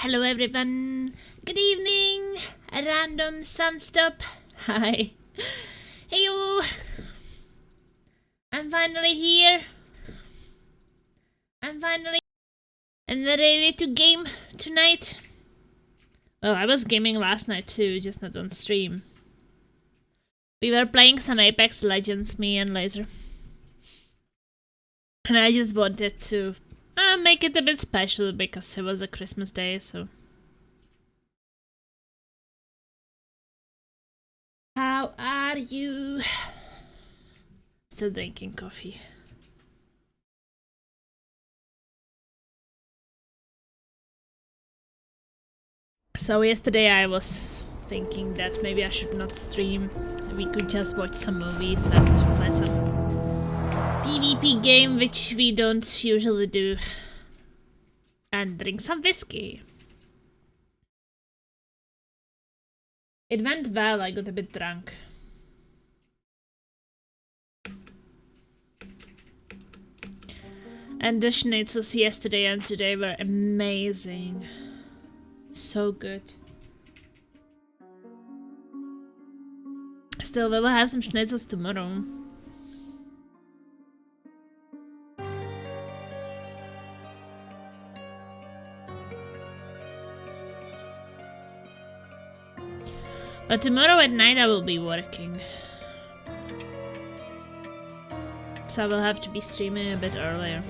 Hello everyone. Good evening. A random sunstop. Hi. Hey you. I'm finally here. I'm finally and ready to game tonight. Well, I was gaming last night too, just not on stream. We were playing some Apex Legends, me and Laser. And I just wanted to make it a bit special because it was a Christmas day, so. How are you? Still drinking coffee. So yesterday I was thinking that maybe I should not stream. We could just watch some movies and play some PvP game, which we don't usually do. And drink some whiskey. It went well, I got a bit drunk. And the schnitzels yesterday and today were amazing. So good. Still will have some schnitzels tomorrow. But tomorrow at night I will be working. So I will have to be streaming a bit earlier.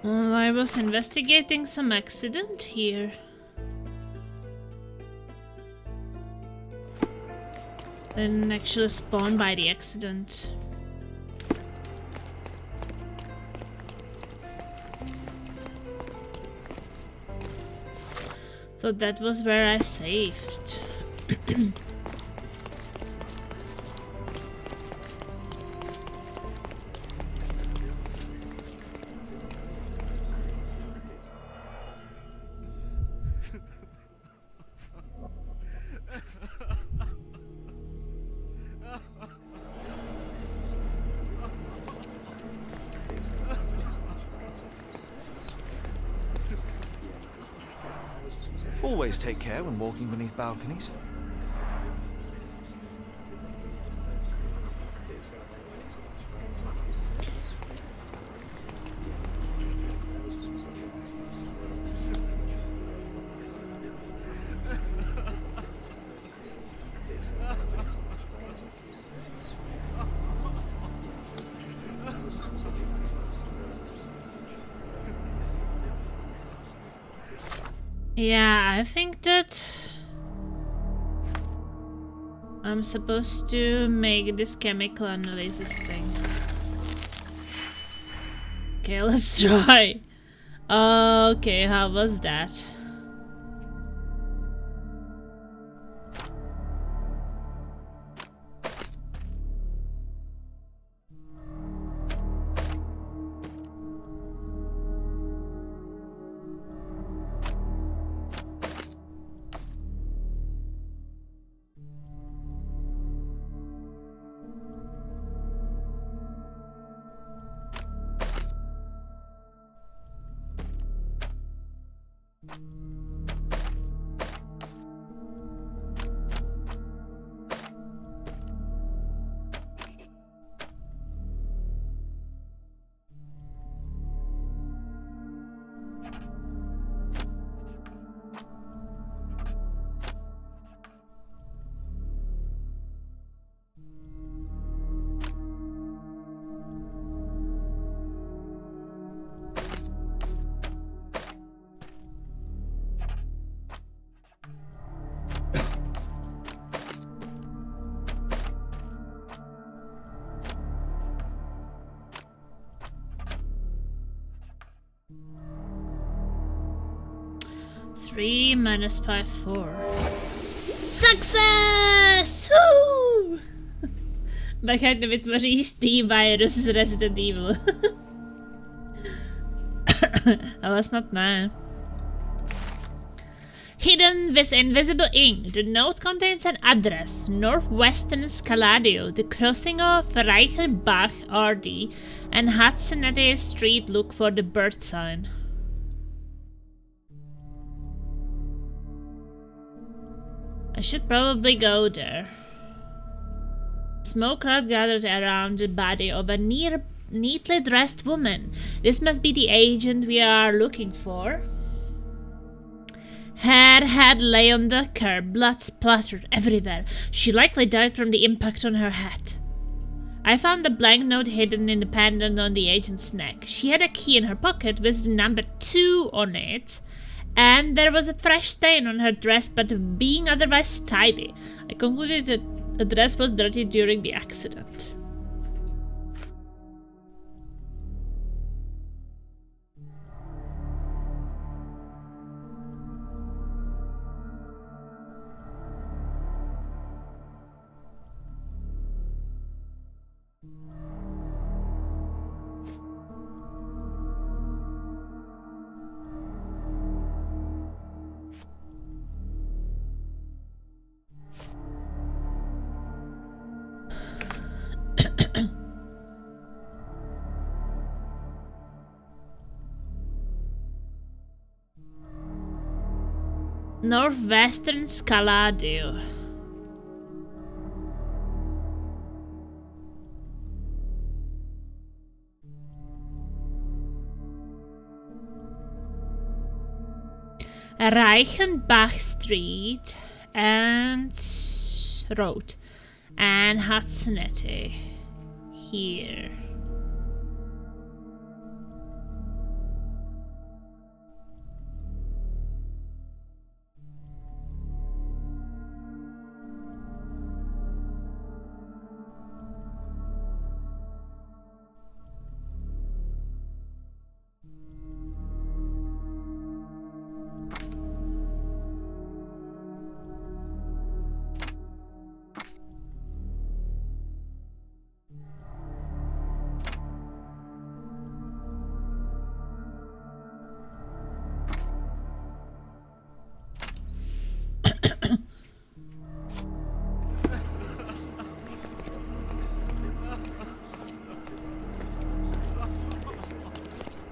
Well, I was investigating some accident here. Didn't actually spawn by the accident. So that was where I saved. Always take care when walking beneath balconies. Yeah, I think that I'm supposed to make this chemical analysis thing. Okay, let's try. Okay, how was that? 3 minus pi 4. Success! Woo! Bacha vytvoříš T-virus z Resident Evil. Ale snad ne. Hidden with invisible ink, the note contains an address, Northwestern Scaladio, the crossing of Reichenbach RD and Hudson Street. Look for the bird sign. I should probably go there. Smoke cloud gathered around the body of a neatly dressed woman. This must be the agent we are looking for. Her head lay on the curb, blood splattered everywhere. She likely died from the impact on her head. I found the blank note hidden in the pendant on the agent's neck. She had a key in her pocket with the number 2 on it, and there was a fresh stain on her dress, but being otherwise tidy. I concluded that the dress was dirty during the accident. Northwestern Scaladio. Reichenbach Street and Road and Hudsonette here.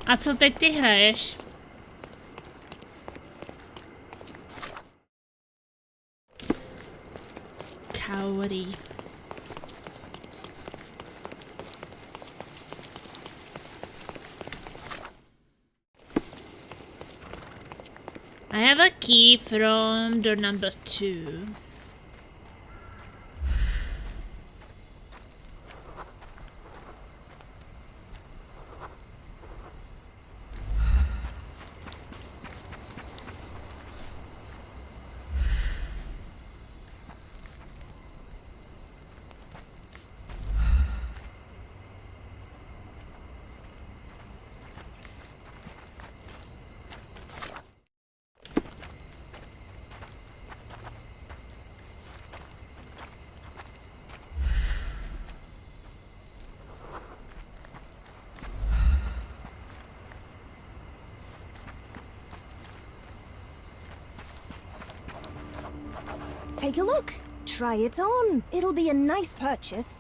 A co teď ty hraješ? Cowardly. I have a key from door number 2. Take a look. Try it on. It'll be a nice purchase.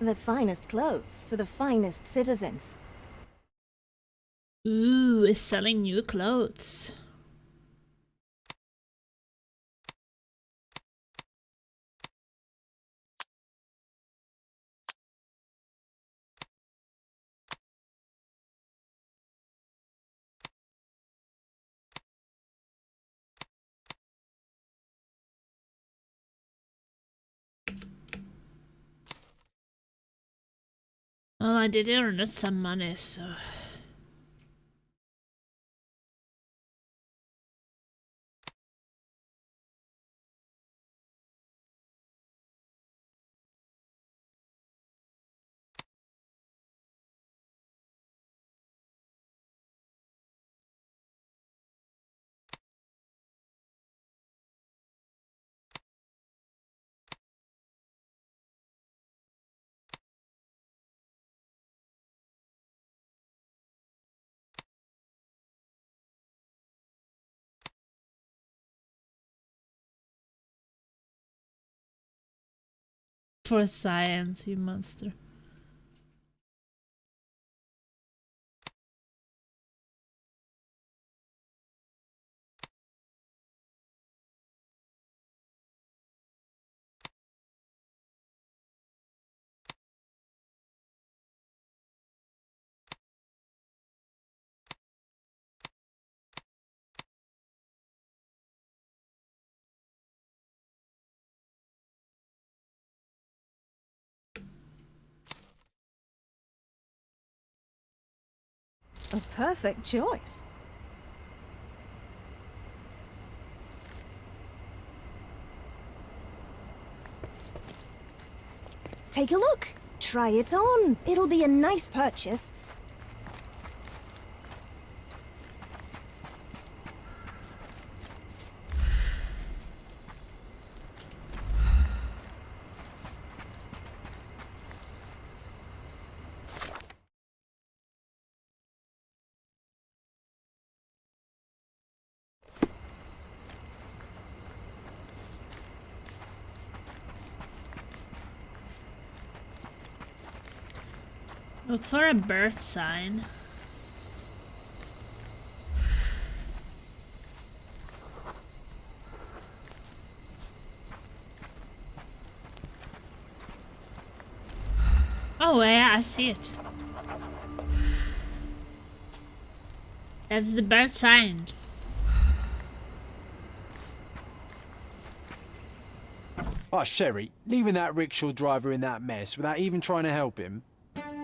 The finest clothes for the finest citizens. Ooh, is selling new clothes. Well, I did earn some money, so... for science, you monster. A perfect choice. Take a look. Try it on. It'll be a nice purchase. Look for a birth sign. Oh yeah, I see it. That's the birth sign. Oh, Sherry, leaving that rickshaw driver in that mess without even trying to help him.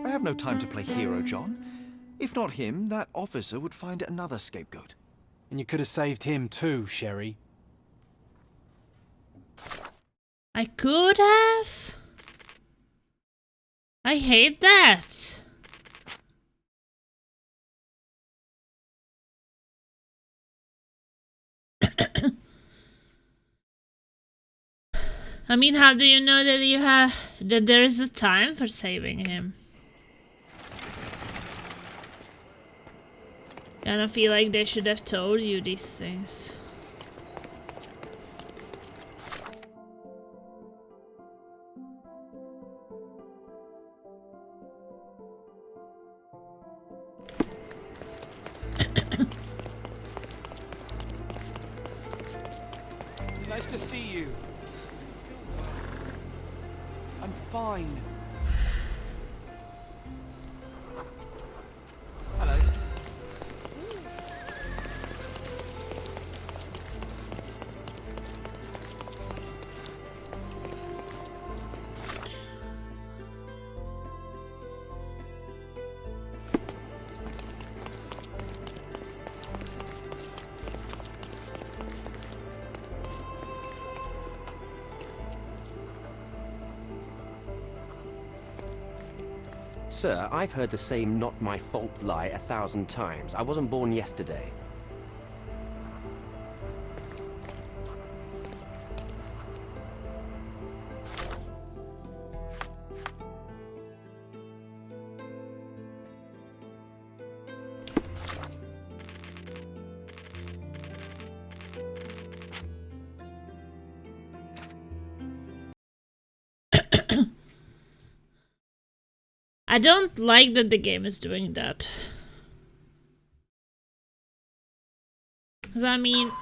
I have no time to play hero, John. If not him, that officer would find another scapegoat. And you could have saved him too, Sherry. I could have. I hate that. I mean, how do you know that there is a time for saving him? I don't feel like they should have told you these things. Nice to see you. I'm fine. Hello. Sir, I've heard the same not my fault lie 1,000 times. I wasn't born yesterday. I don't like that the game is doing that. Because I mean,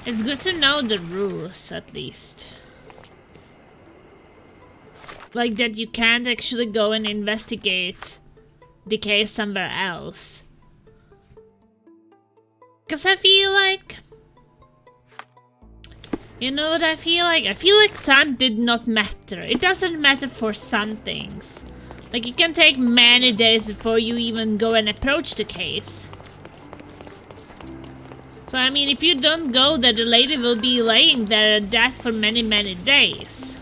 it's good to know the rules at least. Like that you can't actually go and investigate the case somewhere else. Because I feel like... You know what I feel like? I feel like time did not matter. It doesn't matter for some things. Like, it can take many days before you even go and approach the case. So, I mean, if you don't go there, the lady will be laying there at death for many, many days.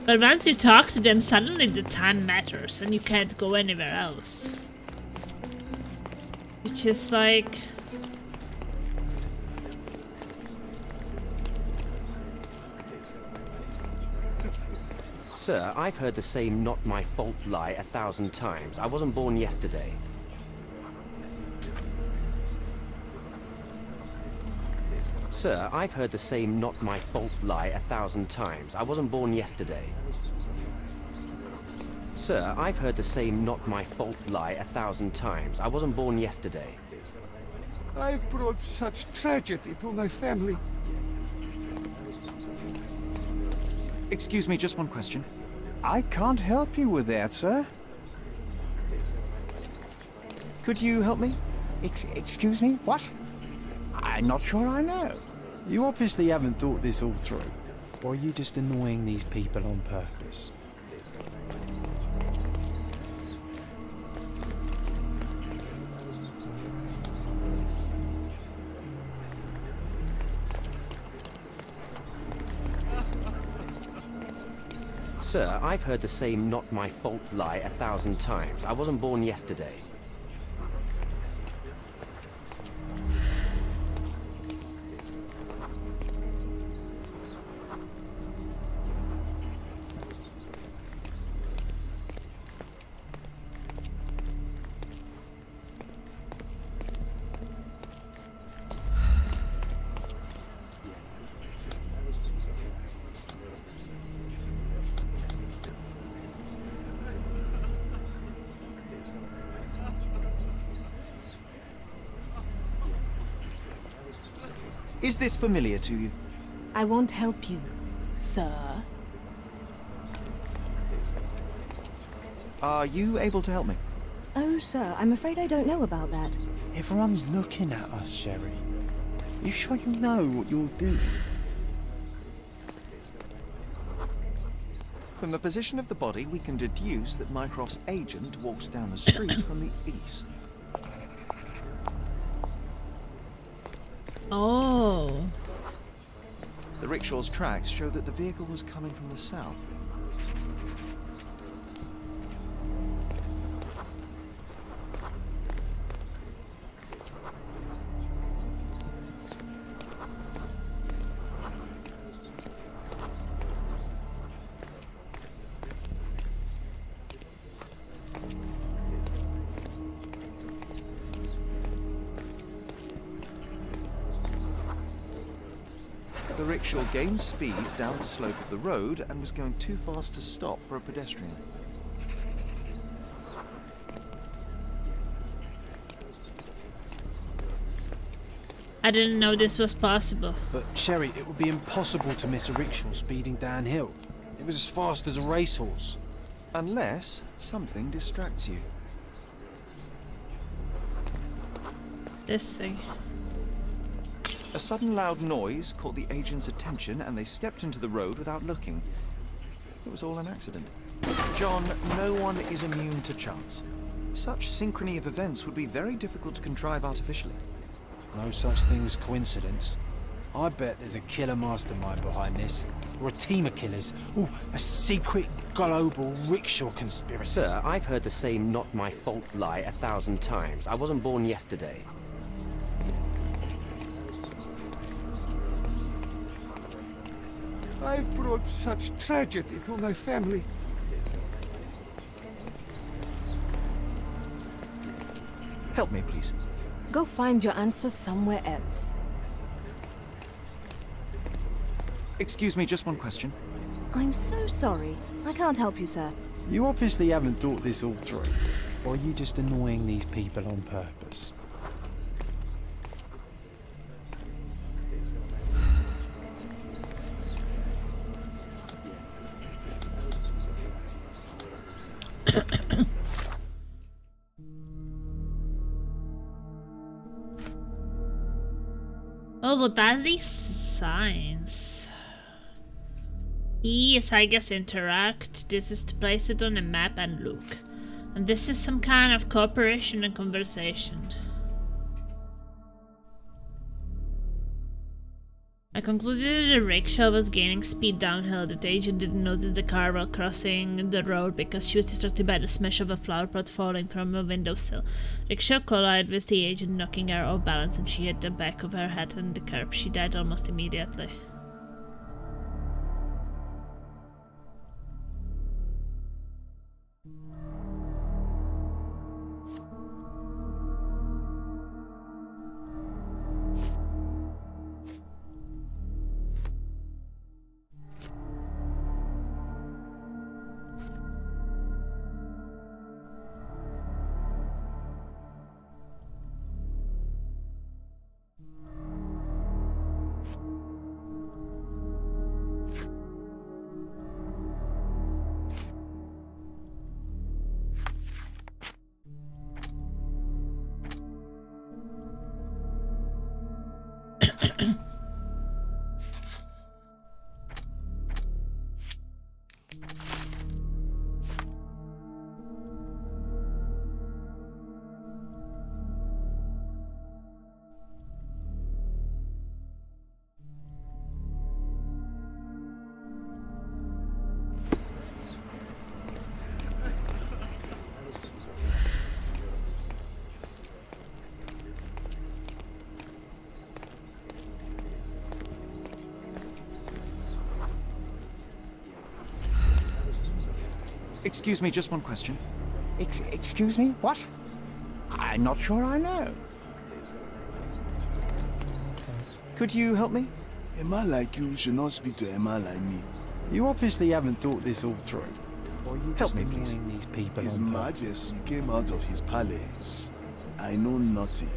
But once you talk to them, suddenly the time matters and you can't go anywhere else. Which is like... Sir, I've heard the same not my fault lie 1,000 times. I wasn't born yesterday. Sir, I've heard the same not my fault lie 1,000 times. I wasn't born yesterday. Sir, I've heard the same not my fault lie 1,000 times. I wasn't born yesterday. I've brought such tragedy to my family. Excuse me, just one question. I can't help you with that, sir. Could you help me? Excuse me? What? I'm not sure I know. You obviously haven't thought this all through. Or are you just annoying these people on purpose? Sir, I've heard the same not my fault lie 1,000 times. I wasn't born yesterday. Is this familiar to you? I won't help you, sir. Are you able to help me? Oh, sir, I'm afraid I don't know about that. Everyone's looking at us, Sherry. You sure you know what you're doing? From the position of the body, we can deduce that Mycroft's agent walked down the street from the east. Oh. The rickshaw's tracks show that the vehicle was coming from the south. The rickshaw gained speed down the slope of the road and was going too fast to stop for a pedestrian. I didn't know this was possible. But, Sherry, it would be impossible to miss a rickshaw speeding downhill. It was as fast as a racehorse. Unless something distracts you. This thing. A sudden loud noise caught the agent's attention and they stepped into the road without looking. It was all an accident. John, no one is immune to chance. Such synchrony of events would be very difficult to contrive artificially. No such thing as coincidence. I bet there's a killer mastermind behind this. Or a team of killers. Ooh, a secret global rickshaw conspiracy. Sir, I've heard the same not my fault lie 1,000 times. I wasn't born yesterday. I've brought such tragedy to my family. Help me, please. Go find your answer somewhere else. Excuse me, just one question. I'm so sorry. I can't help you, sir. You obviously haven't thought this all through. Or are you just annoying these people on purpose? Oh, what are these signs? E is, I guess, interact. This is to place it on a map and look. And this is some kind of cooperation and conversation. I concluded that the rickshaw was gaining speed downhill, that the agent didn't notice the car while crossing the road because she was distracted by the smash of a flower pot falling from a windowsill. Rickshaw collided with the agent, knocking her off balance, and she hit the back of her head on the curb. She died almost immediately. Excuse me, just one question. Excuse me? What? I'm not sure I know. Could you help me? A man like you should not speak to a man like me. You obviously haven't thought this all through. Or you Help just me, please. annoying these people His on purpose? Majesty came out of his palace. I know nothing.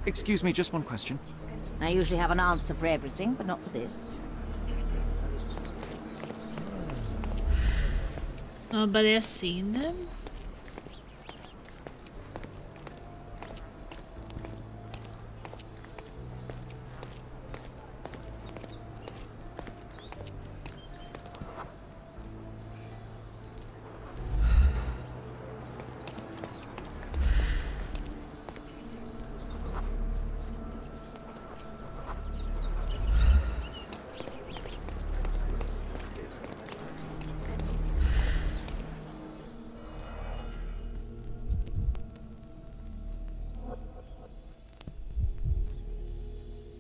Excuse me, just one question. I usually have an answer for everything, but not for this. Nobody has seen them?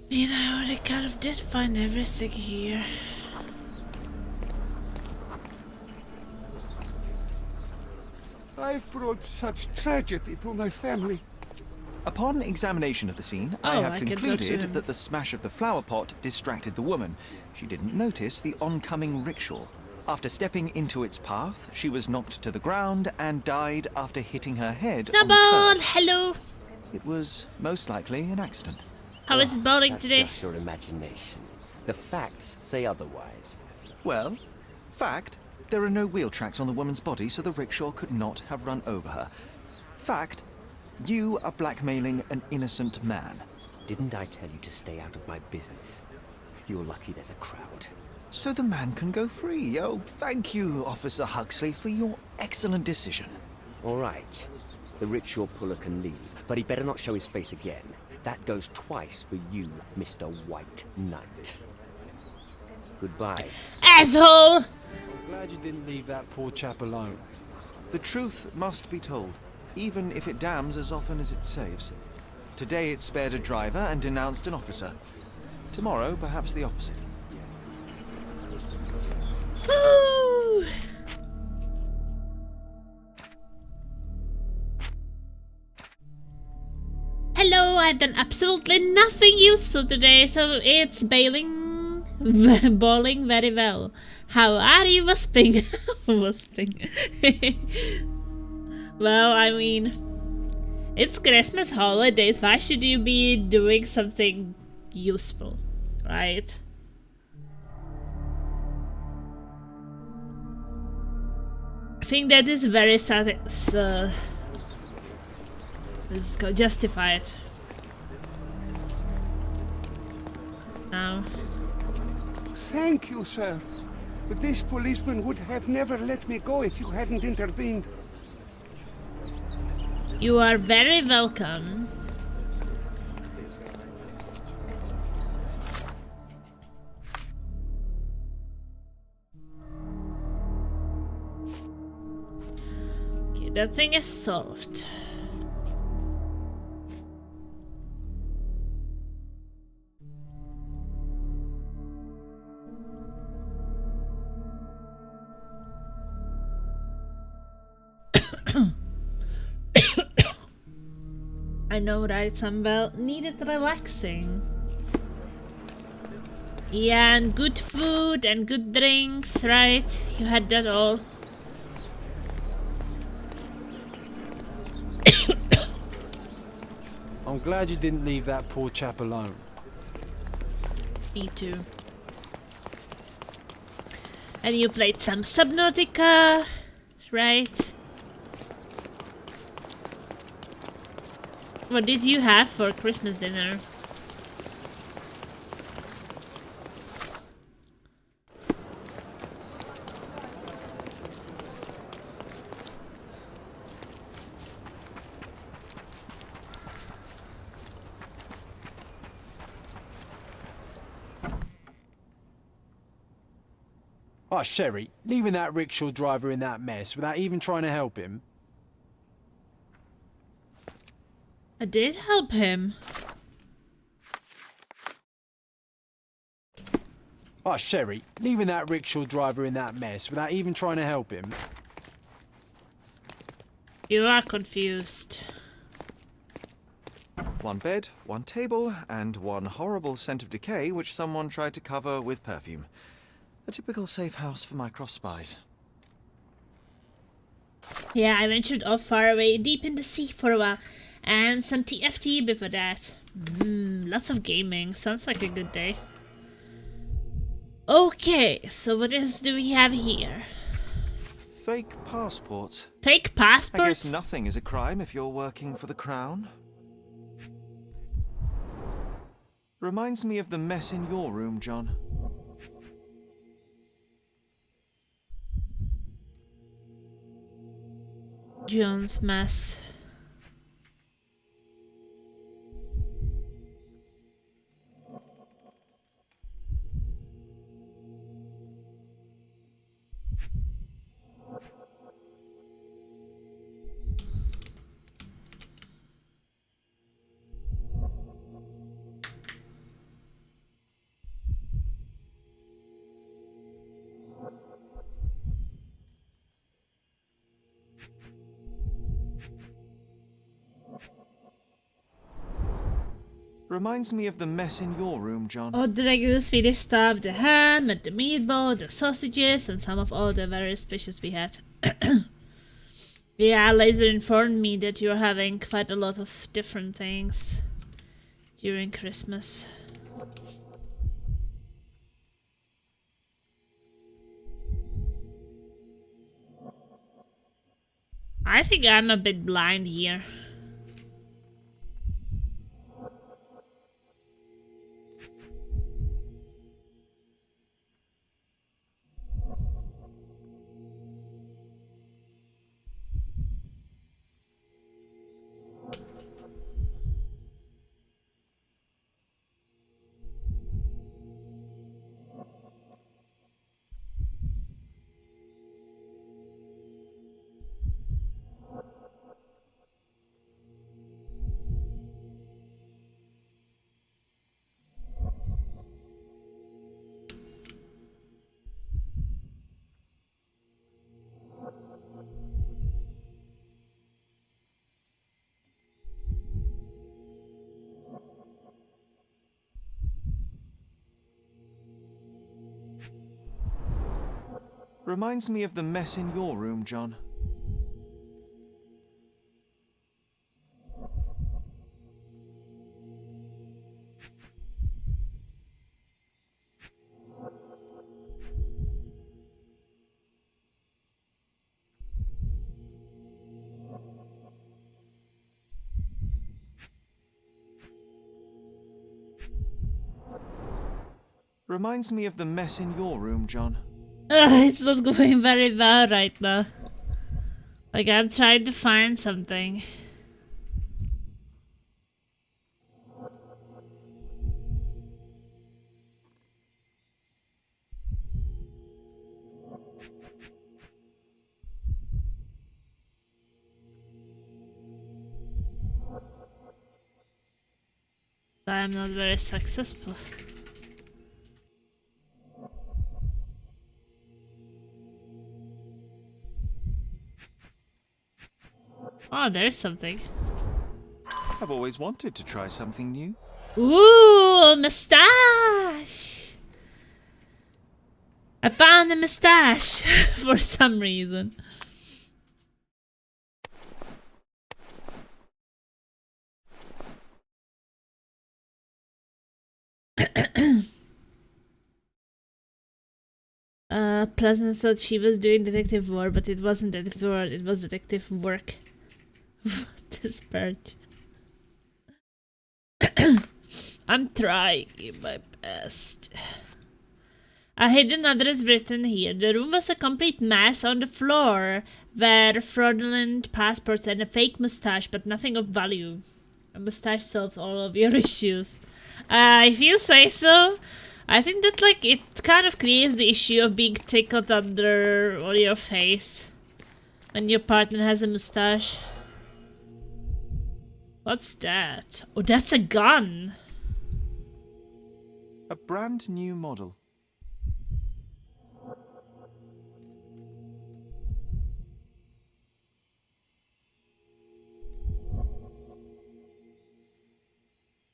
You know, they kind of did find everything here. I've brought such tragedy to my family. Upon examination of the scene, I Oh, have I can talk to concluded him. that the smash of the flower pot distracted the woman. She didn't notice the oncoming rickshaw. After stepping into its path, she was knocked to the ground and died after hitting her head on the Snowball, curb. hello. It was most likely an accident. How is it bowling That's today? just your imagination. The facts say otherwise. Well, fact, there are no wheel tracks on the woman's body, so the rickshaw could not have run over her. Fact, you are blackmailing an innocent man. Didn't I tell you to stay out of my business? You're lucky there's a crowd. So the man can go free. Oh, thank you, Officer Huxley, for your excellent decision. All right. The rickshaw puller can leave, but he better not show his face again. That goes twice for you, Mr. White Knight. Goodbye. Asshole! I'm glad you didn't leave that poor chap alone. The truth must be told, even if it damns as often as it saves. Today it spared a driver and denounced an officer. Tomorrow, perhaps the opposite. Woo! Hello, I've done absolutely nothing useful today, so it's bowling very well. How are you, Wasping? Wasping. Well, I mean, it's Christmas holidays. Why should you be doing something useful, right? I think that is very justified. Now, Thank you, sir. But this policeman would have never let me go if you hadn't intervened. you are very welcome. That thing is solved. I know, right, Samuel? Needed relaxing. Yeah, and good food and good drinks, right? You had that all. I'm glad you didn't leave that poor chap alone. Me too. And you played some Subnautica, right? What did you have for Christmas dinner? Oh, Sherry, leaving that rickshaw driver in that mess without even trying to help him. I did help him. Oh, Sherry, leaving that rickshaw driver in that mess without even trying to help him. You are confused. One bed, one table, and one horrible scent of decay which someone tried to cover with perfume. A typical safe house for Mycroft spies. Yeah, I ventured off far away, deep in the sea for a while. And some TFT before that. Lots of gaming. Sounds like a good day. Okay, so what else do we have here? Fake passports. Fake I passport? guess nothing is a crime if you're working for the Crown. Reminds me of the mess in your room, John. John's mess. Reminds me of the mess in your room, John. Oh, the regular Swedish stuff, the ham and the meatball, the sausages, and some of all the various dishes we had. Yeah, Laser informed me that you're having quite a lot of different things during Christmas. I think I'm a bit blind here. Reminds me of the mess in your room, John. Reminds me of the mess in your room, John. It's not going very well right now. Like, I'm trying to find something. I'm not very successful. Oh, there's something. I've always wanted to try something new. Ooh, a mustache! I found a mustache for some reason. Plasma thought she was doing detective work, but it wasn't detective work, it was detective work. This bird. I'm trying my best. A hidden address written here. The room was a complete mess. On the floor were fraudulent passports and a fake mustache, but nothing of value. A mustache solves all of your issues. If you say so. I think that like it kind of creates the issue of being tickled under on your face when your partner has a mustache. What's that? Oh, that's a gun. A brand new model.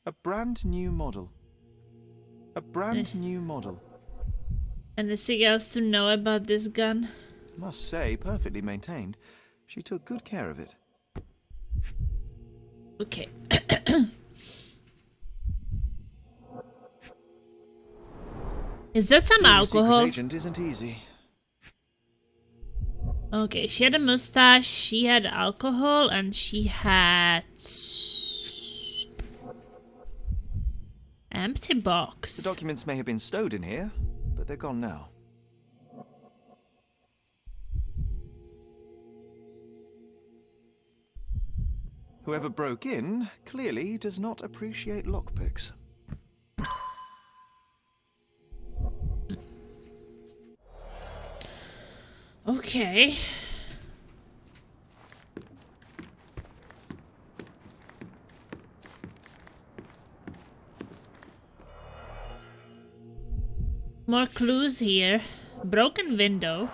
A brand new model. A brand new model. Anything else to know about this gun? Must say, perfectly maintained. She took good care of it. Okay. Is that some Being alcohol? a secret agent isn't easy. Okay, she had a mustache, she had alcohol, and she had empty box. The documents may have been stowed in here, but they're gone now. Whoever broke in clearly does not appreciate lockpicks. Okay. More clues here. Broken window.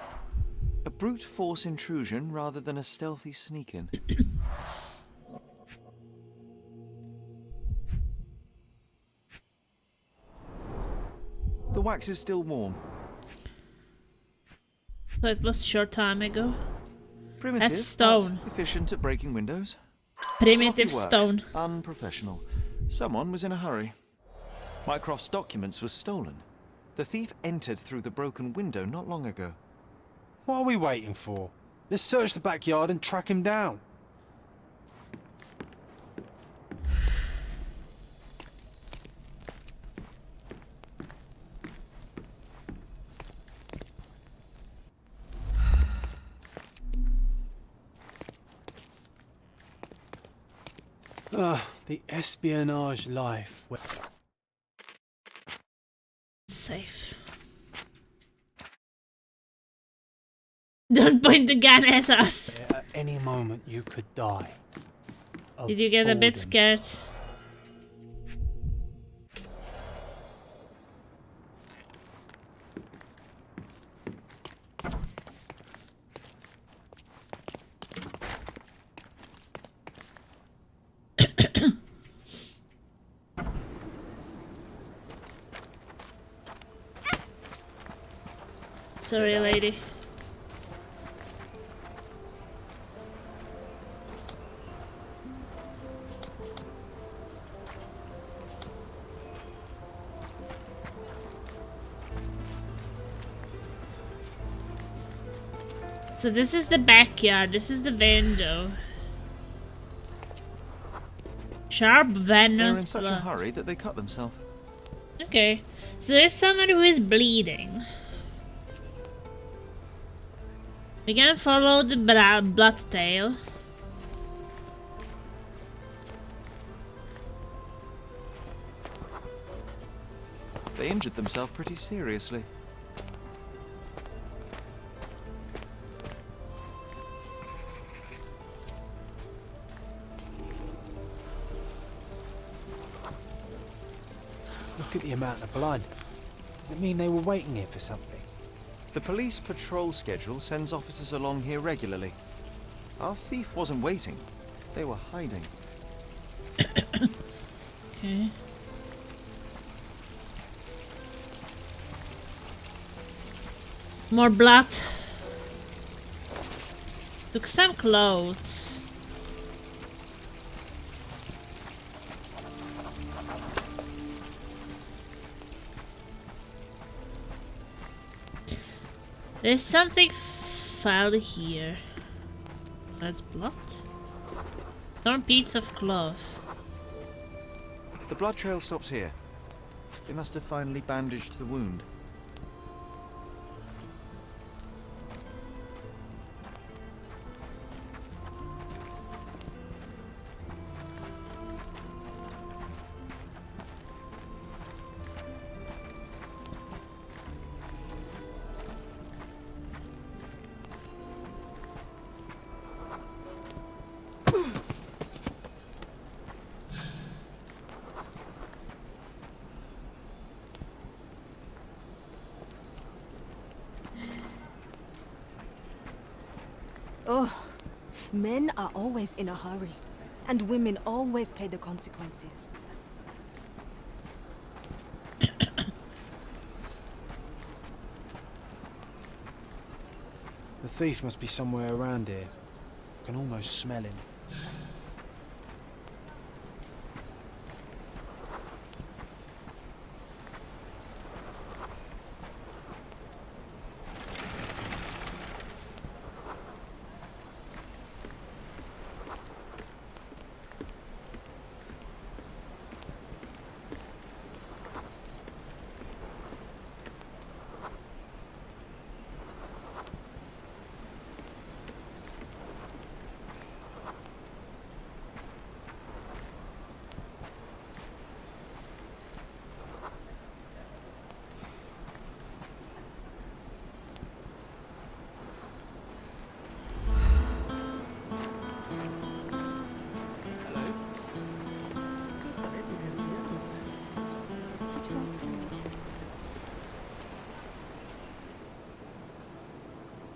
A brute force intrusion rather than a stealthy sneak-in. The wax is still warm. So it was short time ago. Primitive, That's stone. but efficient at breaking windows. Primitive Sloppy work, stone. Unprofessional. Someone was in a hurry. Mycroft's documents were stolen. The thief entered through the broken window not long ago. What are we waiting for? Let's search the backyard and track him down. The espionage life. Safe. Don't point the gun at us. At any moment you could die. Did you get a bit Boredom. scared? Sorry, lady. So this is the backyard, this is the window. Sharp They're in venomous such a blood. hurry that they cut themselves. Okay, so there's someone who is bleeding. We can follow the blood tail. They injured themselves pretty seriously. Look at the amount of blood. Does it mean they were waiting here for something? The police patrol schedule sends officers along here regularly. Our thief wasn't waiting. They were hiding. Okay. More blood. Took some clothes. There's something foul here. That's blood. Torn bits of cloth. The blood trail stops here. They must have finally bandaged the wound. Oh, men are always in a hurry, and women always pay the consequences. The thief must be somewhere around here. I can almost smell him.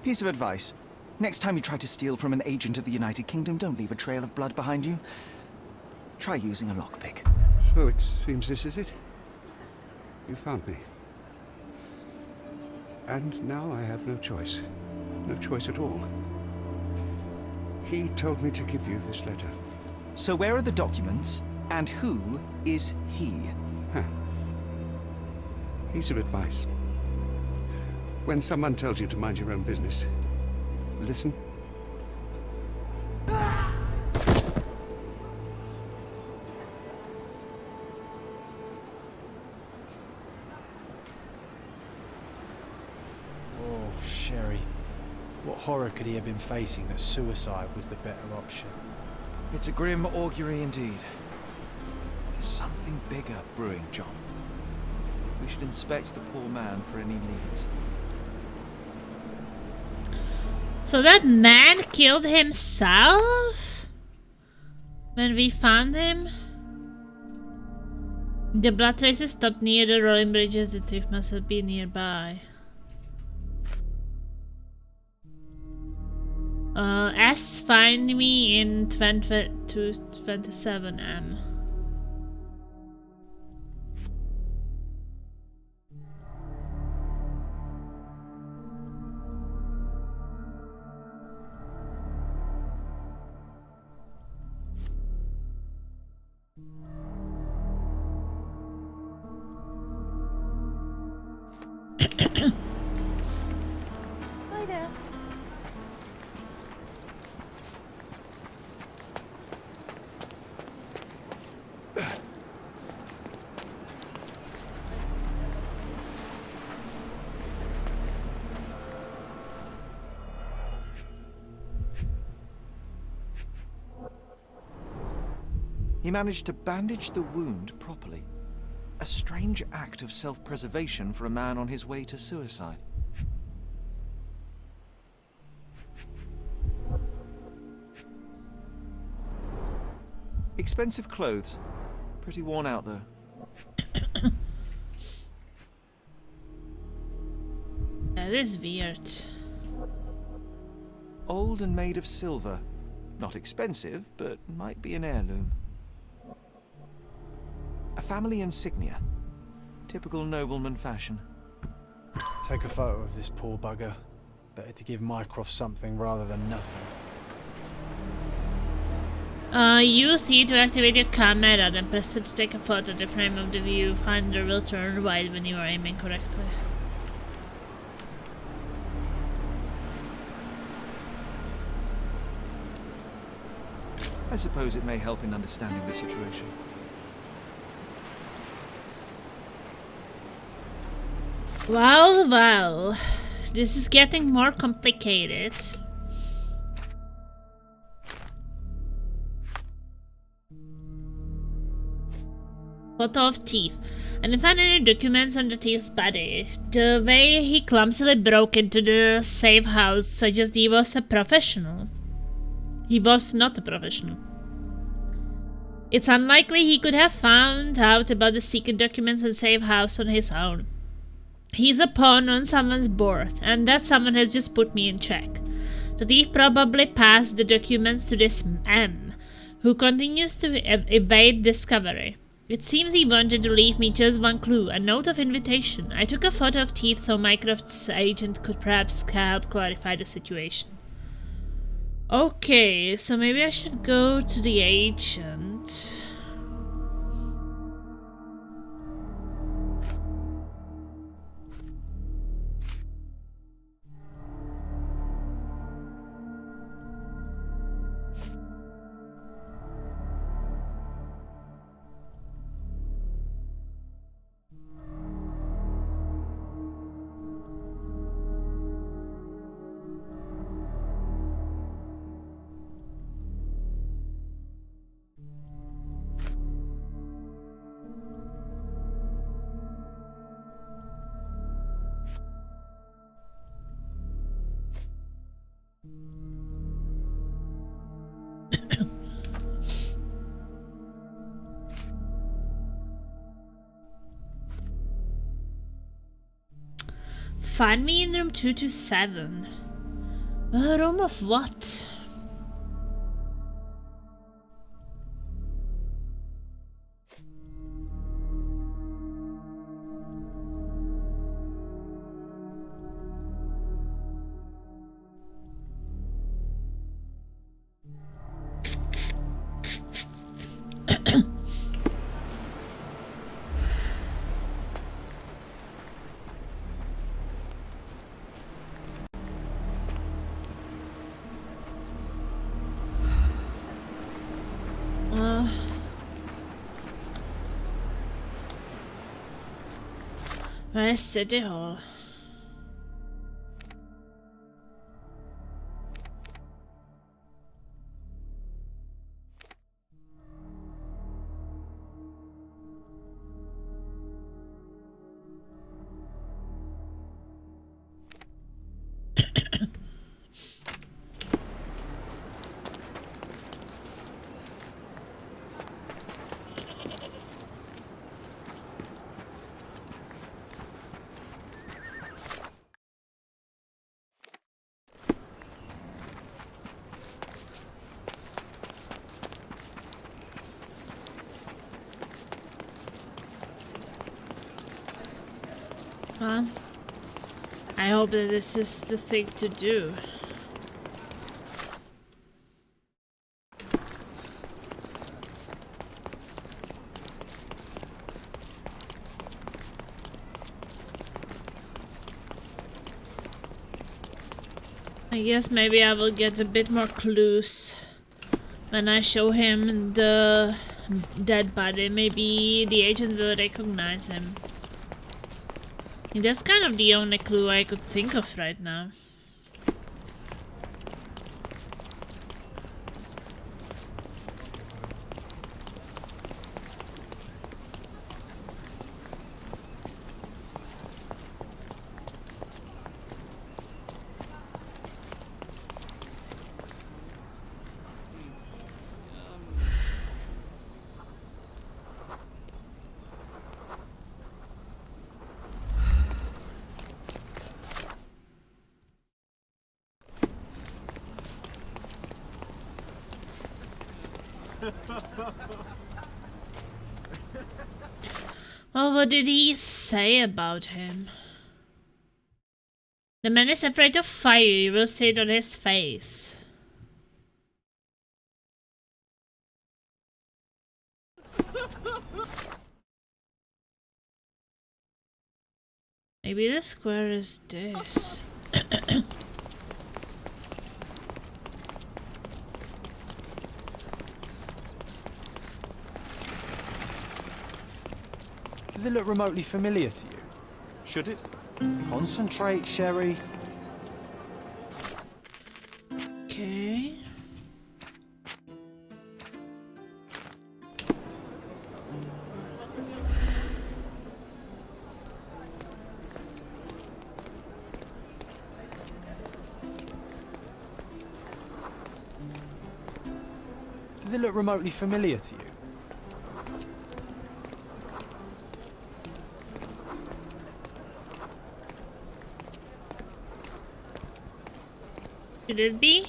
Piece of advice. Next time you try to steal from an agent of the United Kingdom, don't leave a trail of blood behind you. Try using a lockpick. So it seems this is it. You found me. And now I have no choice. No choice at all. He told me to give you this letter. So where are the documents, and who is he? Huh. Piece of advice. When someone tells you to mind your own business, listen. Oh, Sherry. What horror could he have been facing that suicide was the better option? It's a grim augury indeed. There's something bigger brewing, John. We should inspect the poor man for any leads. So that man killed himself? When we found him? The blood traces stopped near the rolling bridges. The thief must have been nearby. S find me in 20 to 27 M. Hi there. He managed to bandage the wound properly. A strange act of self-preservation for a man on his way to suicide. Expensive clothes. Pretty worn out, though. That is weird. Old and made of silver. Not expensive, but might be an heirloom. A family insignia. Typical nobleman fashion. Take a photo of this poor bugger. Better to give Mycroft something rather than nothing. Use E to activate your camera, then press it to take a photo. The frame of the viewfinder will turn wide when you are aiming correctly. I suppose it may help in understanding the situation. Well, well. This is getting more complicated. Photo of thief. I didn't find any documents on the thief's body. The way he clumsily broke into the safe house suggests he was a professional. He was not a professional. It's unlikely he could have found out about the secret documents and safe house on his own. He's a pawn on someone's board, and that someone has just put me in check. The thief probably passed the documents to this M, who continues to evade discovery. It seems he wanted to leave me just one clue, a note of invitation. I took a photo of thief so Mycroft's agent could perhaps help clarify the situation. Okay, so maybe I should go to the agent. Find me in room 227. A room of what? Where's City Hall? Well, I hope that this is the thing to do. I guess maybe I will get a bit more clues when I show him the dead body. Maybe the agent will recognize him. And that's kind of the only clue I could think of right now. Well, what did he say about him? The man is afraid of fire, you will see it on his face. Maybe the square is this. Does it look remotely familiar to you? Should it? Concentrate, Sherry. Okay. Does it look remotely familiar to you? Should it be?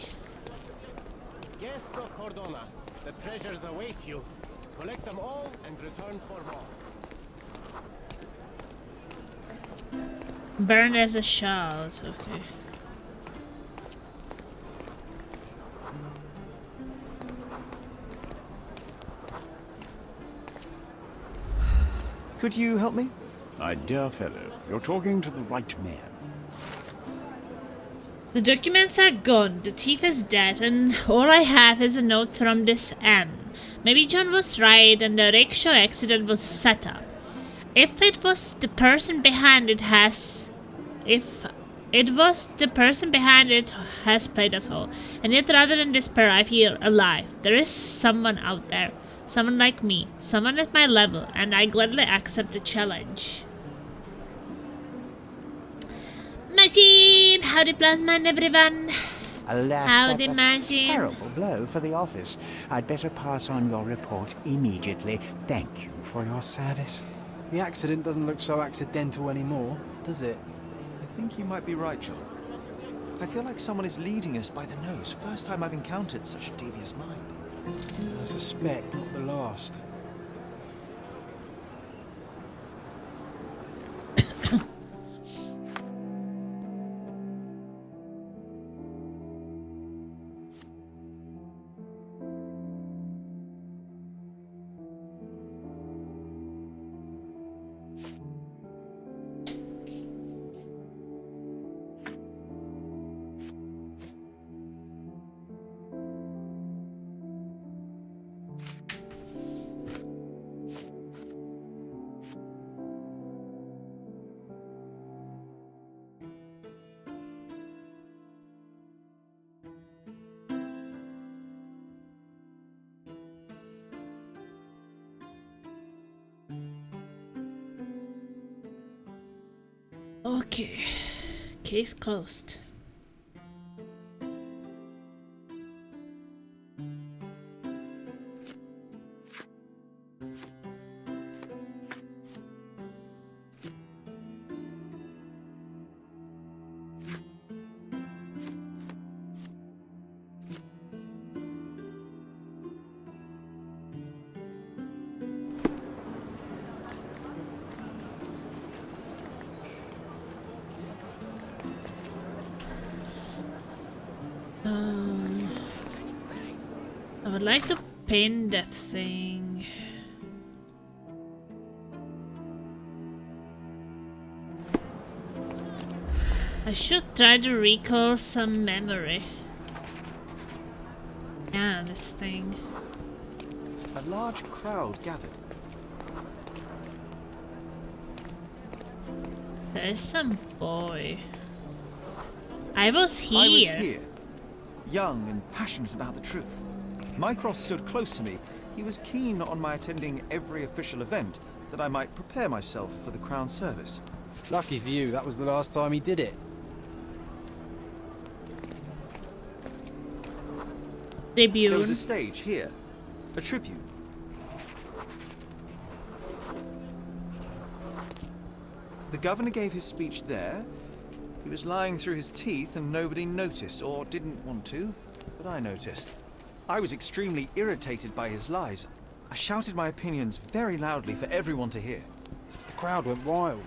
Guests of Cordona, the treasures await you. Collect them all and return for more. Burn as a child, okay. Could you help me? My dear fellow, you're talking to the right man. The documents are gone, the thief is dead, and all I have is a note from this M. Maybe John was right and the rickshaw accident was a setup. If it was the person behind it has played us all. And yet rather than despair, I feel alive. There is someone out there. Someone like me. Someone at my level. And I gladly accept the challenge. Machine! Howdy, Plasman, everyone. Alas, Howdy, that's a machine. terrible blow for the office. I'd better pass on your report immediately. Thank you for your service. The accident doesn't look so accidental anymore, does it? I think you might be right, John. I feel like someone is leading us by the nose. First time I've encountered such a devious mind. I suspect not the last. Okay. Case closed. I would like to pin that thing. I should try to recall some memory. Yeah, this thing. A large crowd gathered. There is some boy. I was here. I was here. Young and passionate about the truth. Mycroft stood close to me. He was keen on my attending every official event, that I might prepare myself for the Crown service. Lucky for you, that was the last time he did it. Tribune. There was a stage here. A tribune. The governor gave his speech there. He was lying through his teeth and nobody noticed, or didn't want to, but I noticed. I was extremely irritated by his lies. I shouted my opinions very loudly for everyone to hear. The crowd went wild.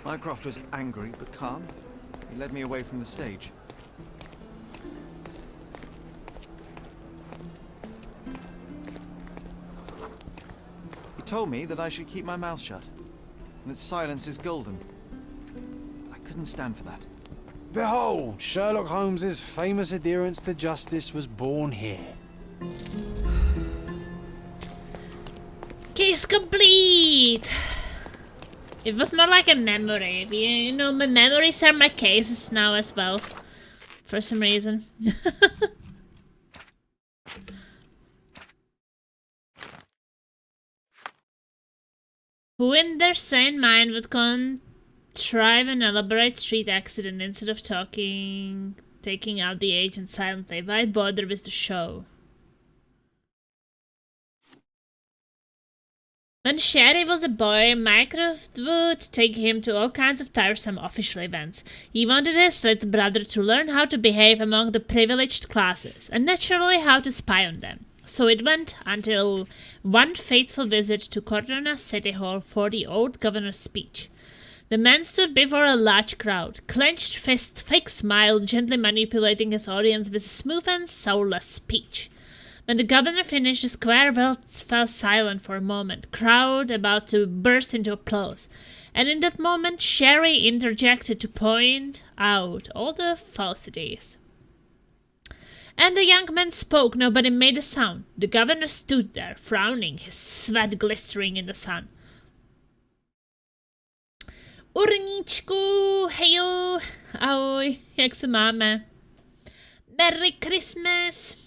Mycroft was angry but calm. He led me away from the stage. He told me that I should keep my mouth shut, and that silence is golden. I couldn't stand for that. Behold, Sherlock Holmes's famous adherence to justice was born here. Case complete! It was more like a memory. You know, my memories are my cases now as well. For some reason. Who in their sane mind would contrive an elaborate street accident instead of taking out the agent silently? Why bother with the show? When Sherry was a boy, Mycroft would take him to all kinds of tiresome official events. He wanted his little brother to learn how to behave among the privileged classes, and naturally how to spy on them. So it went until one fateful visit to Cordona City Hall for the old governor's speech. The man stood before a large crowd, clenched fist, fake smile, gently manipulating his audience with a smooth and soulless speech. When the governor finished, the square fell silent for a moment, crowd about to burst into applause. And in that moment, Sherry interjected to point out all the falsities. And the young man spoke. Nobody made a sound. The governor stood there, frowning, his sweat glistering in the sun. Urniczku, hejo, ahoj, jak se máme? Merry Christmas!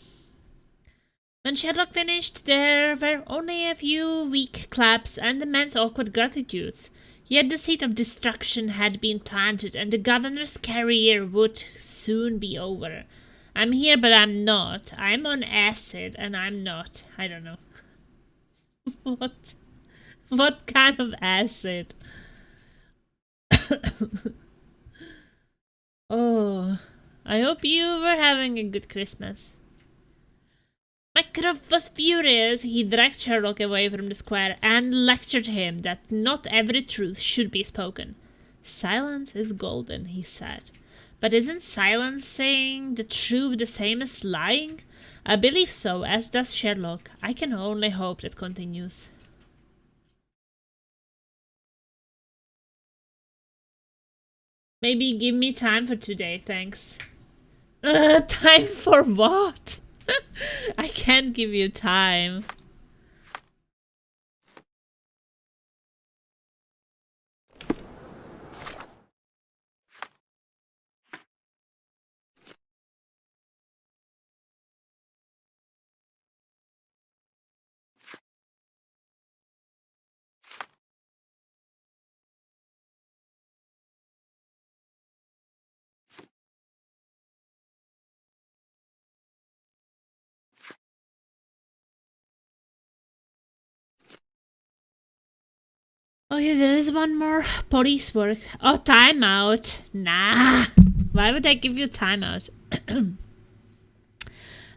When Sherlock finished, there were only a few weak claps and the man's awkward gratitudes. Yet the seed of destruction had been planted, and the governor's career would soon be over. I'm here, but I'm not. I'm on acid, and I'm not. I don't know. What? What kind of acid? Oh, I hope you were having a good Christmas. Mycroft was furious. He dragged Sherlock away from the square and lectured him that not every truth should be spoken. Silence is golden, he said. But isn't silence saying the truth the same as lying? I believe so, as does Sherlock. I can only hope that continues. Maybe give me time for today, thanks. Time for what? I can't give you time. Oh yeah, there is one more police work. Oh, timeout. Nah. Why would I give you timeout?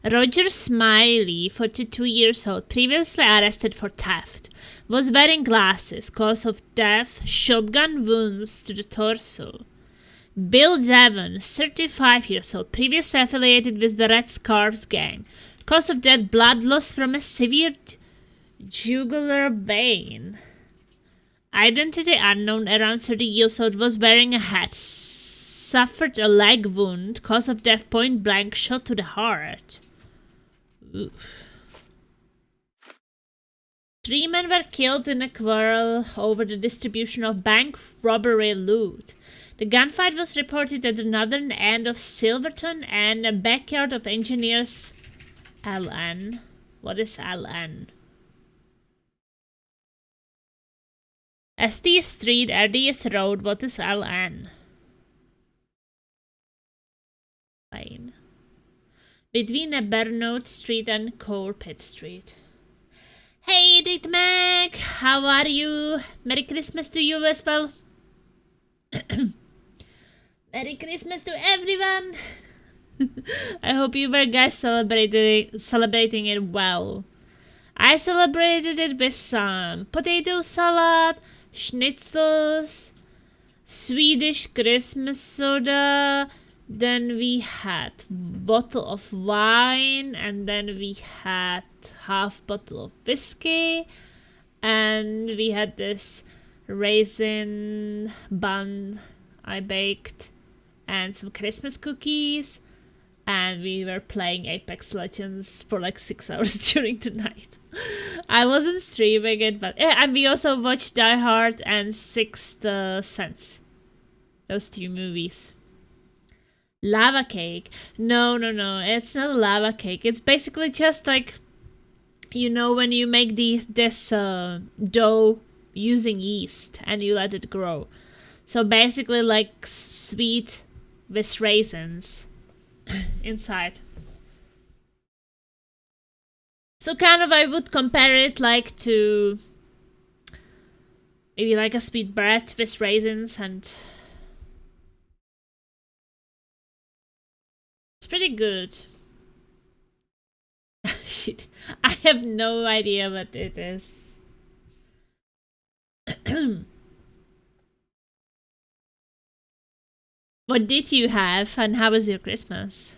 Roger Smiley, 42 years old, previously arrested for theft. Was wearing glasses. Cause of death, shotgun wounds to the torso. Bill Devon, 35 years old, previously affiliated with the Red Scarves gang. Cause of death, blood loss from a severe jugular vein. Identity unknown, around 30 years old, was wearing a hat. Suffered a leg wound. Cause of death, point blank, shot to the heart. Oof. 3 men were killed in a quarrel over the distribution of bank robbery loot. The gunfight was reported at the northern end of Silverton and a backyard of engineers LN. What is LN? ST Street, RDS Road, what is LN? Lane. between a Bernard Street and Corpet Street. Hey, Date Mac, how are you? Merry Christmas to you as well. Merry Christmas to everyone. I hope you were guys celebrating it well. I celebrated it with some potato salad, schnitzels, Swedish Christmas soda, then we had bottle of wine, and then we had half bottle of whiskey, and we had this raisin bun I baked, and some Christmas cookies, and we were playing Apex Legends for like 6 hours during the night. I wasn't streaming it, but and we also watched Die Hard and Sixth Sense. Those two movies. Lava cake. No, it's not a lava cake. It's basically just like, you know, when you make this dough using yeast and you let it grow. So basically like sweet with raisins inside. So kind of I would compare it like to maybe like a sweet bread with raisins, and it's pretty good. Shit, I have no idea what it is. What did you have, and how was your Christmas?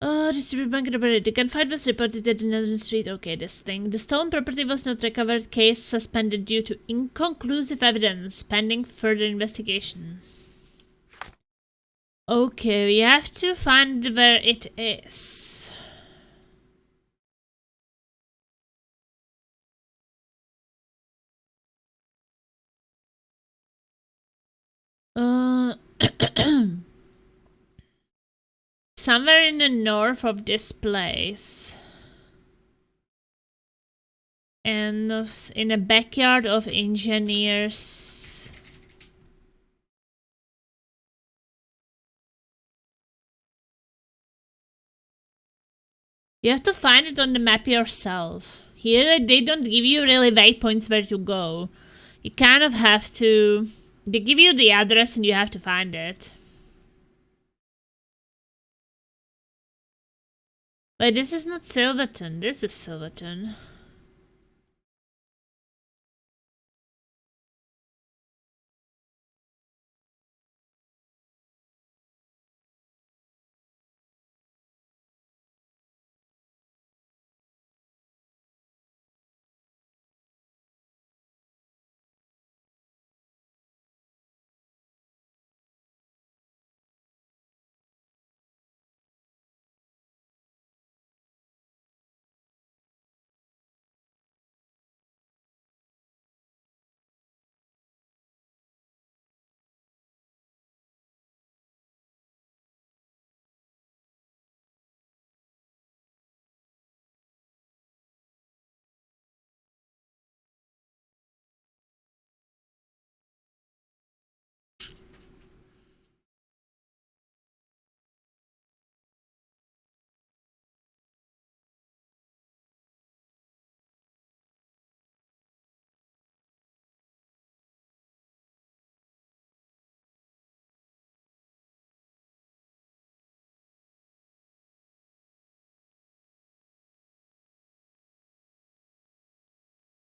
Oh, distributed bank robbery. The gunfight was reported at another street. Okay, this thing. The stolen property was not recovered. Case suspended due to inconclusive evidence. Pending further investigation. Okay, we have to find where it is. Somewhere in the north of this place. And in a backyard of engineers. You have to find it on the map yourself. Here they don't give you really waypoints where to go. You kind of have to... They give you the address and you have to find it. But this is not Silverton. This is Silverton.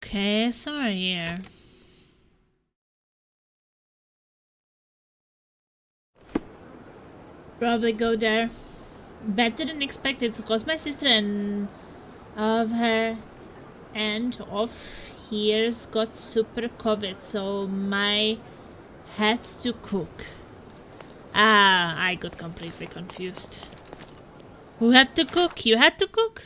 Okay, somewhere here. Probably go there. Better than expected, because my sister and of her and of here's got super COVID, so my had to cook. Ah, I got completely confused. Who had to cook? You had to cook?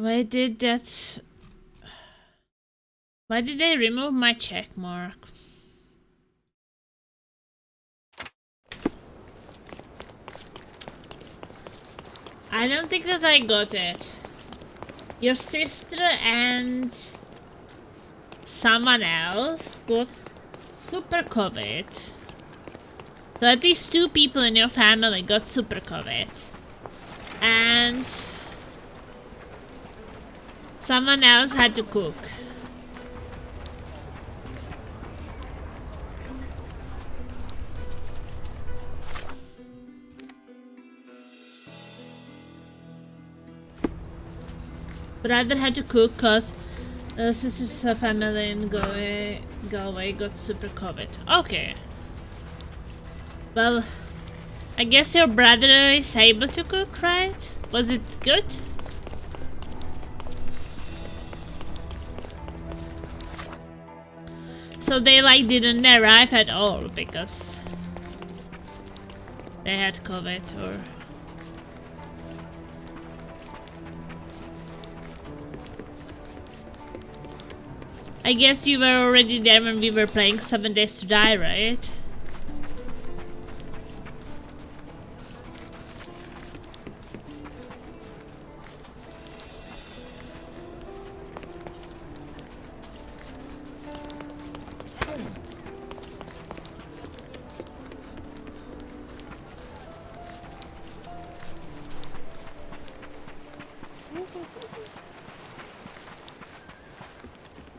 Why did that... Why did they remove my check mark? I don't think that I got it. Your sister and someone else got super COVID. So at least 2 people in your family got super COVID. And someone else had to cook. Brother had to cook cause sister's family in Galway got super COVID. Okay. Well, I guess your brother is able to cook, right? Was it good? So they like didn't arrive at all because they had COVID or... I guess you were already there when we were playing 7 Days to Die, right?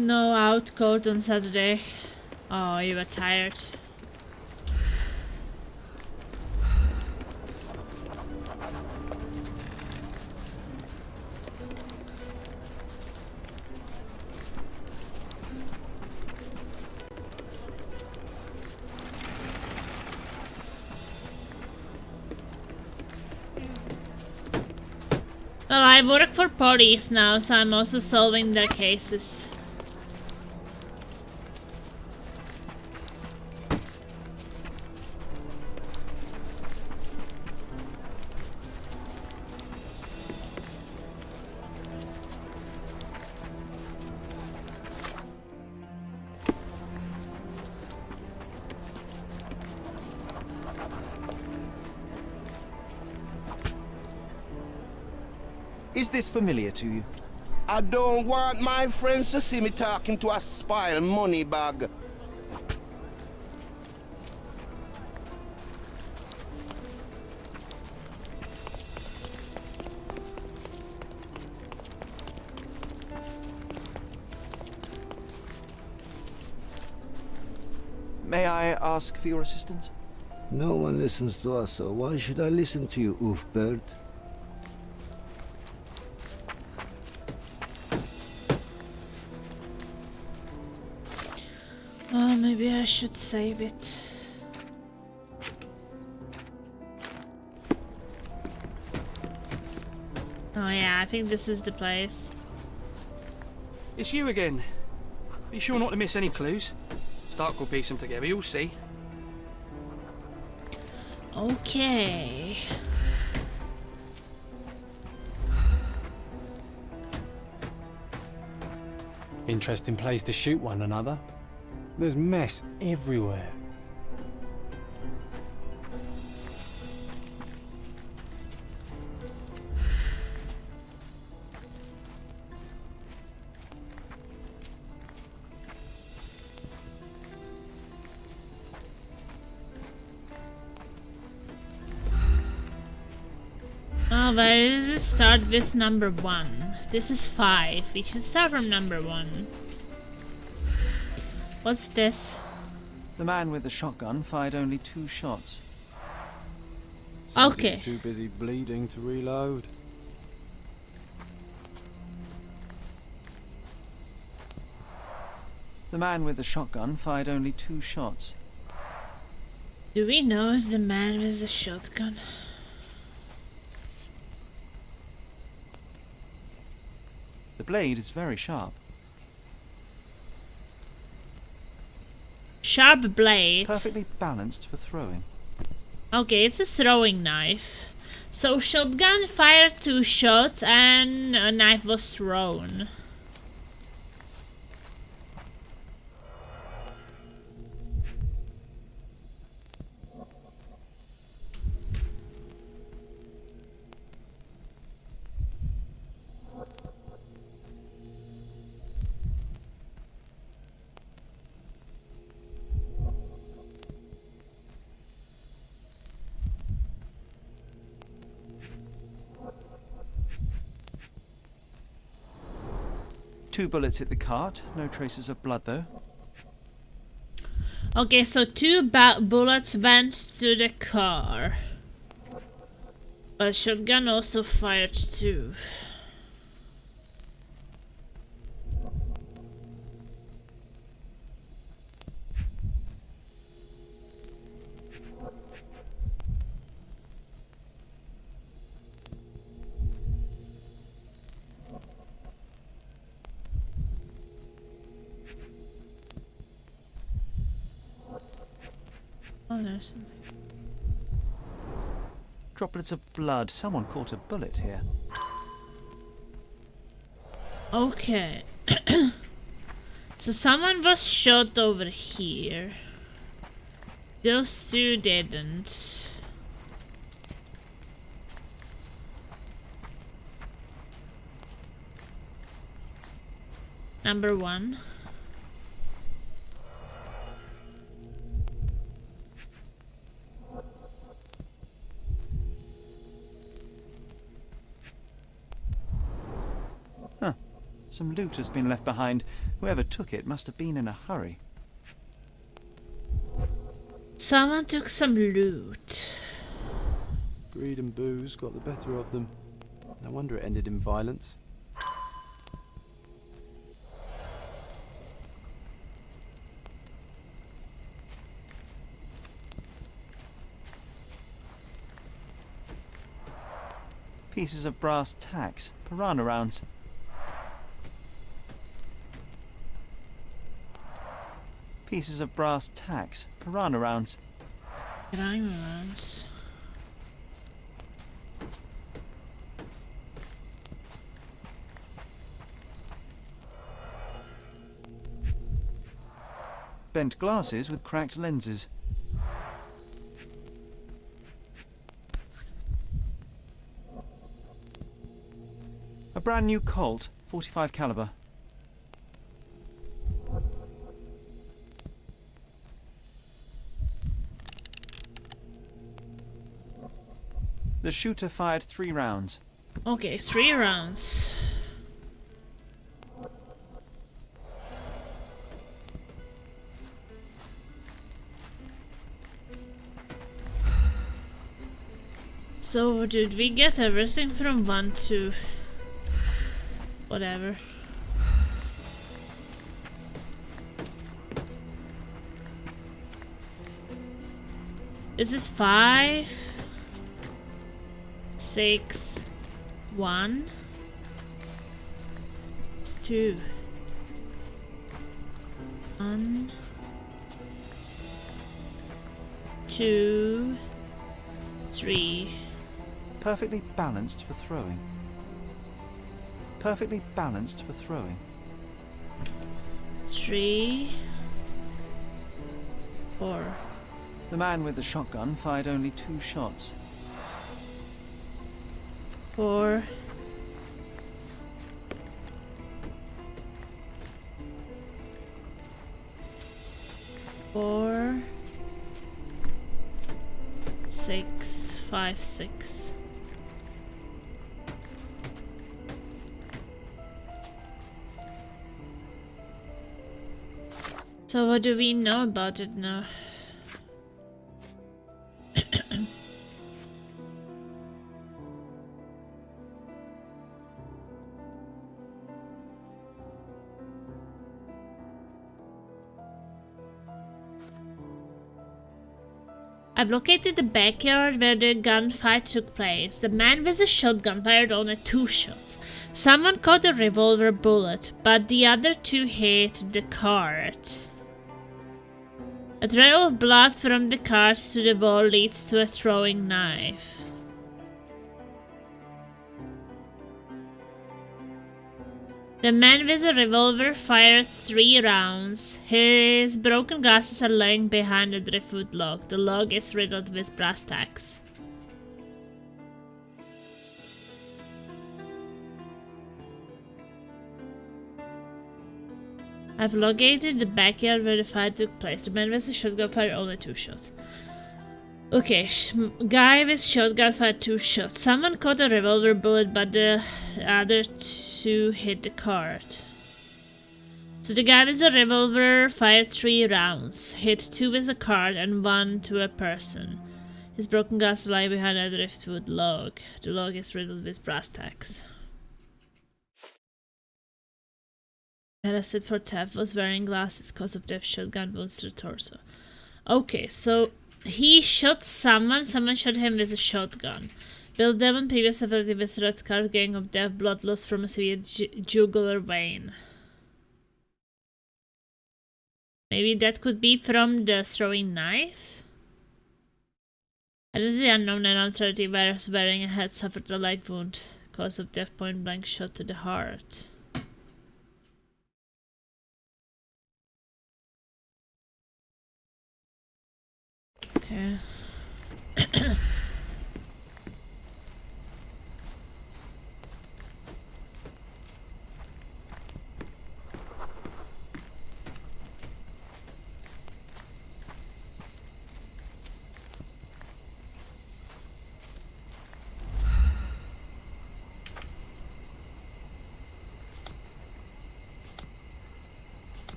No out cold on Saturday. Oh, you were tired. Well, I work for police now, so I'm also solving their cases. Is this familiar to you? I don't want my friends to see me talking to a spoiled money bag. May I ask for your assistance? No one listens to us, so why should I listen to you, oofbird? Oh, maybe I should save it. Oh yeah, I think this is the place. It's you again. Be sure not to miss any clues. Stark will piece them together, you'll see. Okay. Interesting place to shoot one another. There's mess everywhere. Oh, but does it start with number 1? This is 5. We should start from number 1. What's this? The man with the shotgun fired only 2 shots. Okay. He's too busy bleeding to reload. The man with the shotgun fired only 2 shots. Do we know it's the man with the shotgun? The blade is very sharp. Sharp blade. Perfectly balanced for throwing. Okay, it's a throwing knife. So shotgun fired 2 shots and a knife was thrown. Two bullets hit the cart. No traces of blood, though. Okay, so 2 bullets went to the car. But shotgun also fired 2. Oh, there's something. Droplets of blood. Someone caught a bullet here. Okay. So someone was shot over here. Those 2 didn't. Number 1. Huh. Some loot has been left behind. Whoever took it must have been in a hurry. Someone took some loot. Greed and booze got the better of them. No wonder it ended in violence. Pieces of brass tacks. Piranha rounds. Pieces of brass tacks. Piranha rounds. Piranha rounds. Bent glasses with cracked lenses. A brand new Colt, .45 caliber. The shooter fired 3 rounds. Okay, 3 rounds. So did we get everything from 1 to whatever? Is this 5, 6, 1? It's 2. 1, 2, 3. Perfectly balanced for throwing. Perfectly balanced for throwing. 3, 4. The man with the shotgun fired only 2 shots. 4. 4, 6, 5, 6. So what do we know about it now? I've located the backyard where the gunfight took place. The man with the shotgun fired only 2 shots. Someone caught a revolver bullet, but the other 2 hit the cart. A trail of blood from the cart to the wall leads to a throwing knife. The man with a revolver fired 3 rounds. His broken glasses are lying behind a driftwood log. The log is riddled with brass tacks. I've located the backyard where the fight took place. The man with the shotgun fired only 2 shots. Okay, guy with shotgun fired 2 shots. Someone caught a revolver bullet, but the other 2 hit the cart. So the guy with the revolver fired 3 rounds, hit 2 with a cart and 1 to a person. His broken glass lie behind a driftwood log. The log is riddled with brass tacks. Arrested for theft, was wearing glasses, cause of death, shotgun wounds to the torso. Okay, so he shot someone shot him with a shotgun. Bill Devon, previous affiliated with Red Card Gang of Death, blood loss from a severe jugular vein. Maybe that could be from the throwing knife? Identity unknown and uncertainty virus wearing a hat suffered a leg wound, cause of death, point blank shot to the heart. Okay.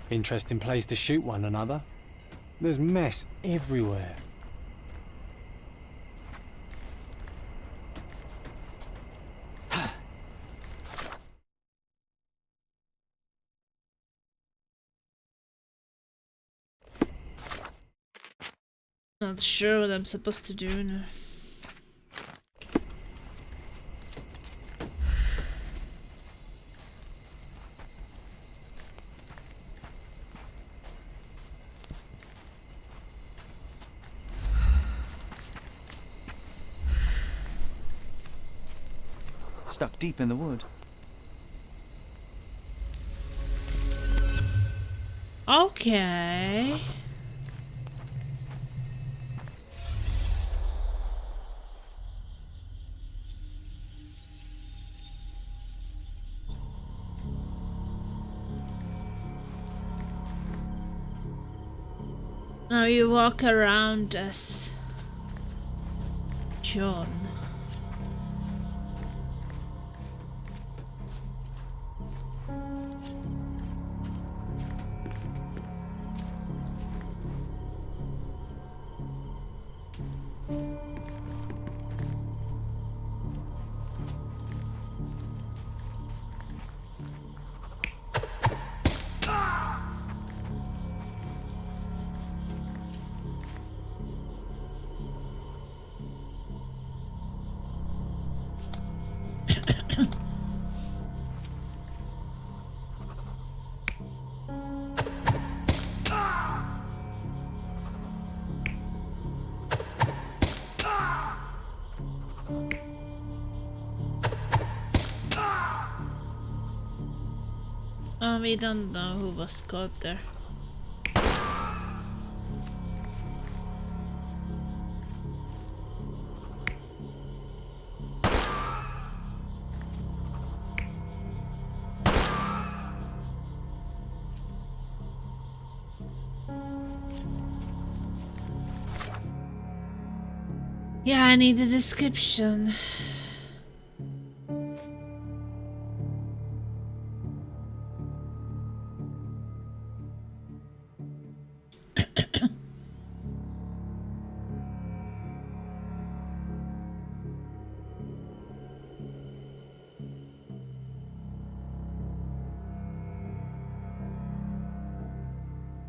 Interesting place to shoot one another. There's mess everywhere. Not sure what I'm supposed to do now. Stuck deep in the wood. Okay. Now you walk around as John. We don't know who was caught there. Yeah, I need a description.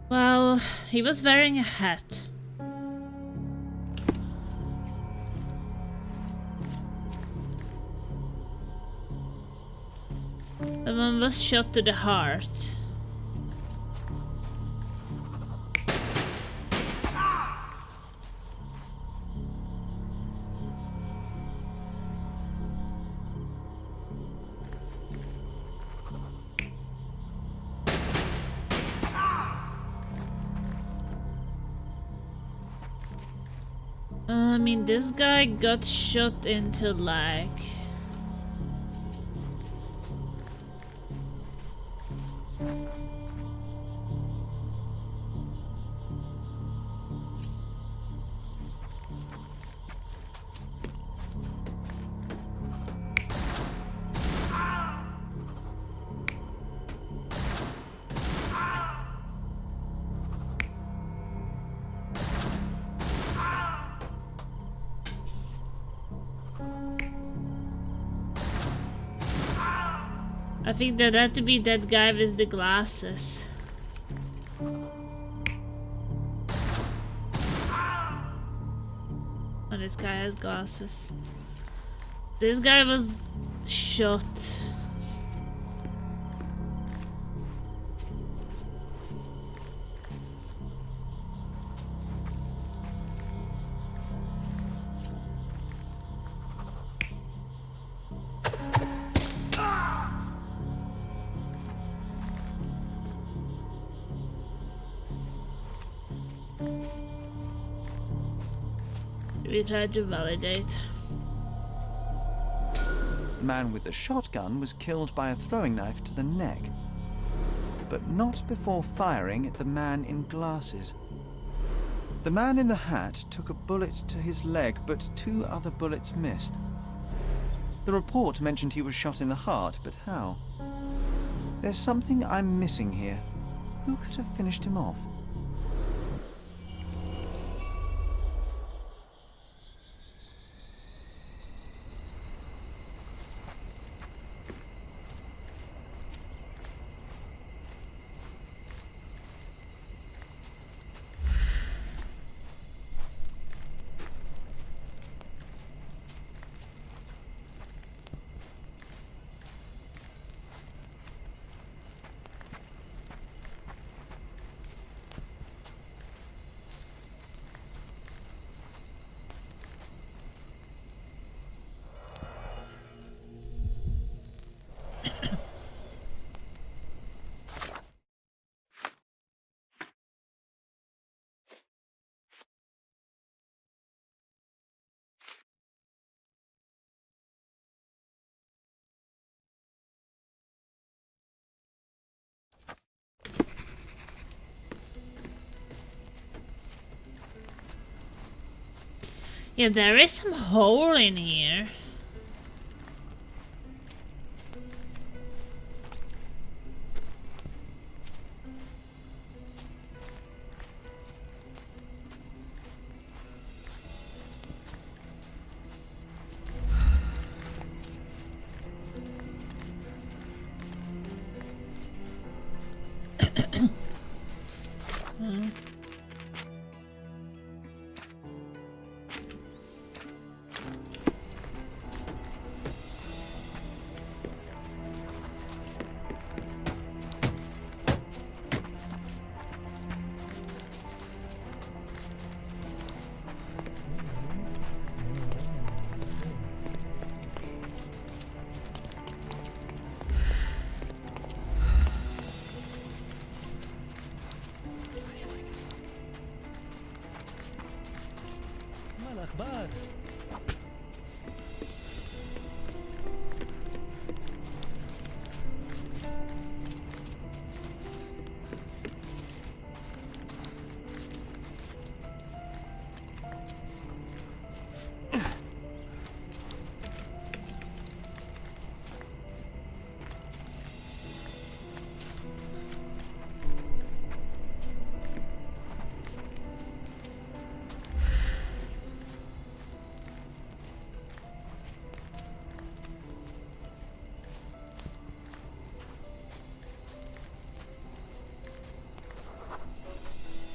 Well, he was wearing a hat. Someone was shot to the heart. I mean, this guy got shot into leg. I think that had to be that guy with the glasses. Oh, this guy has glasses. This guy was shot. We tried to validate. The man with the shotgun was killed by a throwing knife to the neck, but not before firing at the man in glasses. The man in the hat took a bullet to his leg, but 2 other bullets missed. The report mentioned he was shot in the heart, but how? There's something I'm missing here. Who could have finished him off? Yeah, there is some hole in here.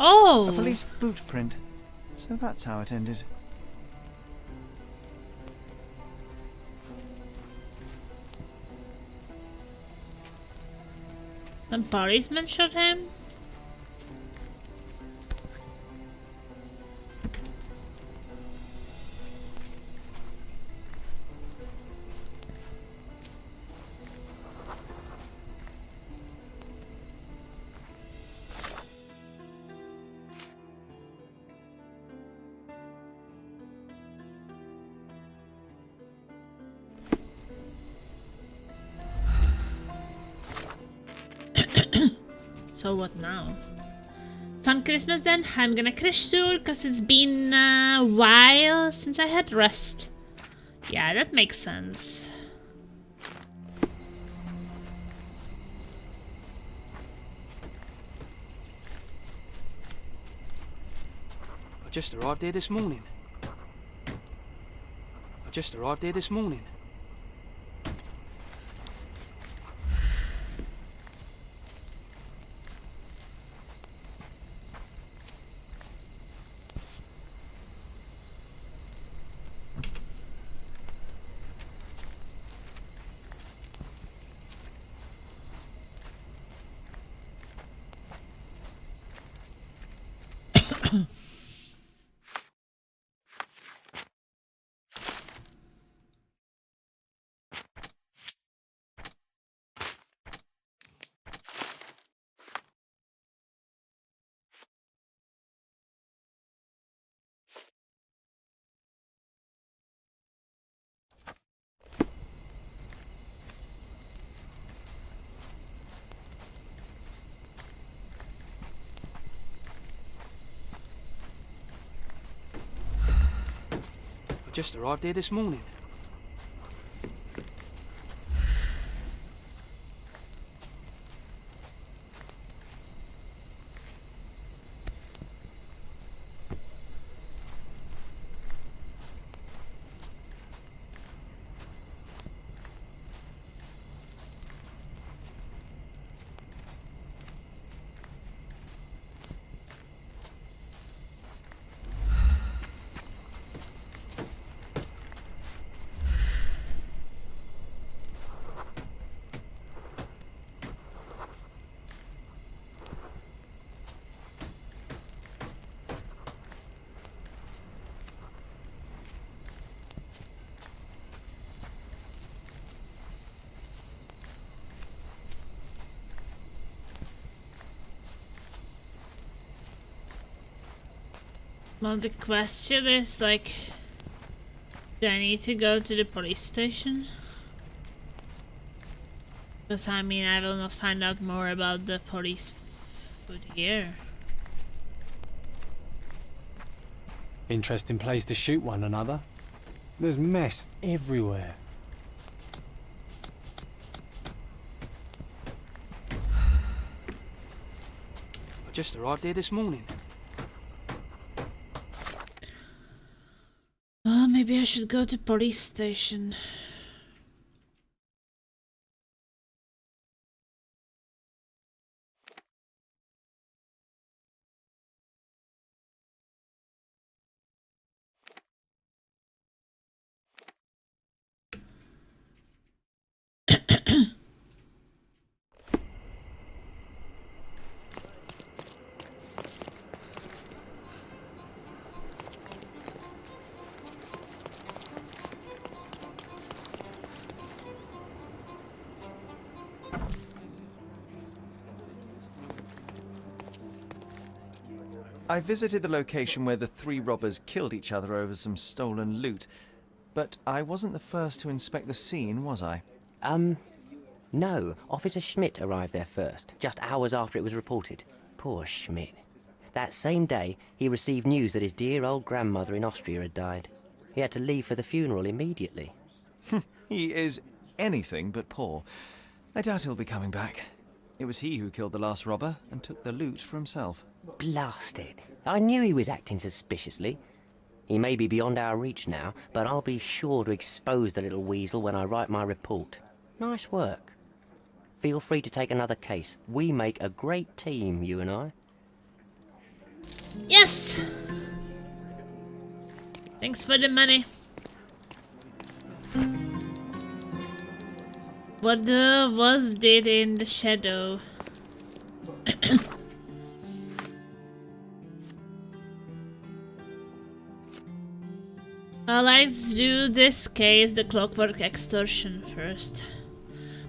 Oh! A police boot print. So that's how it ended. The policeman shot him? So what now? Fun Christmas then? I'm gonna crash soon because it's been a while since I had rest. Yeah, that makes sense. I just arrived here this morning. I just arrived here this morning. Well, the question is, like, do I need to go to the police station? Because, I mean, I will not find out more about the police foot here. Interesting place to shoot one another. There's mess everywhere. I just arrived here this morning. Oh, maybe I should go to police station. I visited the location where the three robbers killed each other over some stolen loot, but I wasn't the first to inspect the scene, was I? No. Officer Schmidt arrived there first, just hours after it was reported. Poor Schmidt. That same day, he received news that his dear old grandmother in Austria had died. He had to leave for the funeral immediately. He is anything but poor. I doubt he'll be coming back. It was he who killed the last robber and took the loot for himself. Blast it. I knew he was acting suspiciously. He may be beyond our reach now, but I'll be sure to expose the little weasel when I write my report. Nice work. Feel free to take another case. We make a great team, you and I. Yes! Thanks for the money. What was did in the shadow? Let's do this case, the clockwork extortion, first.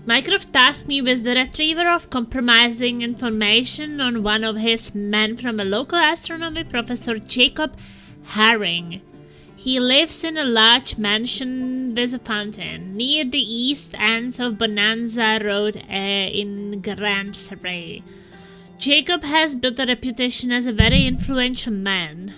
Mycroft tasked me with the retrieval of compromising information on one of his men from a local astronomy professor, Jacob Herring. He lives in a large mansion with a fountain near the east ends of Bonanza Road in Grand Surrey. Jacob has built a reputation as a very influential man.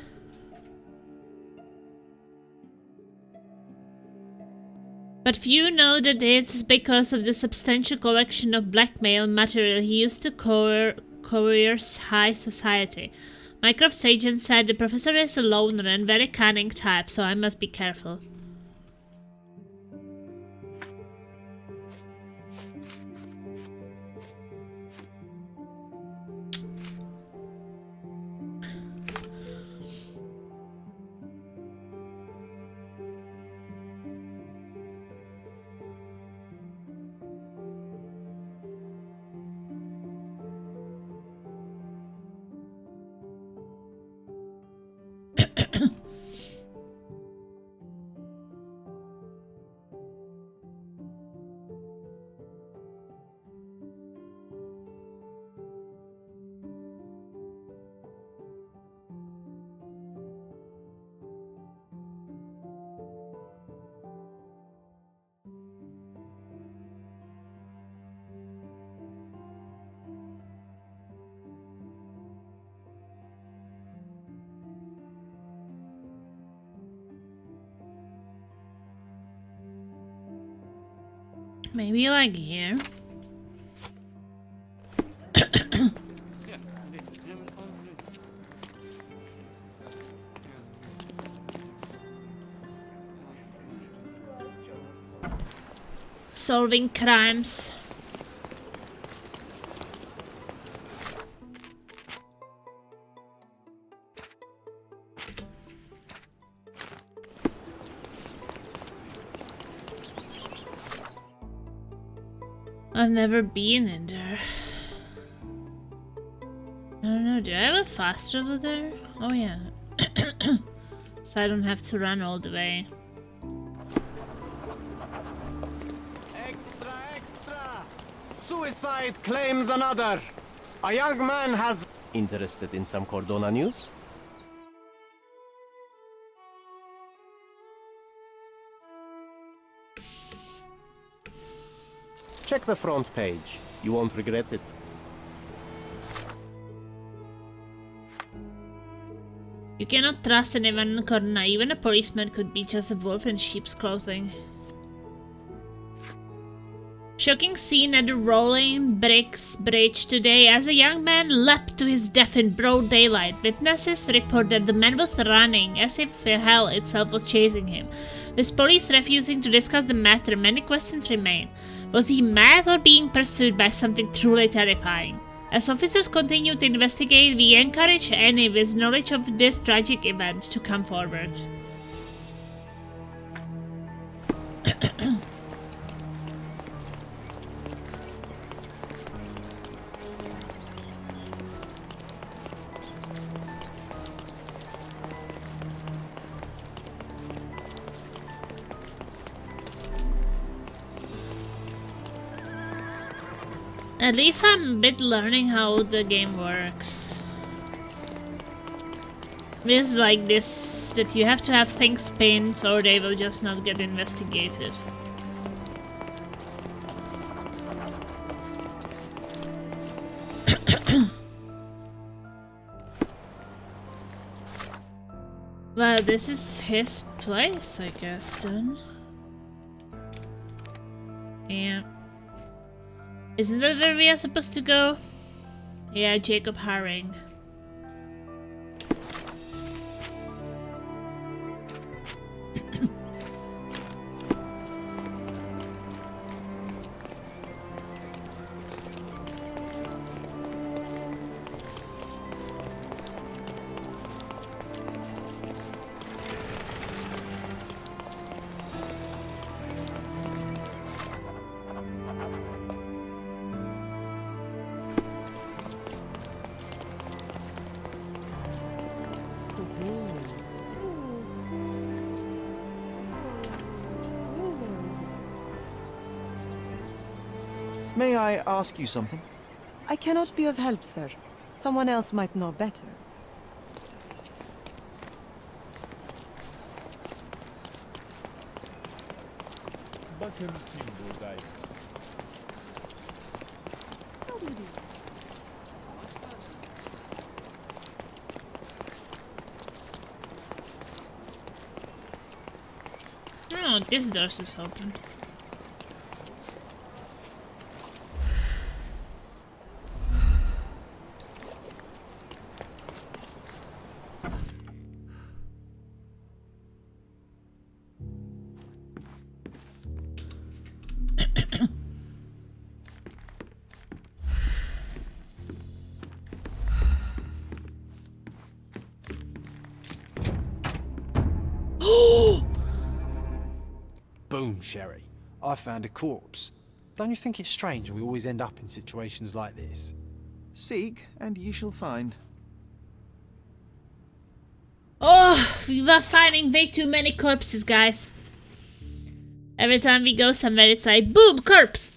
But few know that it's because of the substantial collection of blackmail material he used to coerce high society. Mycroft's agent said the professor is a loner and very cunning type, so I must be careful. Maybe like here. Solving crimes. I've never been in there. I don't know, do I have a fast travel there? Oh yeah. So I don't have to run all the way. Extra, extra! Suicide claims another! A young man has... Interested in some Cordona news? Check the front page. You won't regret it. You cannot trust anyone in Cordona. Even a policeman could be just a wolf in sheep's clothing. Shocking scene at the Rolling Bricks Bridge today as a young man leapt to his death in broad daylight. Witnesses report that the man was running as if hell itself was chasing him. With police refusing to discuss the matter, many questions remain. Was he mad or being pursued by something truly terrifying? As officers continue to investigate, we encourage any with knowledge of this tragic event to come forward. At least I'm a bit learning how the game works. It's like this, that you have to have things pinned or they will just not get investigated. Well, this is his place, I guess, then. Yeah. Isn't that where we are supposed to go? Yeah, Jacob Herring. May I ask you something? I cannot be of help, sir. Someone else might know better. How do you do? Oh, this door is open. Boom, Sherry. I found a corpse. Don't you think it's strange we always end up in situations like this? Seek, and ye shall find. Oh, we were finding way too many corpses, guys. Every time we go somewhere, it's like, boom, corpse!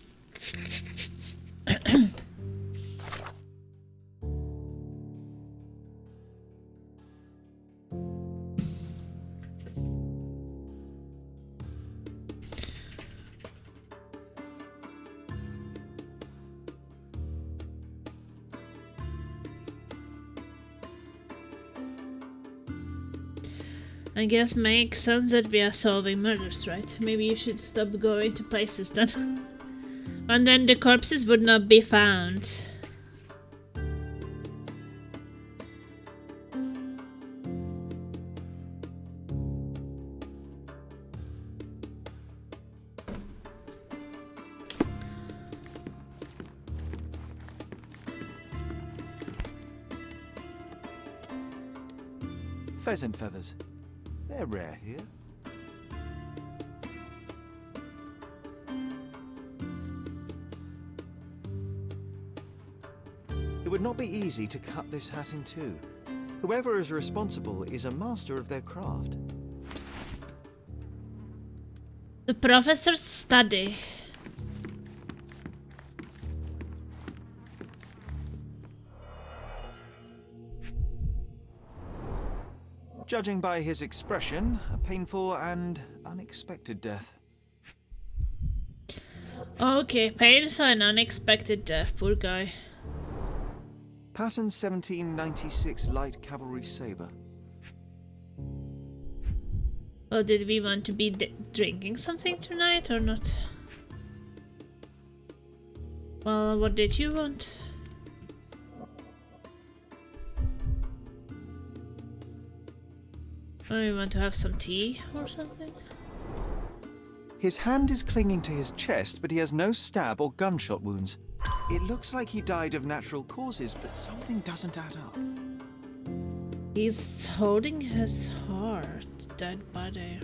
I guess makes sense that we are solving murders, right? Maybe you should stop going to places then. And then the corpses would not be found. Pheasant feathers. They're rare here. It would not be easy to cut this hat in two. Whoever is responsible is a master of their craft. The professor's study. Judging by his expression, a painful and unexpected death. Okay, painful and unexpected death, poor guy. Pattern 1796 light cavalry saber. Oh, did we want to be drinking something tonight or not? Well, what did you want? Oh, you want to have some tea or something? His hand is clinging to his chest, but he has no stab or gunshot wounds. It looks like he died of natural causes, but something doesn't add up. He's holding his heart, dead body.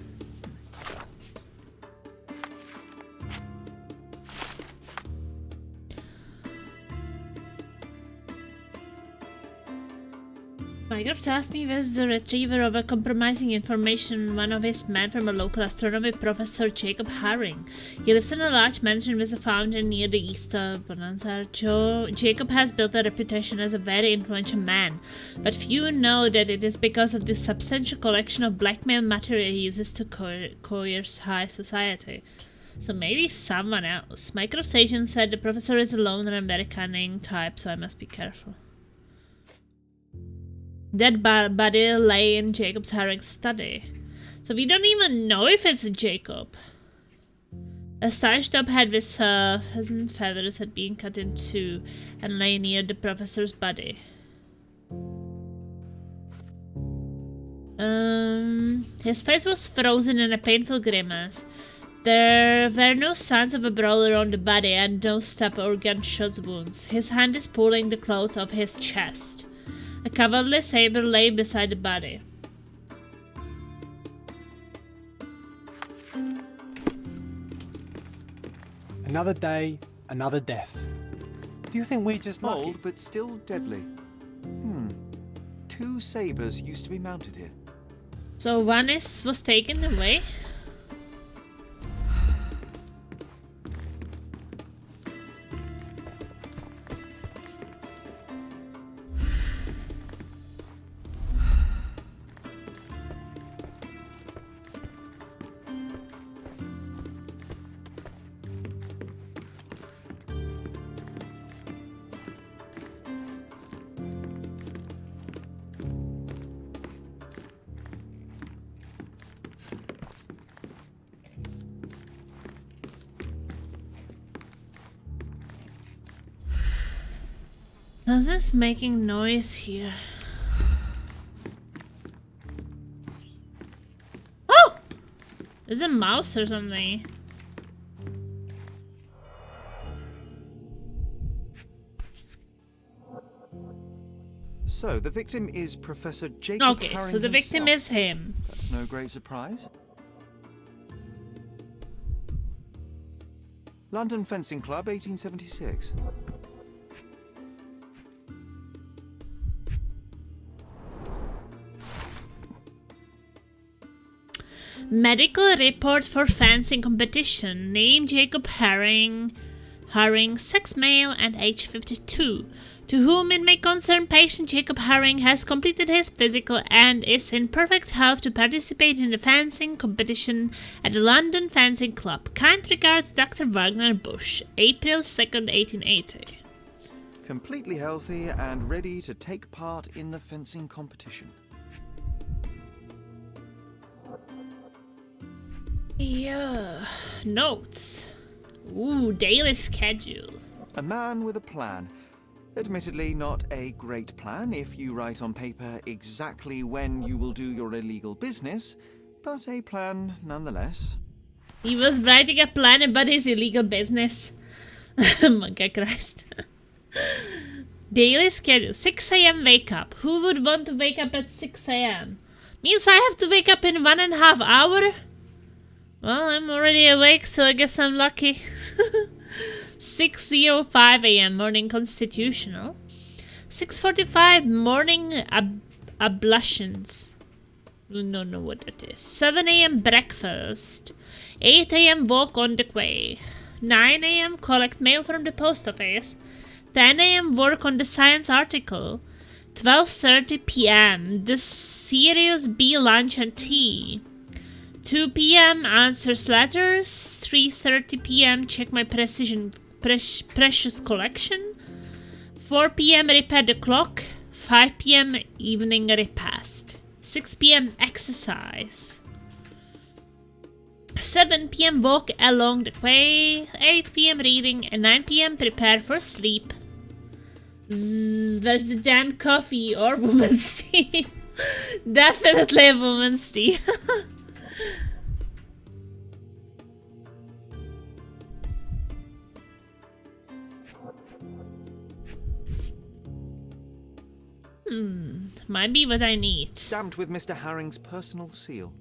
Mycroft asked me was the retriever of a compromising information one of his men from a local astronomy professor, Jacob Haring. He lives in a large mansion with a fountain near the east of Bonanza. Jacob has built a reputation as a very influential man, but few know that it is because of the substantial collection of blackmail material he uses to coerce high society. So maybe someone else. Mycroft's agent said the professor is a loner and very cunning type, so I must be careful. Dead body lay in Jacob's Haring's study. So we don't even know if it's Jacob. A starched up head with pheasant feathers had been cut in two and lay near the professor's body. His face was frozen in a painful grimace. There were no signs of a brawl around the body and no stab or gunshot wounds. His hand is pulling the clothes off his chest. A cavalry saber lay beside the body. Another day, another death. Do you think we're just lucky? Old, but still deadly. 2 sabers used to be mounted here. So one was taken away? Nothing's making noise here. Oh! There's a mouse or something. So, the victim is Professor Jacob Okay, Haring so the victim himself. is him. That's no great surprise. London Fencing Club, 1876. Medical report for fencing competition. Name Jacob Haring. Haring, sex male and age 52. To whom it may concern, patient Jacob Haring has completed his physical and is in perfect health to participate in the fencing competition at the London Fencing Club. Kind regards, Dr. Wagner Bush, April 2nd, 1880. Completely healthy and ready to take part in the fencing competition. Yeah. Notes. Ooh, daily schedule. A man with a plan. Admittedly, not a great plan if you write on paper exactly when you will do your illegal business, but a plan nonetheless. He was writing a plan about his illegal business. Oh my god, Christ. Daily schedule. 6 a.m. wake up. Who would want to wake up at 6 a.m.? Means I have to wake up in 1.5 hours? Well, I'm already awake, so I guess I'm lucky. 6:05 a.m. morning constitutional. 6:45 morning ablutions. Don't know what that is. 7 a.m. breakfast. 8 a.m. walk on the quay. 9 a.m. collect mail from the post office. 10 a.m. work on the science article. 12:30 p.m. the Sirius B lunch and tea. 2 p.m. answers letters. 3:30 p.m. check my precious collection. 4 p.m. repair the clock. 5 p.m. evening repast. 6 p.m. exercise. 7 p.m. walk along the quay. 8 p.m. reading and 9 p.m. prepare for sleep. Where's the damn coffee or woman's tea? Definitely a woman's tea. Might be what I need. Stamped with Mr. Haring's personal seal.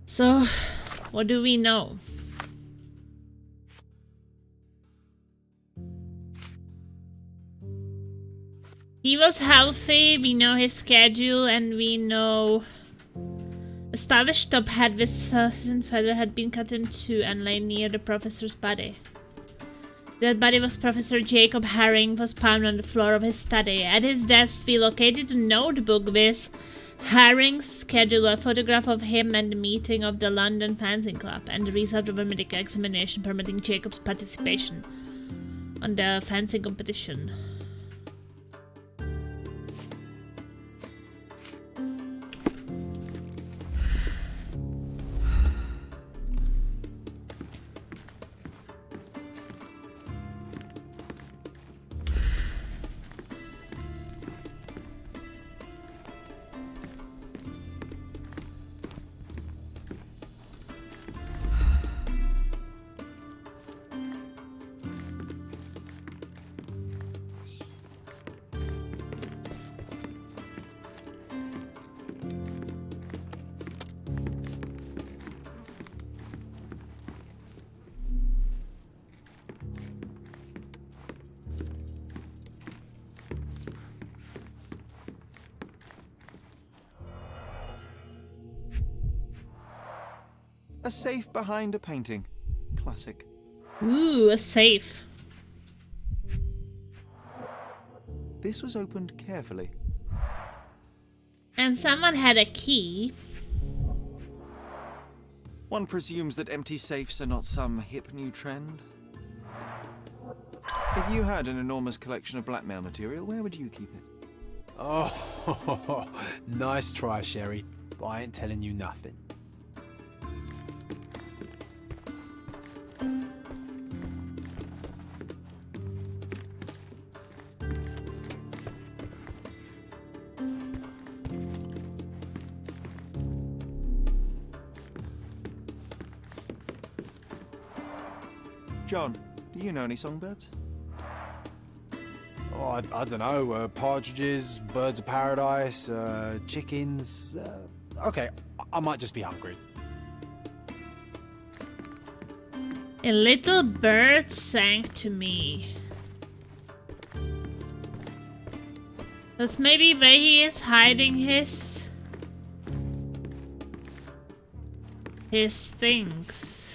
So, what do we know? He was healthy, we know his schedule, and we know a stylish top hat with stuffs and feather had been cut in two and lay near the professor's body. That body was Professor Jacob Haring, was found on the floor of his study. At his desk, we located a notebook with Haring's schedule, a photograph of him and the meeting of the London Fencing Club, and the result of a medical examination permitting Jacob's participation on the fencing competition. A safe behind a painting. Classic. Ooh, a safe. This was opened carefully. And someone had a key. One presumes that empty safes are not some hip new trend. If you had an enormous collection of blackmail material, where would you keep it? Oh, nice try, Sherry. But I ain't telling you nothing. John, do you know any songbirds? Oh, I don't know. Partridges, birds of paradise, chickens. Okay, I might just be hungry. A little bird sang to me. That's maybe where he is hiding his things.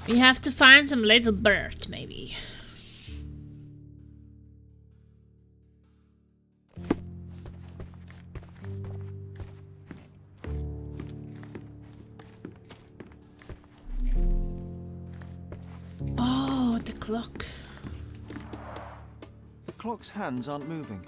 We have to find some little bird, maybe. Oh, the clock. The clock's hands aren't moving.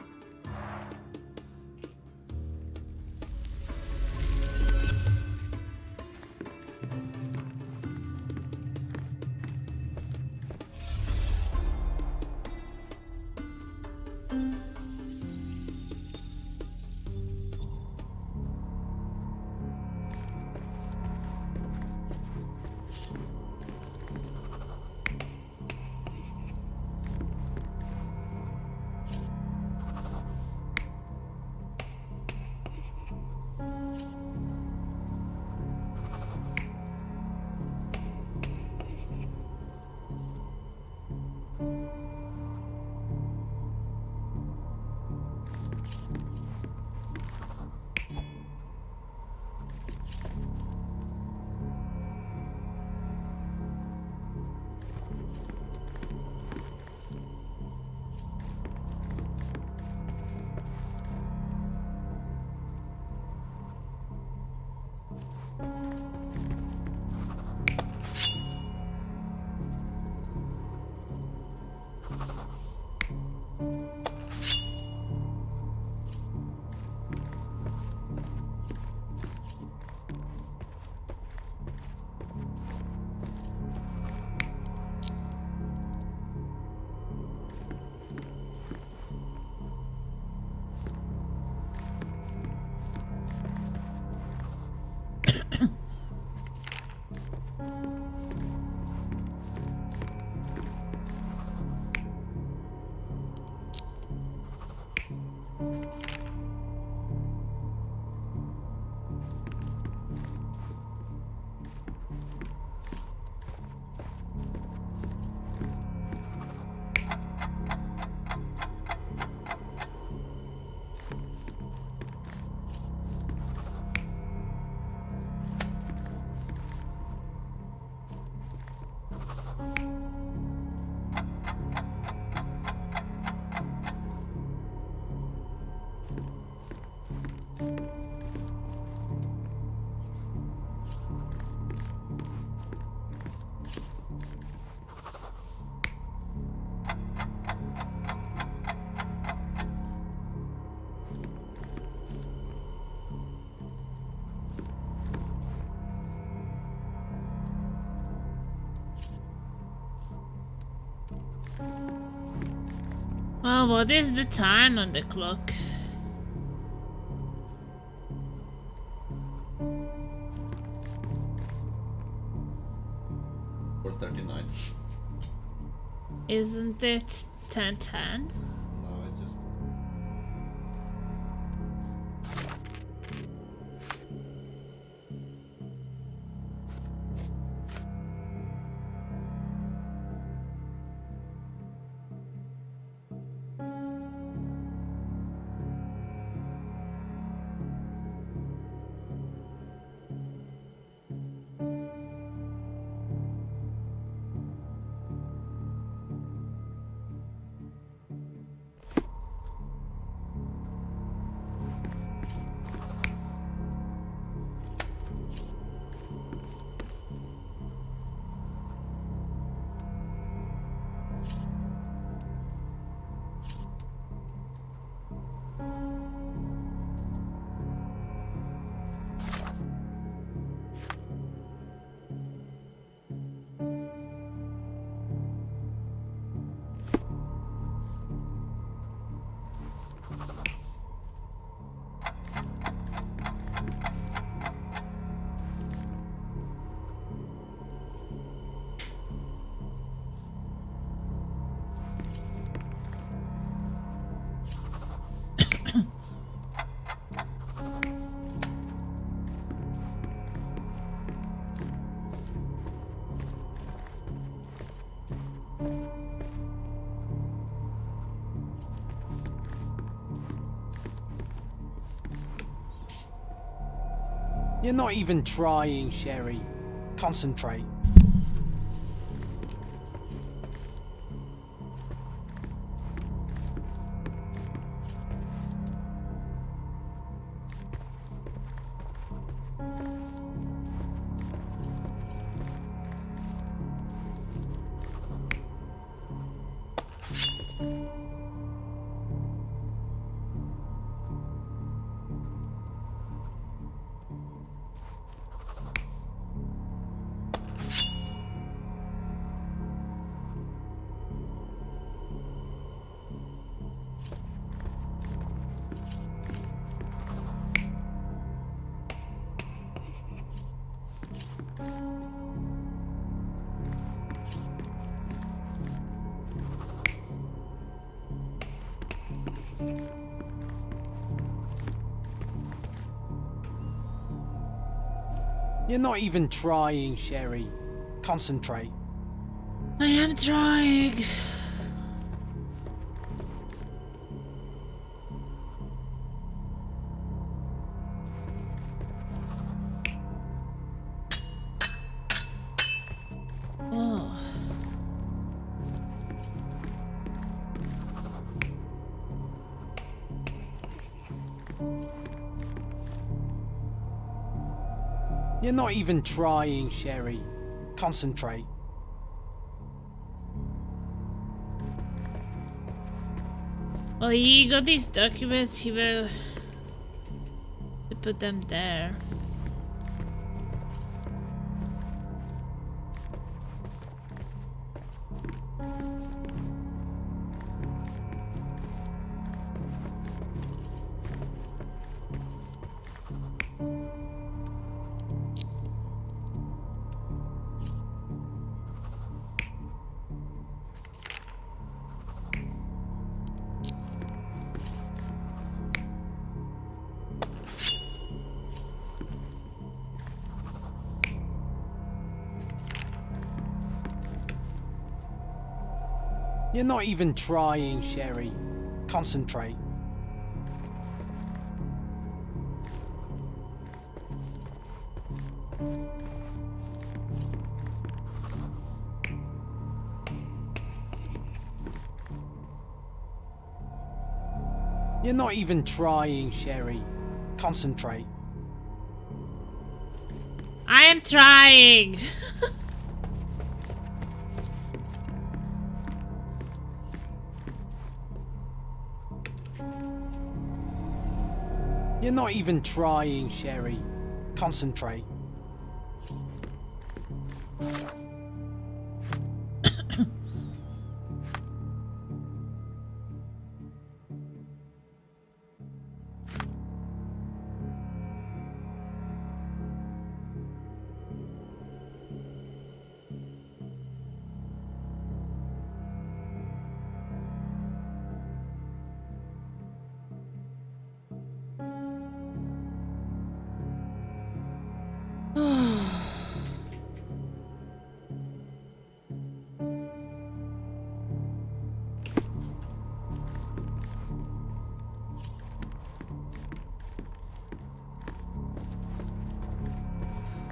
Well, what is the time on the clock? Isn't it 10:10? No, it's just. You're not even trying, Sherry. Concentrate. You're not even trying, Sherry. Concentrate. I am trying. Oh. You're not even trying, Sherry. Concentrate. Oh, he got these documents. He will put them there. You're not even trying, Sherry. Concentrate. You're not even trying, Sherry. Concentrate. I am trying. You're not even trying, Sherry. Concentrate.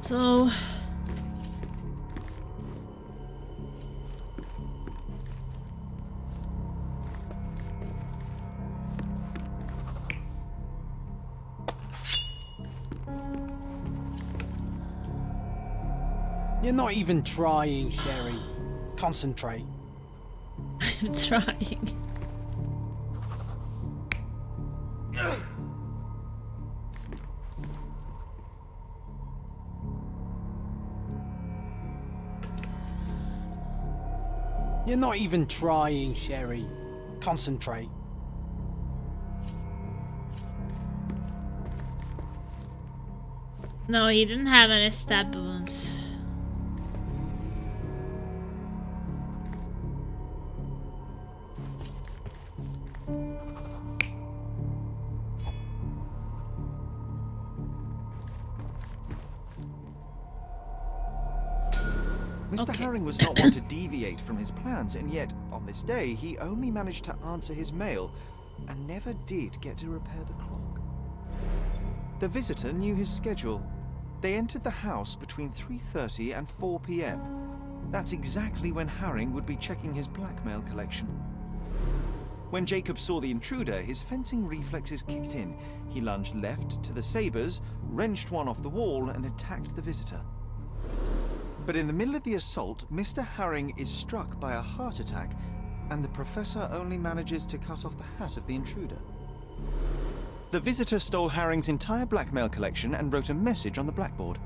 So You're not even trying, Sherry. Concentrate. I'm trying. You're not even trying, Sherry. Concentrate. No, he didn't have any stab wounds. Mr. Herring was not one to deviate from his plans, and yet, on this day, he only managed to answer his mail, and never did get to repair the clock. The visitor knew his schedule, They entered the house between 3:30 and 4 p.m. That's exactly when Haring would be checking his blackmail collection. When Jacob saw the intruder, his fencing reflexes kicked in. He lunged left to the sabers, wrenched one off the wall, and attacked the visitor. But in the middle of the assault, Mr. Haring is struck by a heart attack, and the professor only manages to cut off the hat of the intruder. The visitor stole Haring's entire blackmail collection and wrote a message on the blackboard.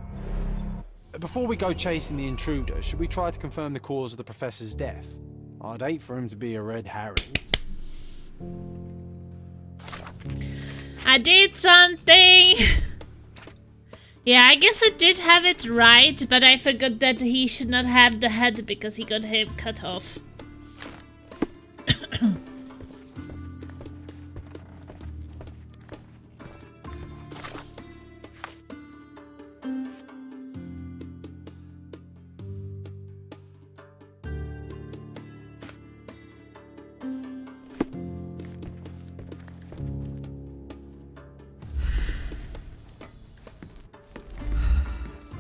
Before we go chasing the intruder, should we try to confirm the cause of the professor's death? I'd hate for him to be a red herring. I did something! Yeah, I guess I did have it right, but I forgot that he should not have the head because he got him cut off.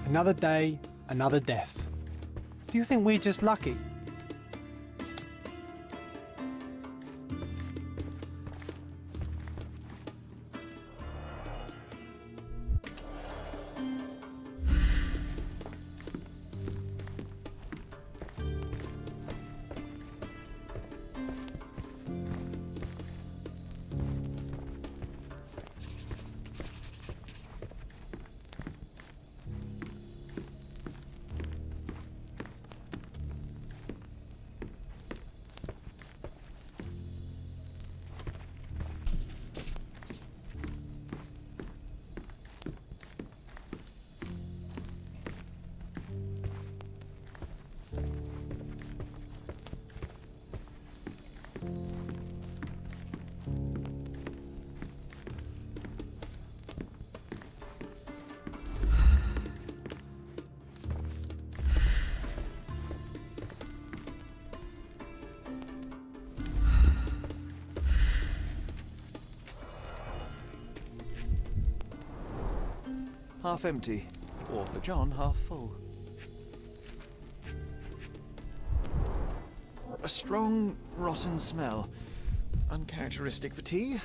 Another day, another death. Do you think we're just lucky? Half empty, or for John, half full. A strong, rotten smell. Uncharacteristic for tea.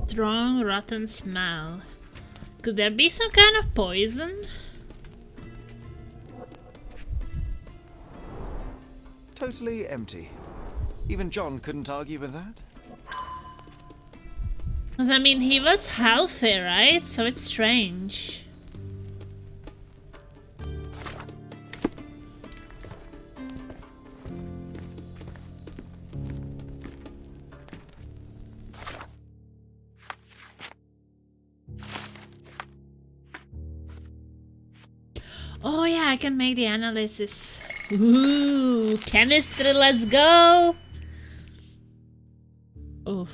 Strong, rotten smell. Could there be some kind of poison? Totally empty. Even John couldn't argue with that. Because I mean, he was healthy, right? So it's strange. Oh yeah, I can make the analysis. Ooh, chemistry, let's go! Oh.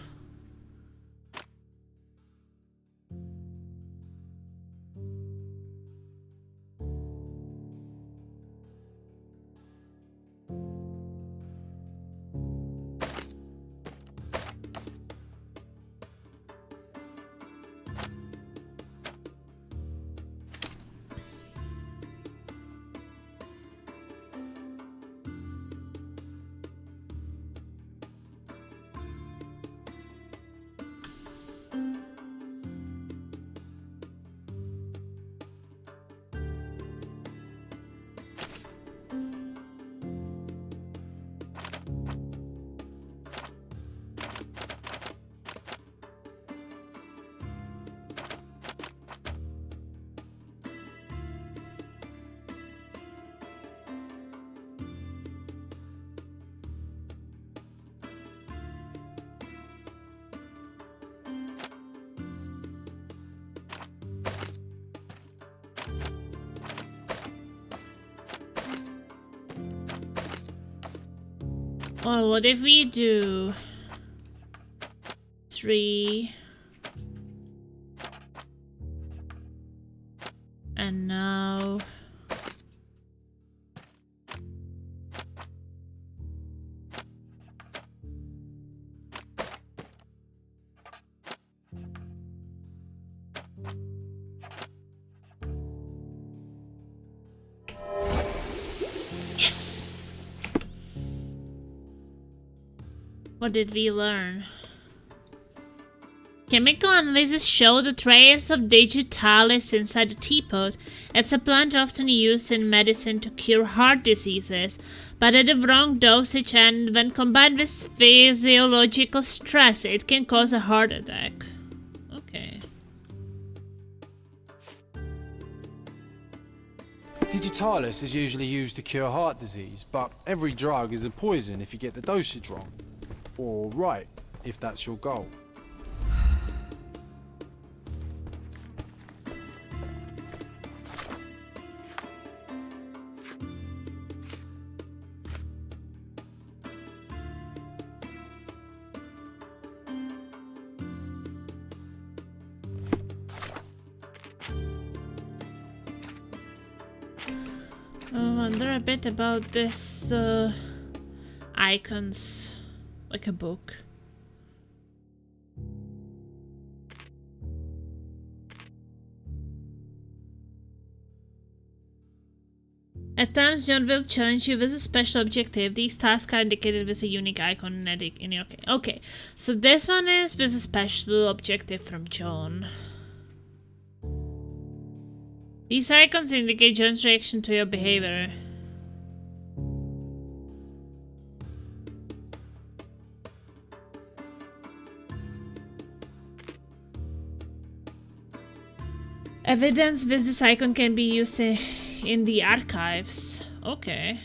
Oh, what if we do 3 and now What did we learn? Chemical analysis show the trace of digitalis inside the teapot. It's a plant often used in medicine to cure heart diseases, but at the wrong dosage and when combined with physiological stress, it can cause a heart attack. Okay. Digitalis is usually used to cure heart disease, but every drug is a poison if you get the dosage wrong. Or right, if that's your goal. I wonder a bit about this icons, like a book. At times, John will challenge you with a special objective. These tasks are indicated with a unique icon in your... Okay, so this one is with a special objective from John. These icons indicate John's reaction to your behavior. Evidence with this icon can be used in the archives. Okay.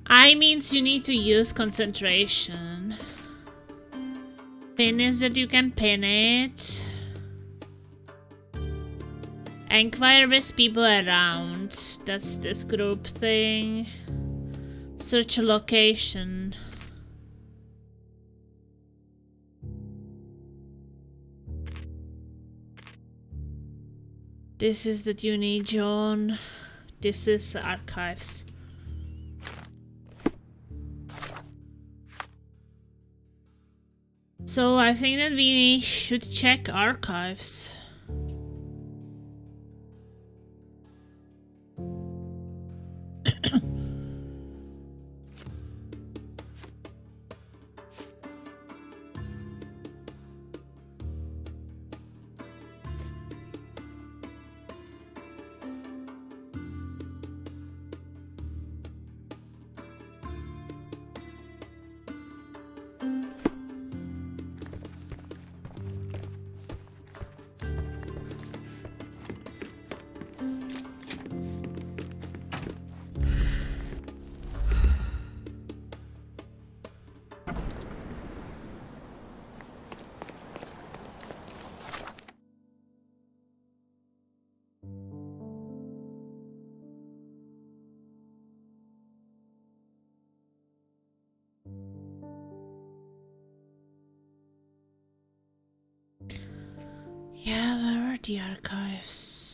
I means you need to use concentration. Pin is that you can pin it. Enquire with people around. That's this group thing. Search a location. This is that you need, John. This is archives. So I think that we should check archives. Yeah, where are the archives?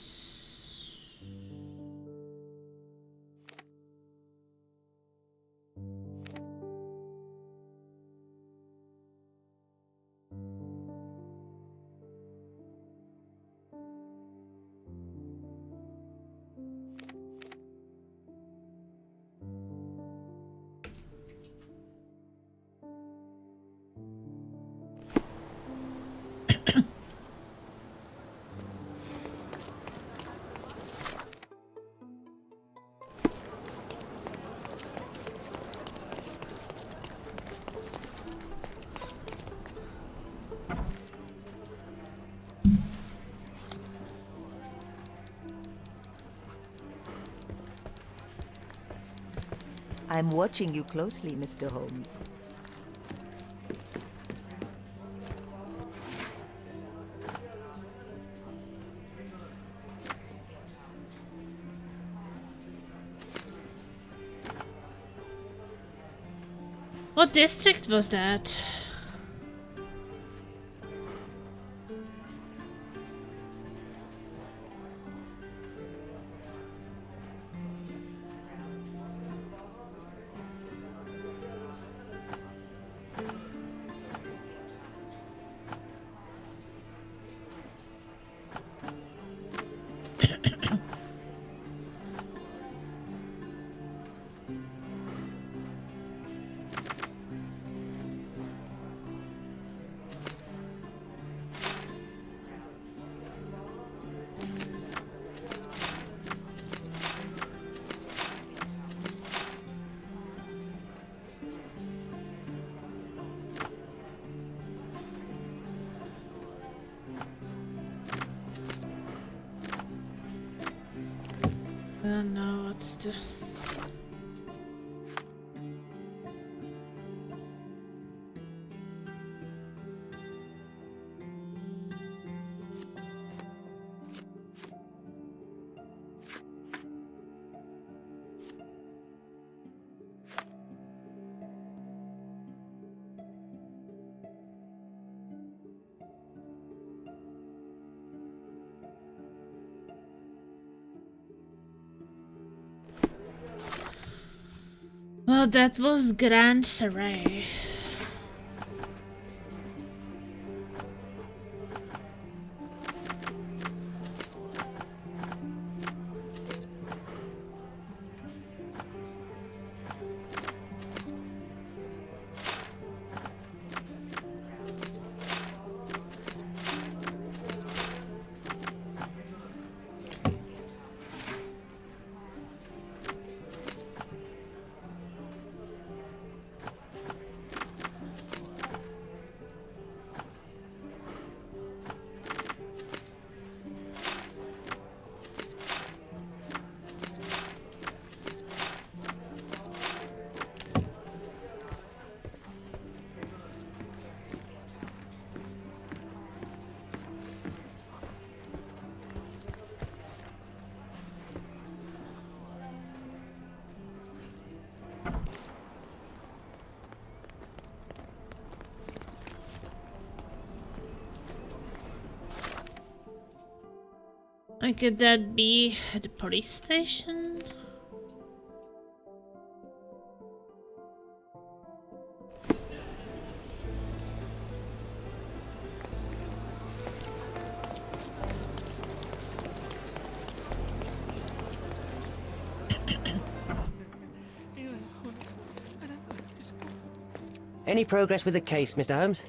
I'm watching you closely, Mr. Holmes. What district was that? I don't know what's the... Well, that was Grand Saray. Could that be at the police station? Any progress with the case, Mr. Holmes?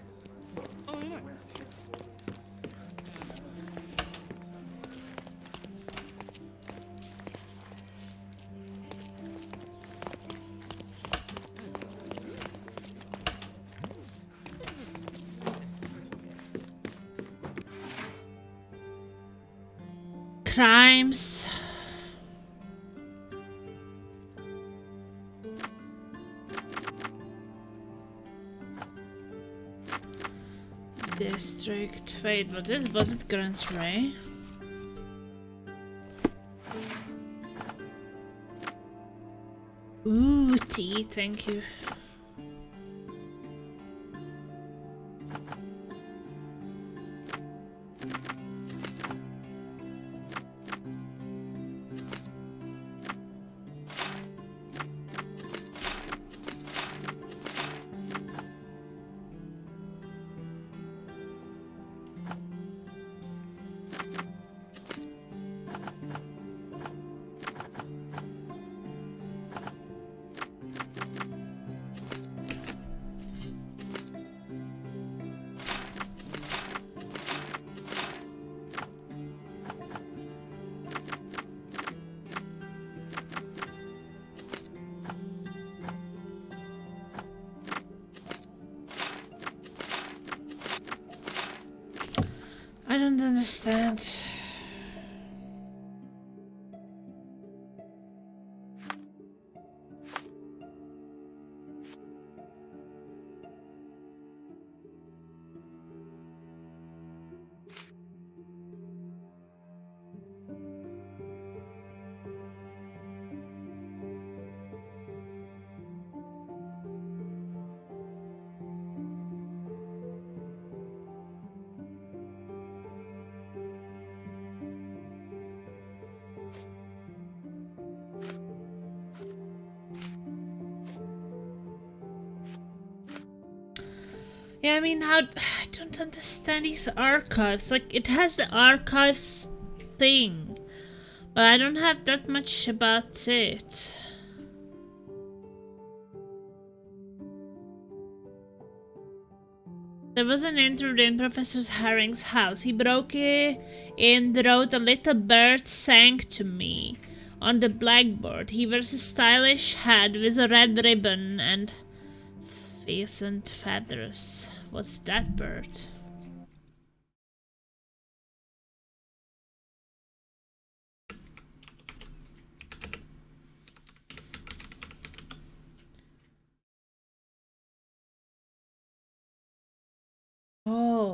Crimes. District. Wait, what was it Grand Saray? Ooh, tea, thank you. I don't understand. Yeah, I mean, I don't understand these archives. Like, it has the archives thing, but I don't have that much about it. There was an intruder in Professor Herring's house. He broke in and wrote, "A little bird sang to me" on the blackboard. He wears a stylish hat with a red ribbon and pheasant feathers. What's that bird?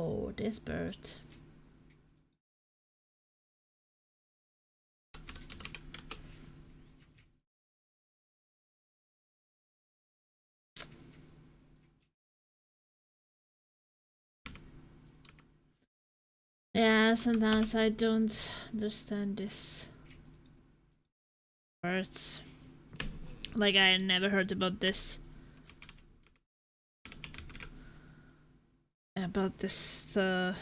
Oh, this bird. Yeah, sometimes I don't understand this words. Like, I never heard about this. About this, I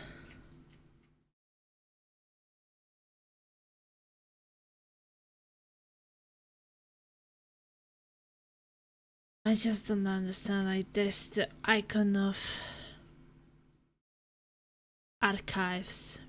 just don't understand, like, this, the icon of archives.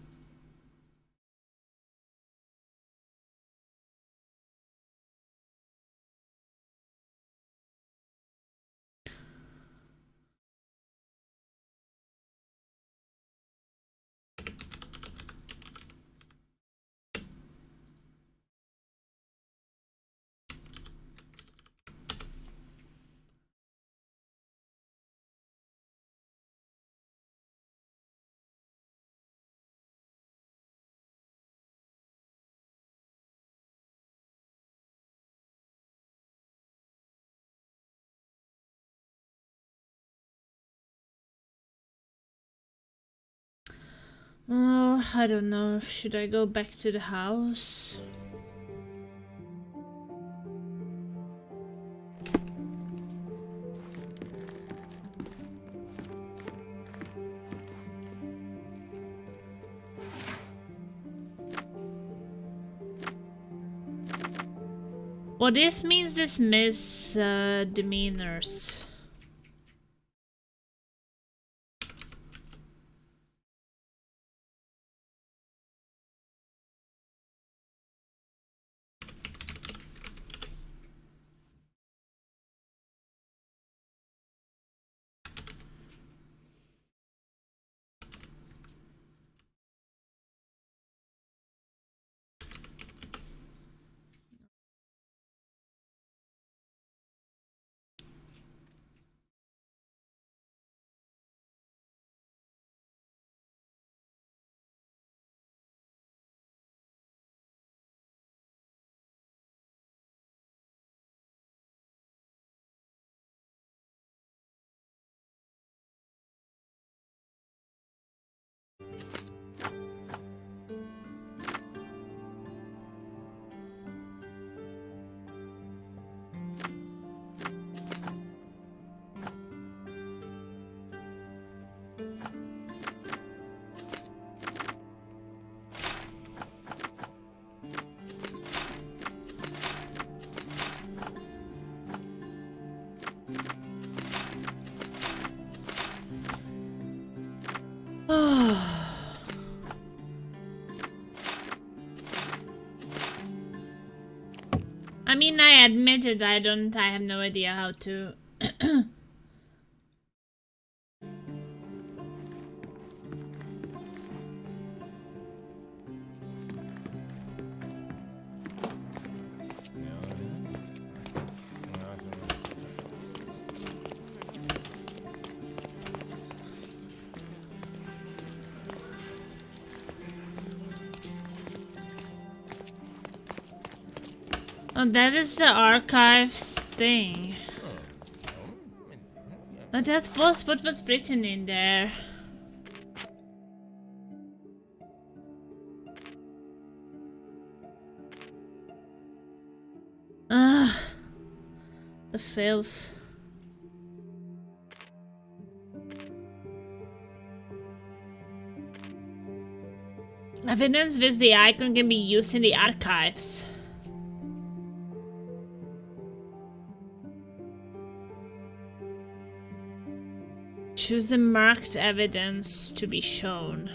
I don't know. Should I go back to the house? Well, this means dismiss demeanors. I mean, I admitted I have no idea how to. Oh, that is the archives thing. But that was what was written in there. Ah, the filth. Evidence with the icon can be used in the archives. Choose the marked evidence to be shown.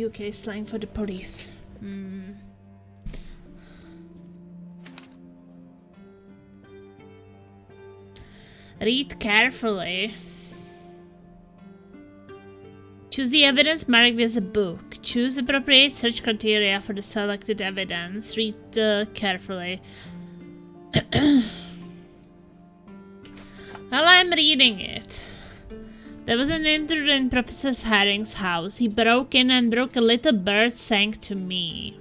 UK slang for the police. Read carefully. Choose the evidence marked with a book. Choose appropriate search criteria for the selected evidence. Read carefully. Well, I'm reading it. There was an intruder in Professor Herring's house. He broke in and broke a little bird sang to me.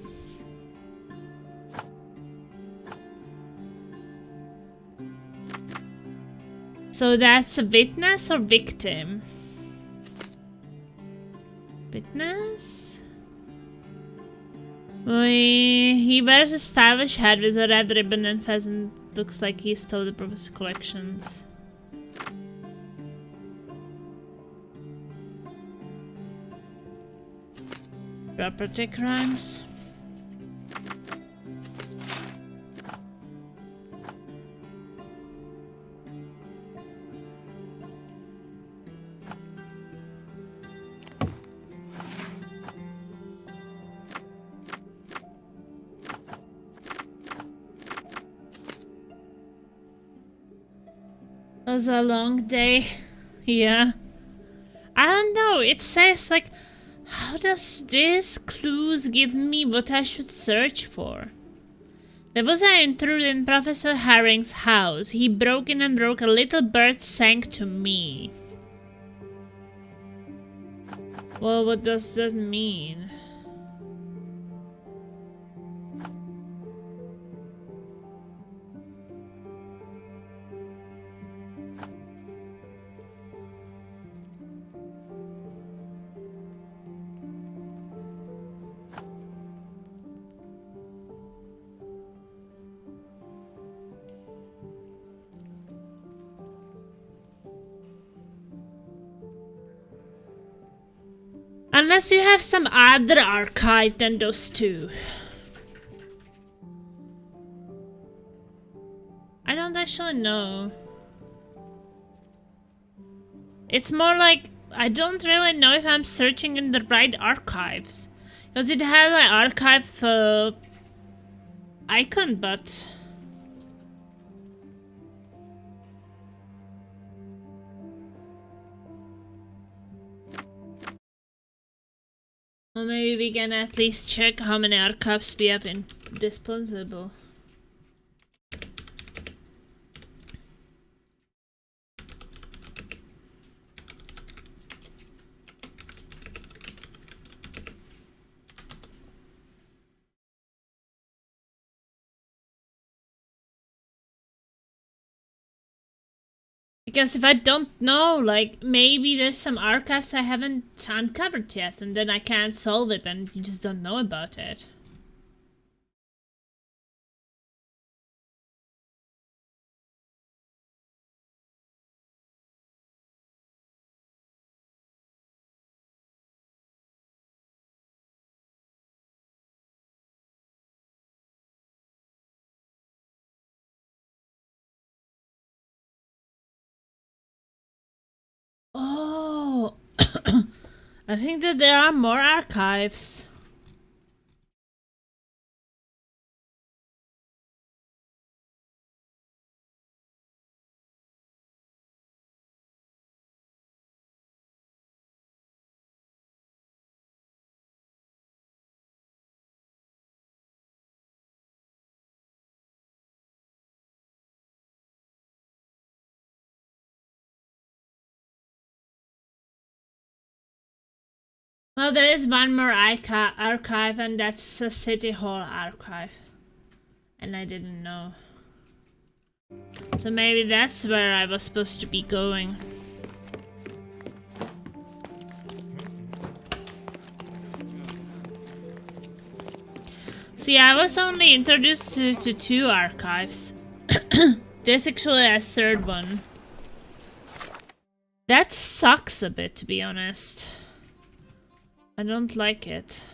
So that's a witness or victim? Witness? He wears a stylish hat with a red ribbon and pheasant. Looks like he stole the professor's collections. Property crimes. It was a long day. Yeah. I don't know, it says like, how does this clues give me what I should search for? There was an intruder in Professor Herring's house. He broke in and broke a little bird sang to me. Well, what does that mean? Unless you have some other archive than those two. I don't actually know. It's more like, I don't really know if I'm searching in the right archives. Because it had an archive icon, but... Well, maybe we can at least check how many archives we have indispensable. Because if I don't know, like, maybe there's some archives I haven't uncovered yet, and then I can't solve it, and you just don't know about it. Oh, I think that there are more archives. Well, there is one more archive, and that's a City Hall archive. And I didn't know. So maybe that's where I was supposed to be going. See, I was only introduced to two archives. There's actually a third one. That sucks a bit, to be honest. I don't like it.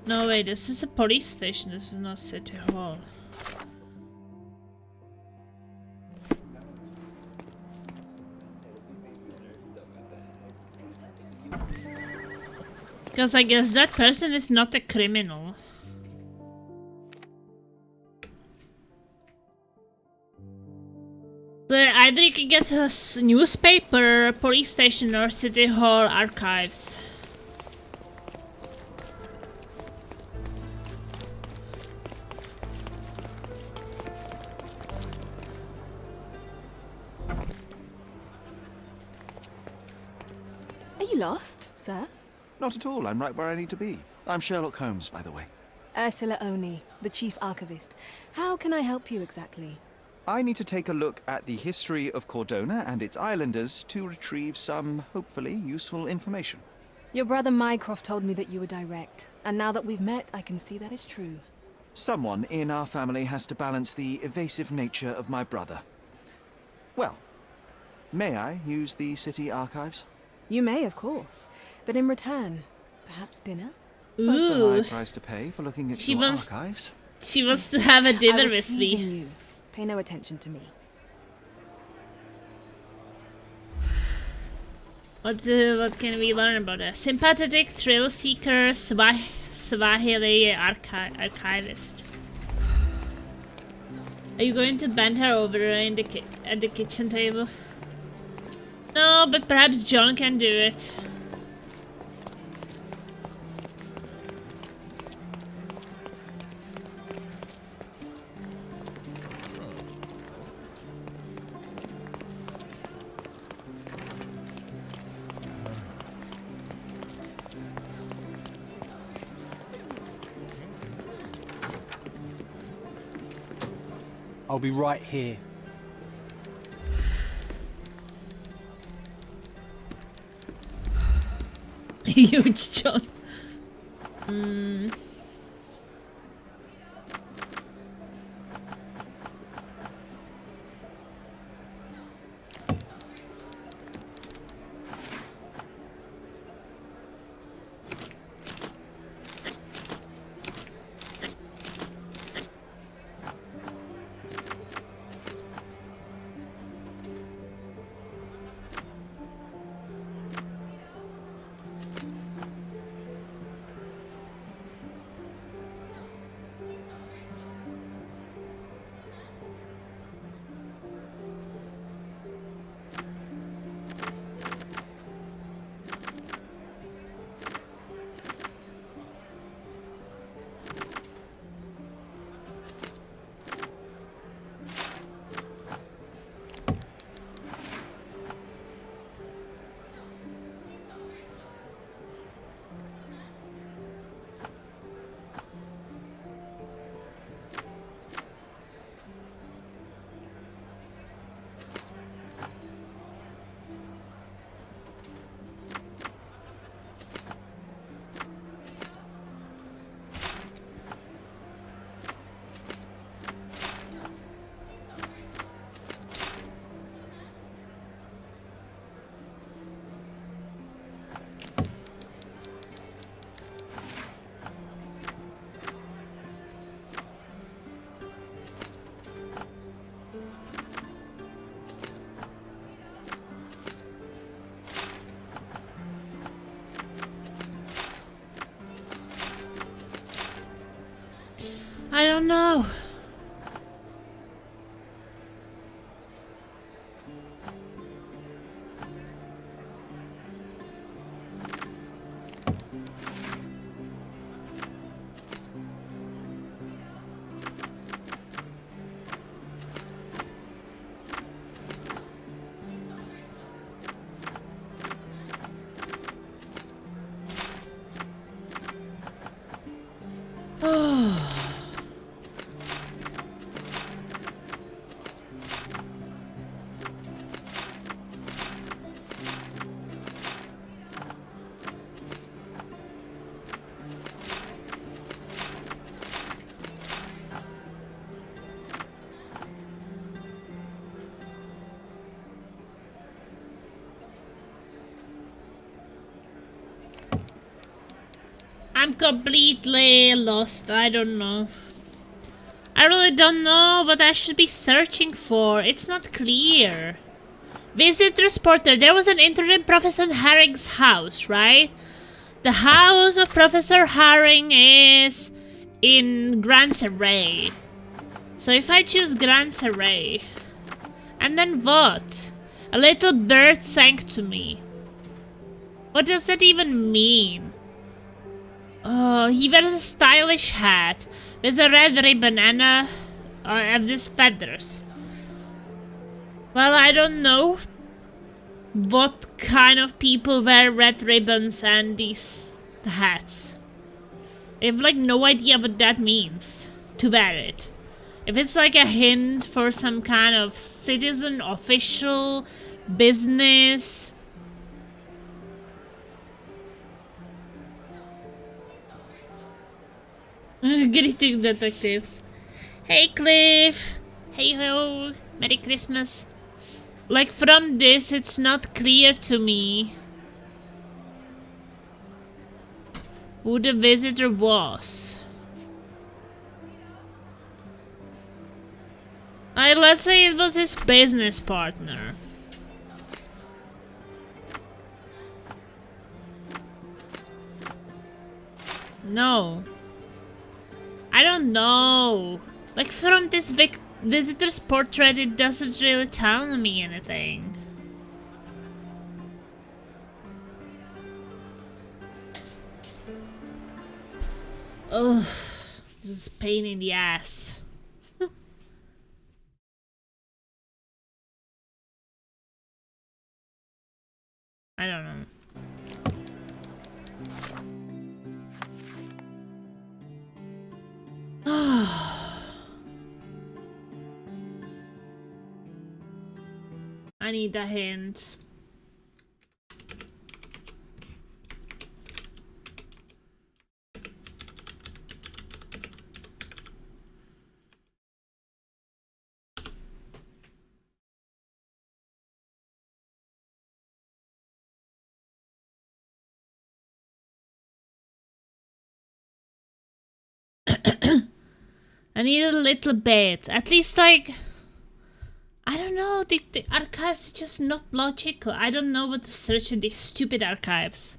No, wait, this is a police station, this is not City Hall. Because I guess that person is not a criminal. So either you can get a newspaper, police station, or City Hall archives. Are you lost, sir? Not at all. I'm right where I need to be. I'm Sherlock Holmes, by the way. Ursula Oni, the chief archivist. How can I help you exactly? I need to take a look at the history of Cordona and its islanders to retrieve some, hopefully, useful information. Your brother Mycroft told me that you were direct, and now that we've met, I can see that is true. Someone in our family has to balance the evasive nature of my brother. Well, may I use the city archives? You may, of course, but in return, perhaps dinner? That's a high price to pay for looking at your archives. She wants to have a dinner with teasing me. You. Pay no attention to me. What can we learn about a sympathetic thrill seeker Swahili archivist? Are you going to bend her over at the kitchen table? No, but perhaps John can do it. I'll be right here. Huge John. I don't know. I'm completely lost. I don't know. I really don't know what I should be searching for. It's not clear. Visitor's portrait. There was an interim Professor Herring's house, right? The house of Professor Herring is in Grand Seray. So if I choose Grand Seray, and then what? A little bird sang to me. What does that even mean? Oh, he wears a stylish hat with a red ribbon and these feathers. Well, I don't know what kind of people wear red ribbons and these hats. I have like no idea what that means to wear it. If it's like a hint for some kind of citizen, official, business. Greeting detectives. Hey Cliff. Hey ho. Merry Christmas. Like from this, it's not clear to me who the visitor was. Let's say it was his business partner. No. I don't know. Like from this visitor's portrait, it doesn't really tell me anything. Ugh. This is a pain in the ass. I don't know. I need a hint. I need a little bit. At least, like, I don't know. The archives are just not logical. I don't know what to search in these stupid archives.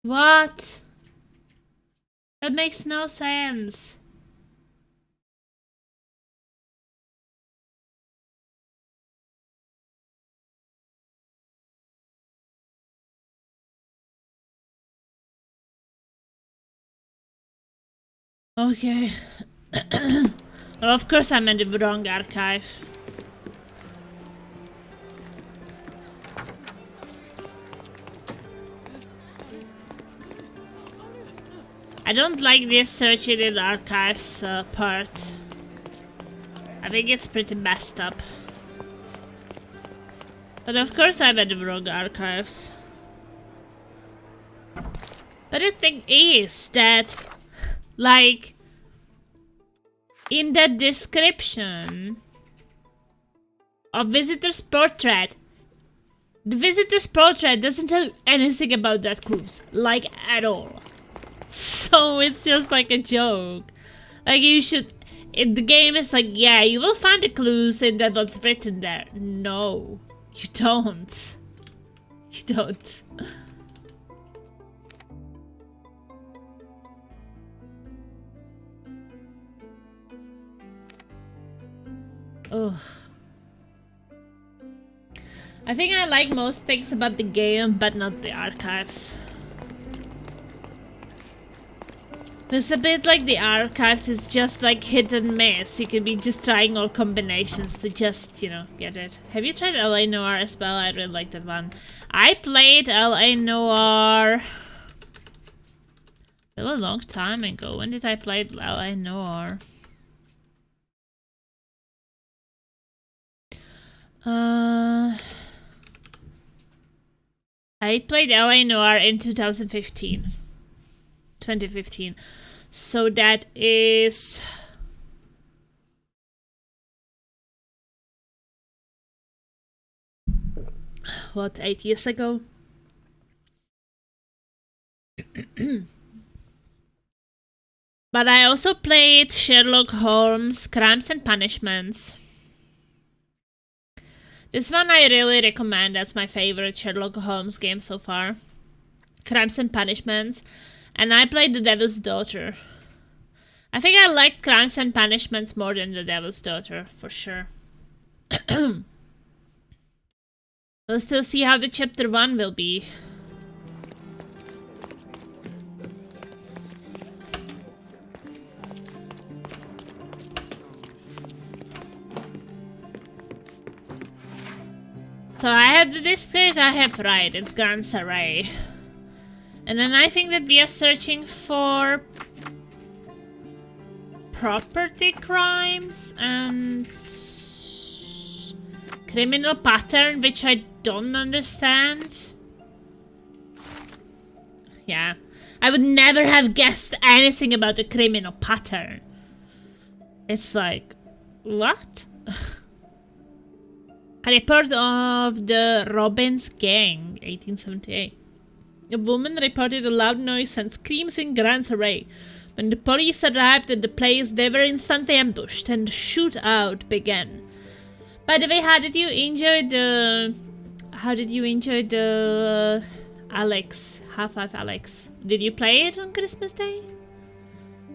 What? That makes no sense. Okay. Well, of course I'm in the wrong archive. I don't like this searching in archives part. I think it's pretty messed up. But of course I'm in the wrong archives. But the thing is that, like, in the description of visitor's portrait, the visitor's portrait doesn't tell you anything about that cruise, like, at all. So it's just like a joke. Like, you should... the game is like, yeah, you will find the clues in that what's written there. No, you don't. You don't. Ugh. I think I like most things about the game, but not the archives. It's a bit like the archives, it's just like hit and miss. You could be just trying all combinations to just, you know, get it. Have you tried LA Noire as well? I really like that one. I played LA Noire a long time ago. When did I play LA Noire? I played LA Noire in 2015. 2015. So that is... what, 8 years ago? But I also played Sherlock Holmes, Crimes and Punishments. This one I really recommend. That's my favorite Sherlock Holmes game so far. Crimes and Punishments. And I played The Devil's Daughter. I think I liked Crimes and Punishments more than The Devil's Daughter, for sure. We'll still see how the chapter 1 will be. So I had the district I have right, it's Grand Saray. And then I think that we are searching for property crimes and criminal pattern, which I don't understand. Yeah, I would never have guessed anything about the criminal pattern. It's like, what? A report of the Robbins Gang, 1878. A woman reported a loud noise and screams in Grand Saray. When the police arrived at the place, they were instantly ambushed and the shootout began. By the way, how did you enjoy the Alex, Half-Life Alex? Did you play it on Christmas Day?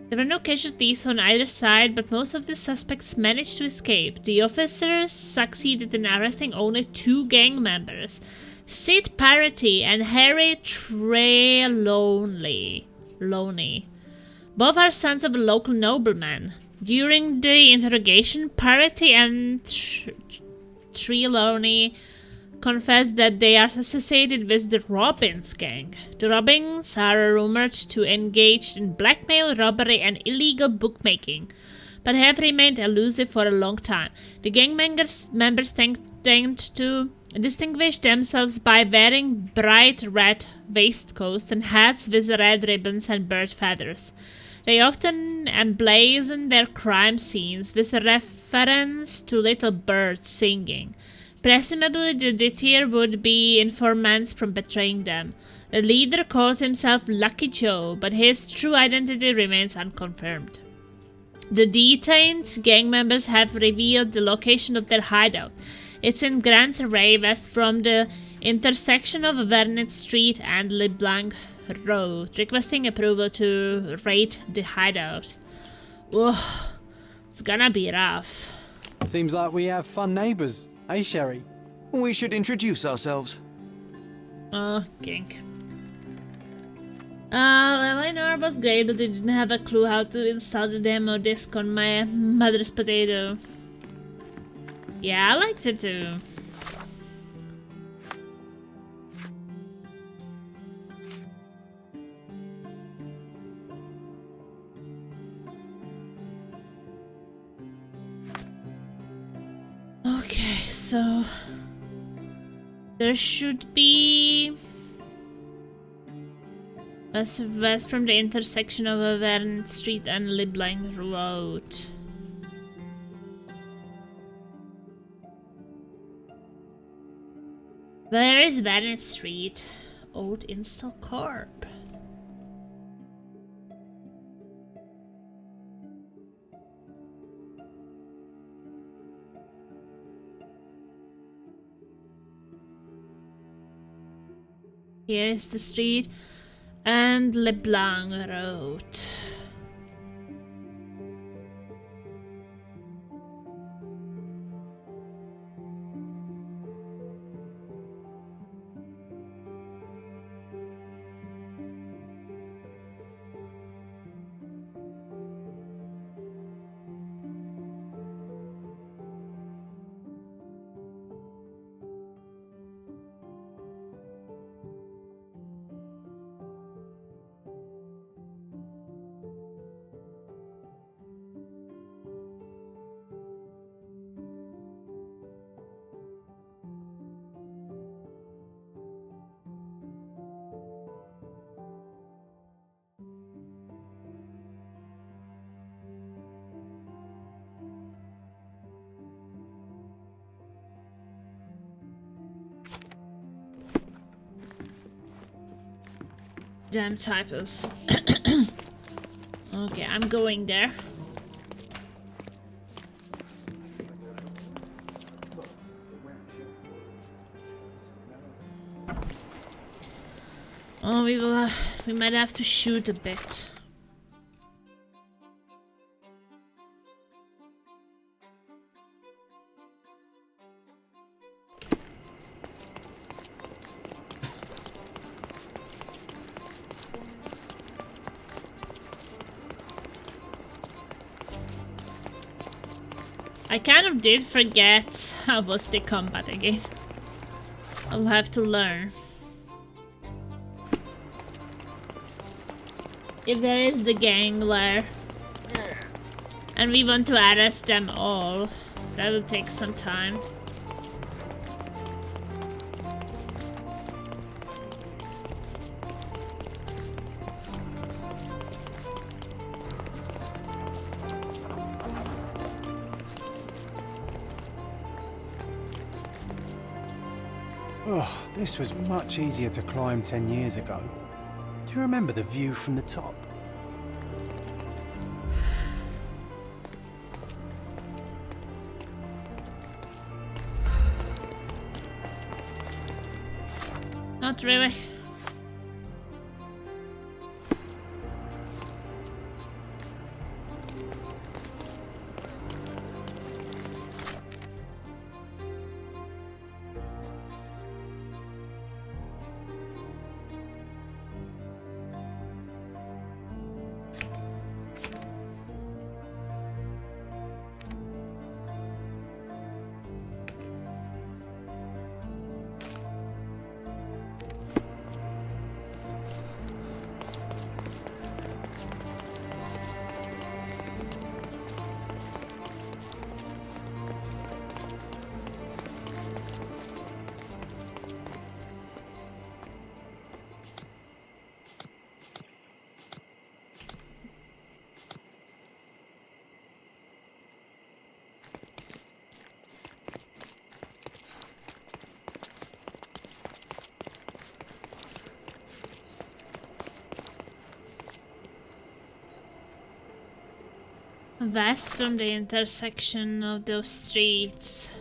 There were no casualties on either side, but most of the suspects managed to escape. The officers succeeded in arresting only 2 gang members, Sid Parity and Harry Trelawney. Both are sons of a local nobleman. During the interrogation, Parity and Trelawney confessed that they are associated with the Robbins gang. The Robbins are rumored to engage in blackmail, robbery, and illegal bookmaking, but have remained elusive for a long time. The gang members tend to distinguish themselves by wearing bright red waistcoats and hats with red ribbons and bird feathers. They often emblazon their crime scenes with a reference to little birds singing. Presumably, the detail would be informants from betraying them. The leader calls himself Lucky Joe, but his true identity remains unconfirmed. The detained gang members have revealed the location of their hideout. It's in Grand Saray, west from the intersection of Vernet Street and LeBlanc Road, requesting approval to raid the hideout. Ugh, it's gonna be rough. Seems like we have fun neighbours. Hey, Sherry. We should introduce ourselves. Kink. I know I was great, but I didn't have a clue how to install the demo disc on my mother's potato. Yeah, I liked it too. Okay, so there should be west from the intersection of Vernet Street and LeBlanc Road. Where is Vernet Street? Old Install Corp. Here is the street and LeBlanc Road. Damn typos. Okay, I'm going there. Oh, we might have to shoot a bit. I kind of did forget how was the combat again. I'll have to learn. If there is the gangler and we want to arrest them all, that'll take some time. Oh, this was much easier to climb 10 years ago. Do you remember the view from the top? Not really. West from the intersection of those streets.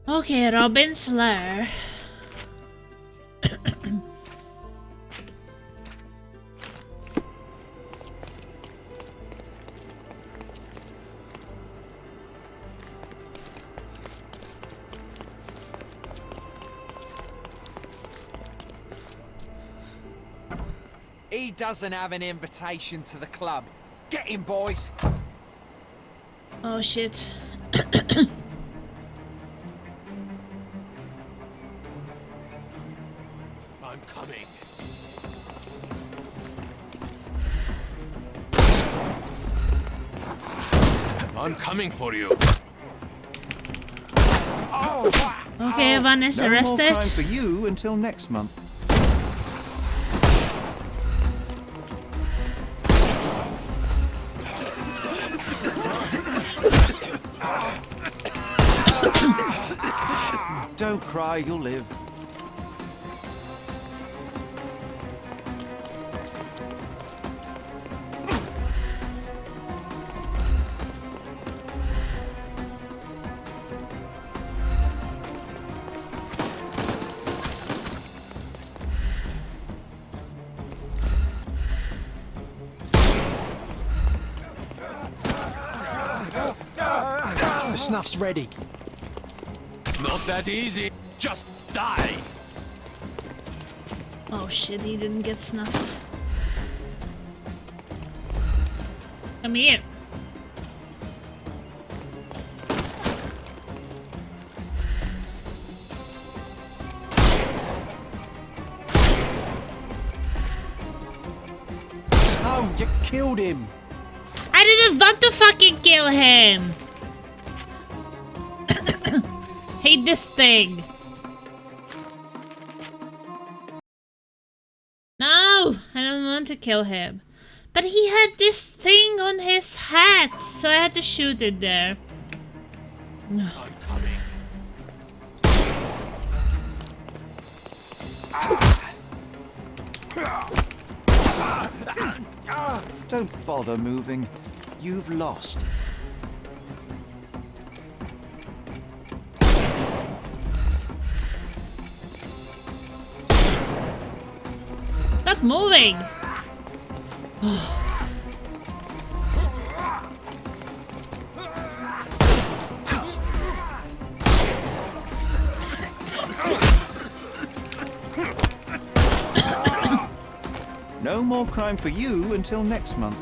Okay, Robin's lair. He doesn't have an invitation to the club. Get him, boys! Oh shit. I'm coming. I'm coming for you. Okay, one is No more arrested. crime for you until next month. Don't cry, you'll live. The snuff's ready. Not that easy. Just die. Oh shit, he didn't get snuffed. Come here. No, you killed him. I didn't want to fucking kill him. hate this thing. No, I don't want to kill him. But he had this thing on his hat, so I had to shoot it there. Don't bother moving. You've lost. Stop moving! No more crime for you until next month.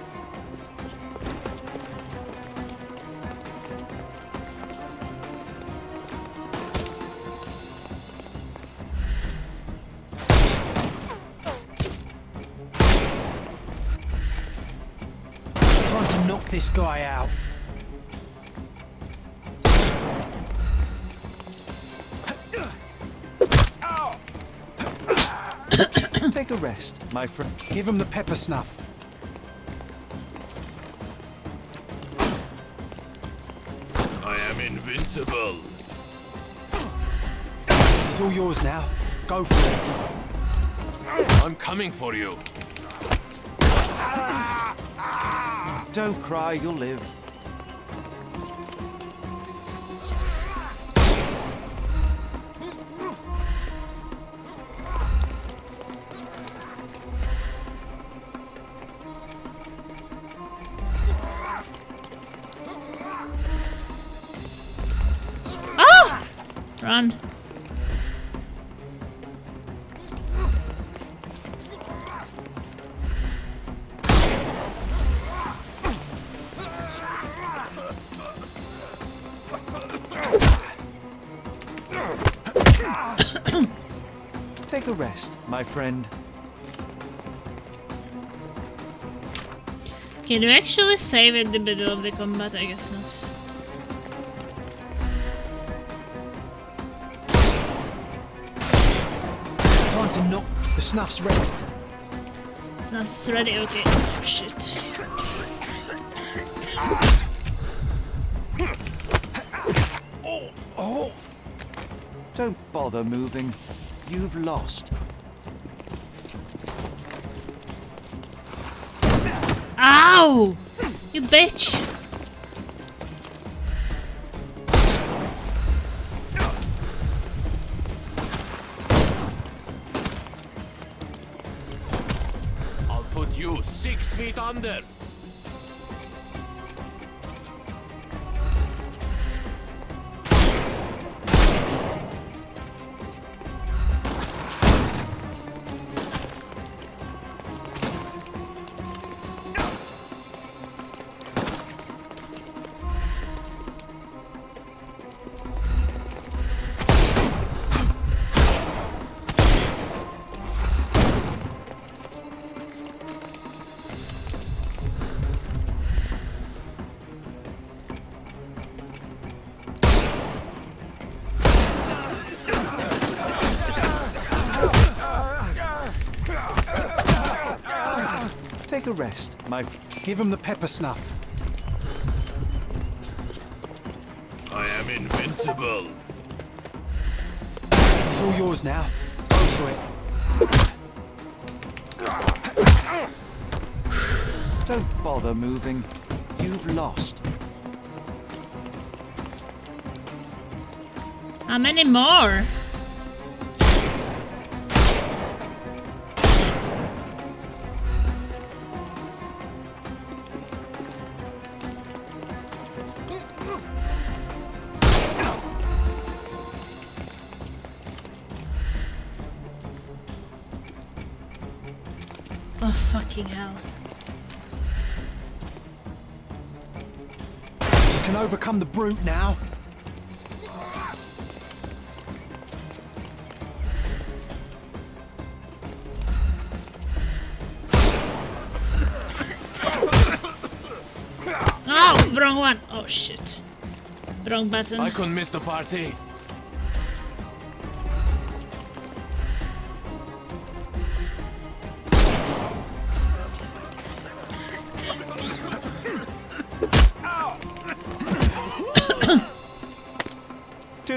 Time to knock this guy out. Take a rest, my friend. Give him the pepper snuff. I am invincible. It's all yours now. Go for it. I'm coming for you. Don't cry, you'll live. Ah! Run. Take a rest, my friend. Can you actually save in the middle of the combat? I guess not. Time to knock. The snuff's ready. Snuff's ready. Okay. Oh, shit. Don't bother moving. You've lost. Ow! You bitch! I'll put you 6 feet under. Take a rest, my Give him the pepper snuff. I am invincible. It's all yours now. Go for it. Don't bother moving. You've lost. How many more? Oh, fucking hell. You can overcome the brute now. Oh, wrong one. Oh, shit. Wrong button. I couldn't miss the party.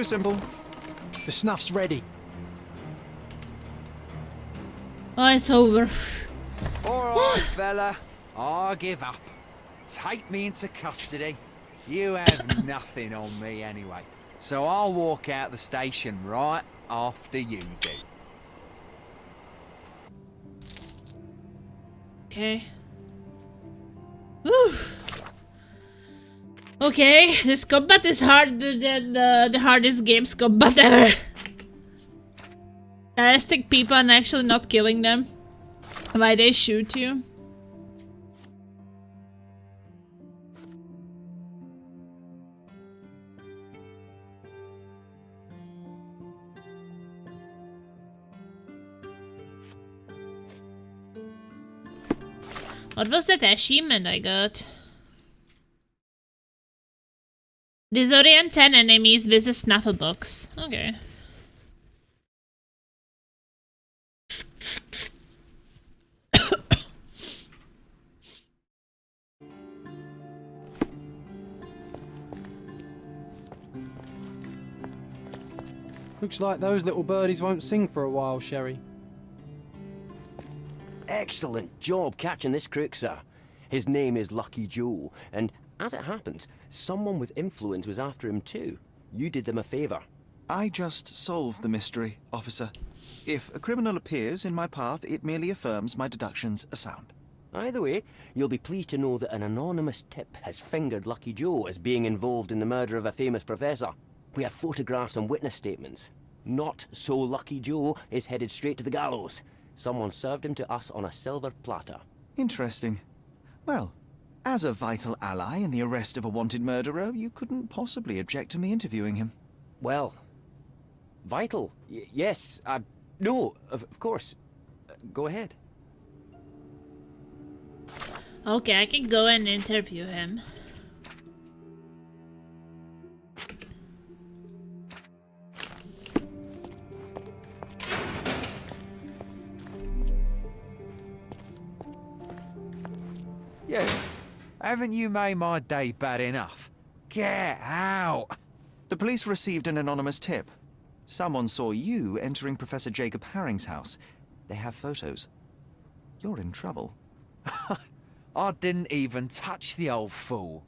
too simple. The snuff's ready. Oh, it's over. Alright, fella. I give up. Take me into custody. You have nothing on me anyway. So I'll walk out the station right after you do. Okay. Whew. Okay, this combat is harder than the hardest games combat ever. Arresting people and actually not killing them. Why they shoot you? What was that achievement I got? Disorient 10 enemies with the snuffle box. Okay. Looks like those little birdies won't sing for a while, Sherry. Excellent job catching this crook, sir. His name is Lucky Joe, and as it happens, someone with influence was after him too. You did them a favour. I just solved the mystery, officer. If a criminal appears in my path, it merely affirms my deductions are sound. Either way, you'll be pleased to know that an anonymous tip has fingered Lucky Joe as being involved in the murder of a famous professor. We have photographs and witness statements. Not so Lucky Joe is headed straight to the gallows. Someone served him to us on a silver platter. Interesting. Well, as a vital ally in the arrest of a wanted murderer, you couldn't possibly object to me interviewing him. Well, vital? Yes, no, of course. Go ahead. Okay, I can go and interview him. You, haven't you made my day bad enough? Get out! The police received an anonymous tip. Someone saw you entering Professor Jacob Haring's house. They have photos. You're in trouble. I didn't even touch the old fool.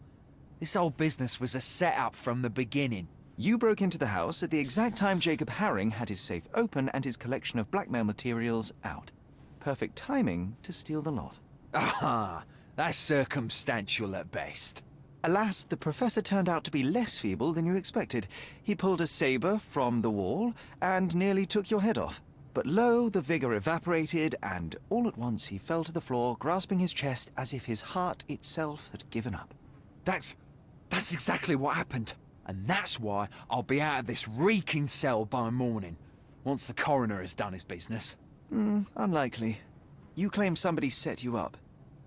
This whole business was a setup from the beginning. You broke into the house at the exact time Jacob Haring had his safe open and his collection of blackmail materials out. Perfect timing to steal the lot. Ah, that's circumstantial at best. Alas, the professor turned out to be less feeble than you expected. He pulled a saber from the wall and nearly took your head off. But lo, the vigor evaporated, and all at once he fell to the floor, grasping his chest as if his heart itself had given up. That's exactly what happened. And that's why I'll be out of this reeking cell by morning, once the coroner has done his business. Unlikely. You claim somebody set you up.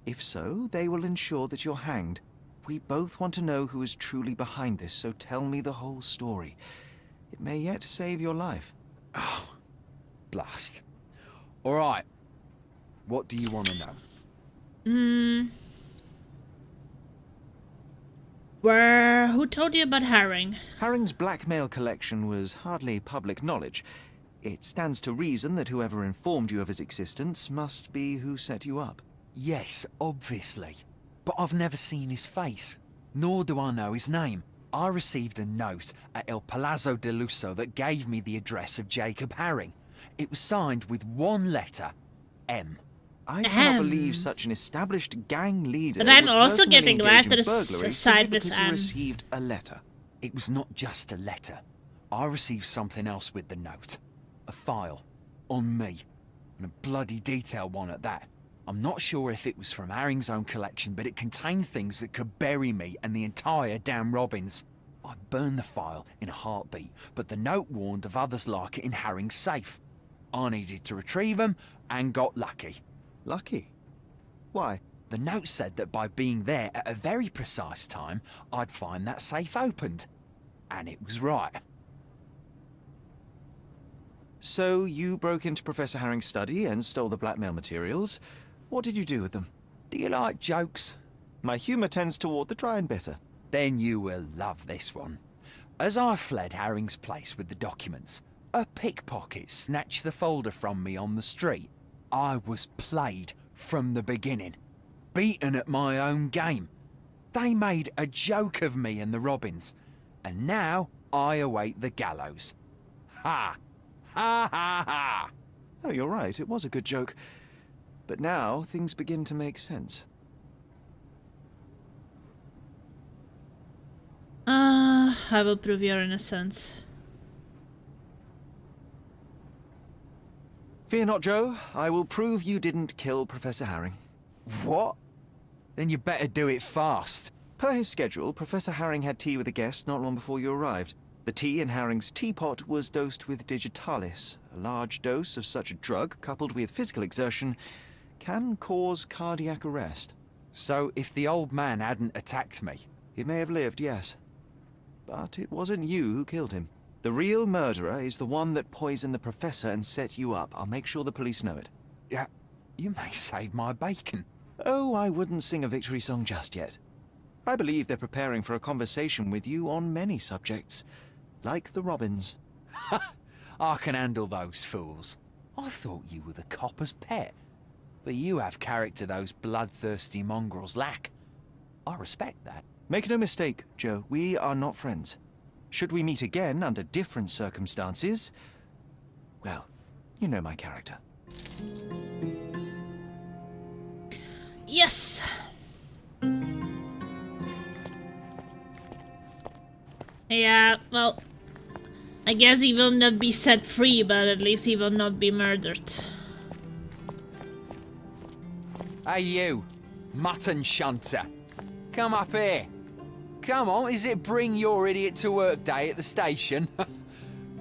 If so, they will ensure that you're hanged. We both want to know who is truly behind this, so tell me the whole story. It may yet save your life. Oh, blast. All right. What do you want to know? Who told you about Haring? Haring's blackmail collection was hardly public knowledge. It stands to reason that whoever informed you of his existence must be who set you up. Yes, obviously. But I've never seen his face, nor do I know his name. I received a note at El Palazzo de Lusso that gave me the address of Jacob Haring. It was signed with one letter, M. I cannot believe such an established gang leader. But I'm would also personally getting engage in letters burglary aside simply with because he M. received a letter. It was not just a letter. I received something else with the note. A file. On me. And a bloody detailed one at that. I'm not sure if it was from Haring's own collection, but it contained things that could bury me and the entire damn Robbins. I burned the file in a heartbeat, but the note warned of others like it in Haring's safe. I needed to retrieve them, and got lucky. Lucky? Why? The note said that by being there at a very precise time, I'd find that safe opened. And it was right. So you broke into Professor Haring's study and stole the blackmail materials. What did you do with them? Do you like jokes? My humour tends toward the dry and bitter. Then you will love this one. As I fled Herring's place with the documents, a pickpocket snatched the folder from me on the street. I was played from the beginning, beaten at my own game. They made a joke of me and the Robins, and now I await the gallows. Ha! Ha ha ha! Oh, you're right, it was a good joke. But now things begin to make sense. I will prove your innocence. Fear not, Joe. I will prove you didn't kill Professor Herring. What? Then you better do it fast. Per his schedule, Professor Herring had tea with a guest not long before you arrived. The tea in Herring's teapot was dosed with digitalis. A large dose of such a drug, coupled with physical exertion, can cause cardiac arrest. So if the old man hadn't attacked me... He may have lived, yes. But it wasn't you who killed him. The real murderer is the one that poisoned the professor and set you up. I'll make sure the police know it. Yeah, you may save my bacon. Oh, I wouldn't sing a victory song just yet. I believe they're preparing for a conversation with you on many subjects, like the Robins. I can handle those fools. I thought you were the copper's pet. But you have character those bloodthirsty mongrels lack. I respect that. Make no mistake, Joe, we are not friends. Should we meet again under different circumstances, well, you know my character. Yes! Yeah, well, I guess he will not be set free, but at least he will not be murdered. Hey you, mutton shunter. Come up here. Come on, is it bring your idiot to work day at the station?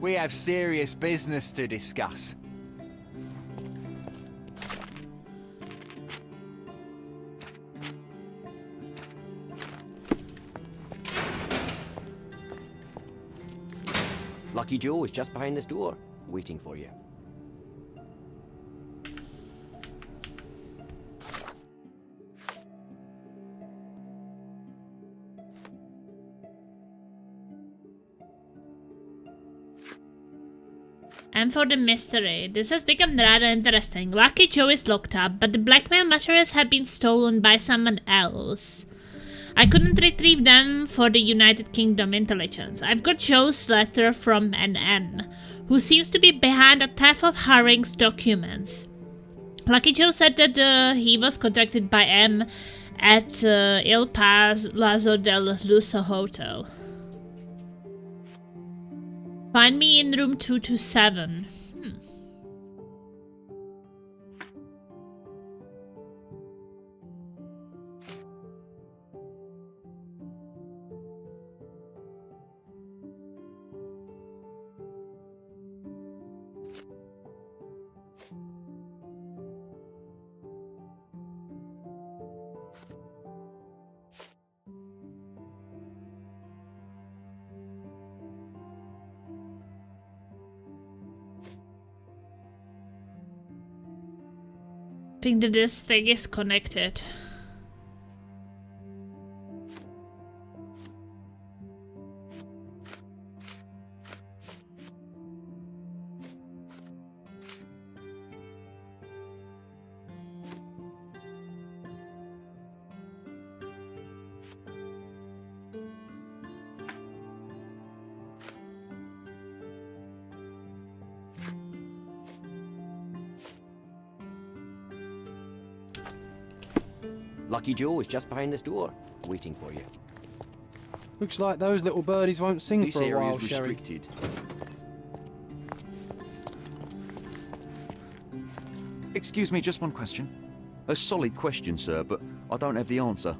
We have serious business to discuss. Lucky Joe is just behind this door, waiting for you. And for the mystery, this has become rather interesting. Lucky Joe is locked up, but the blackmail materials have been stolen by someone else. I couldn't retrieve them for the United Kingdom intelligence. I've got Joe's letter from an M, who seems to be behind the theft of Herring's documents. Lucky Joe said that he was contacted by M at Il Palazzo del Lusso Hotel. Find me in room 227. I think that this thing is connected. Lucky Joe is just behind this door, waiting for you. Looks like those little birdies won't sing This for a area while, is Sherry. restricted. Excuse me, just one question. A solid question, sir, but I don't have the answer.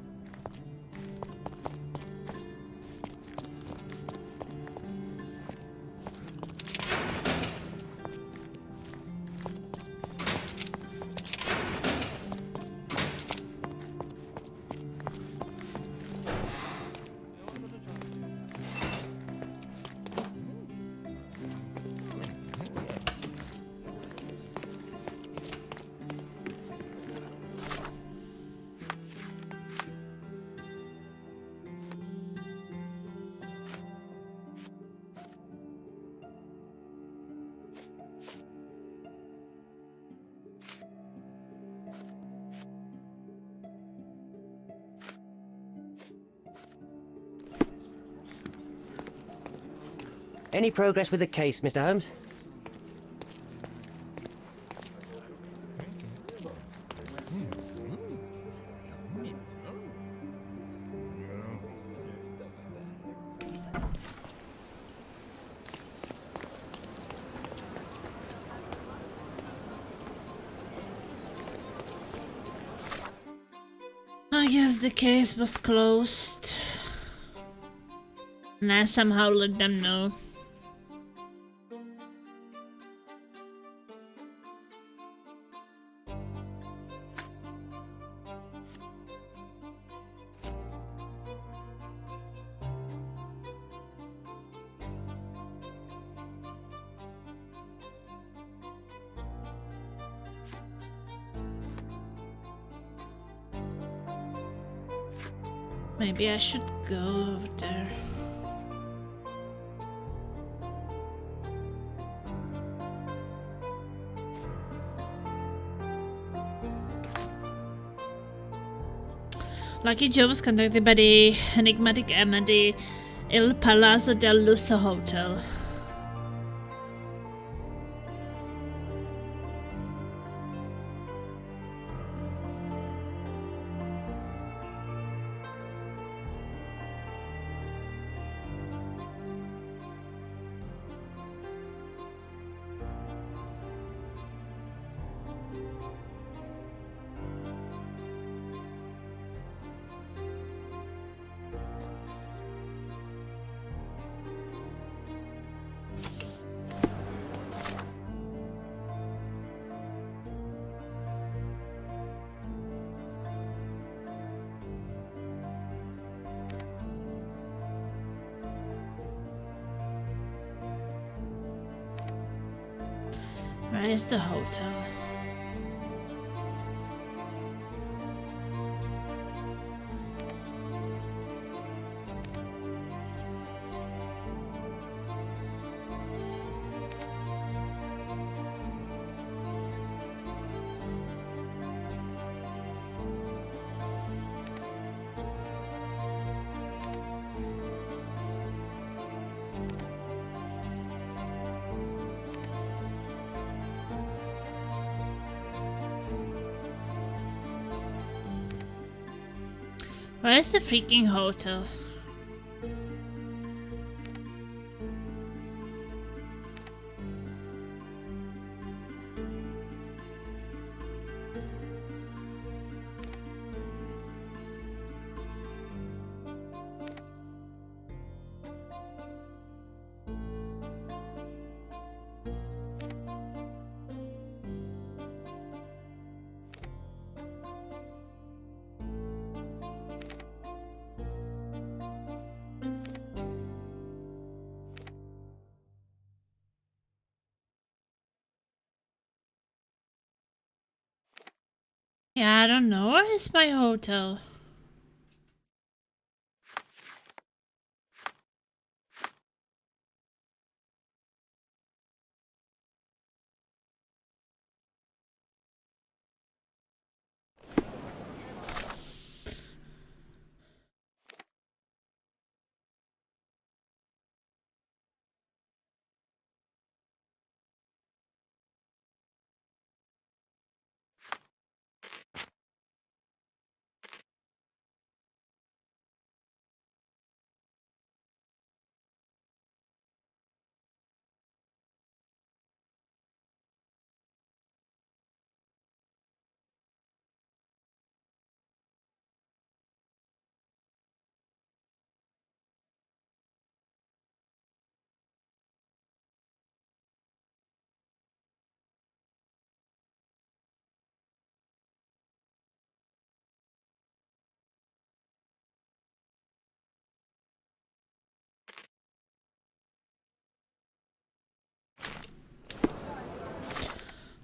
Any progress with the case, Mr. Holmes? I guess the case was closed. And I somehow let them know. Maybe I should go there. Lucky Joe was contacted by the enigmatic M at the Il Palazzo del Lusso Hotel. Where is the hotel? Where is the freaking hotel? Yeah, I don't know. Where is my hotel?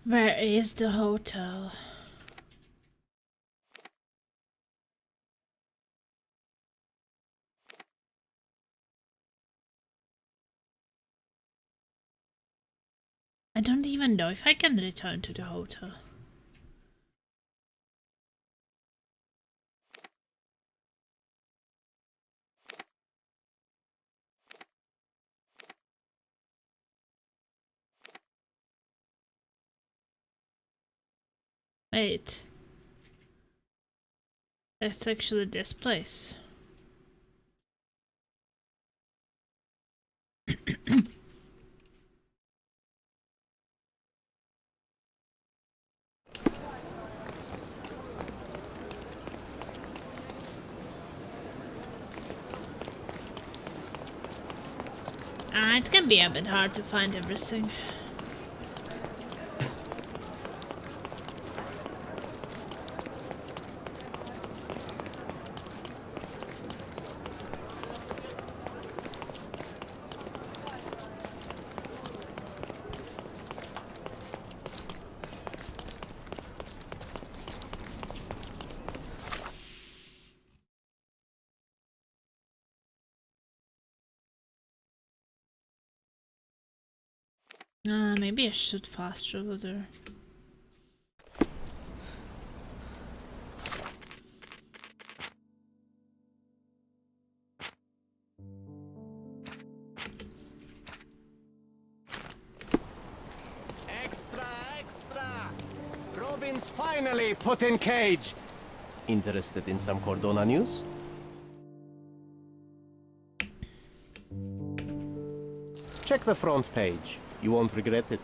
Where is the hotel? I don't even know if I can return to the hotel. Wait. That's actually this place. It can be a bit hard to find everything. Maybe I should fast travel there. Extra, extra! Robin's finally put in cage. Interested in some Cordona news? Check the front page. You won't regret it.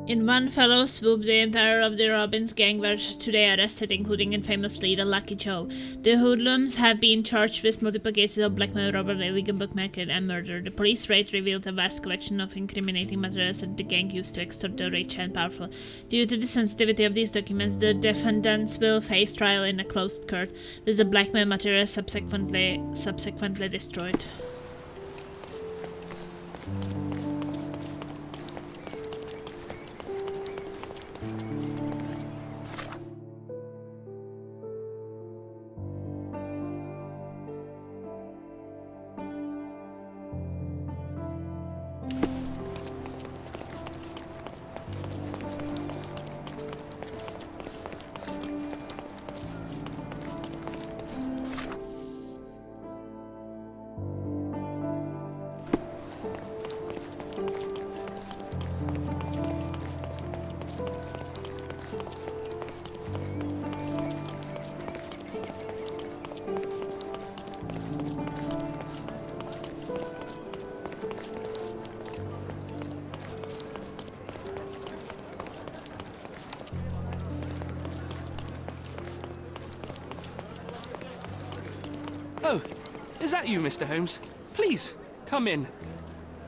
In one fell swoop, the entire of the Robbins gang were today arrested, including infamous leader Lucky Joe. The hoodlums have been charged with multiple cases of blackmail, robbery, illegal bookmaking, and murder. The police raid revealed a vast collection of incriminating materials that the gang used to extort the rich and powerful. Due to the sensitivity of these documents, the defendants will face trial in a closed court, with the blackmail material subsequently destroyed. Oh, is that you, Mr. Holmes? Please, come in.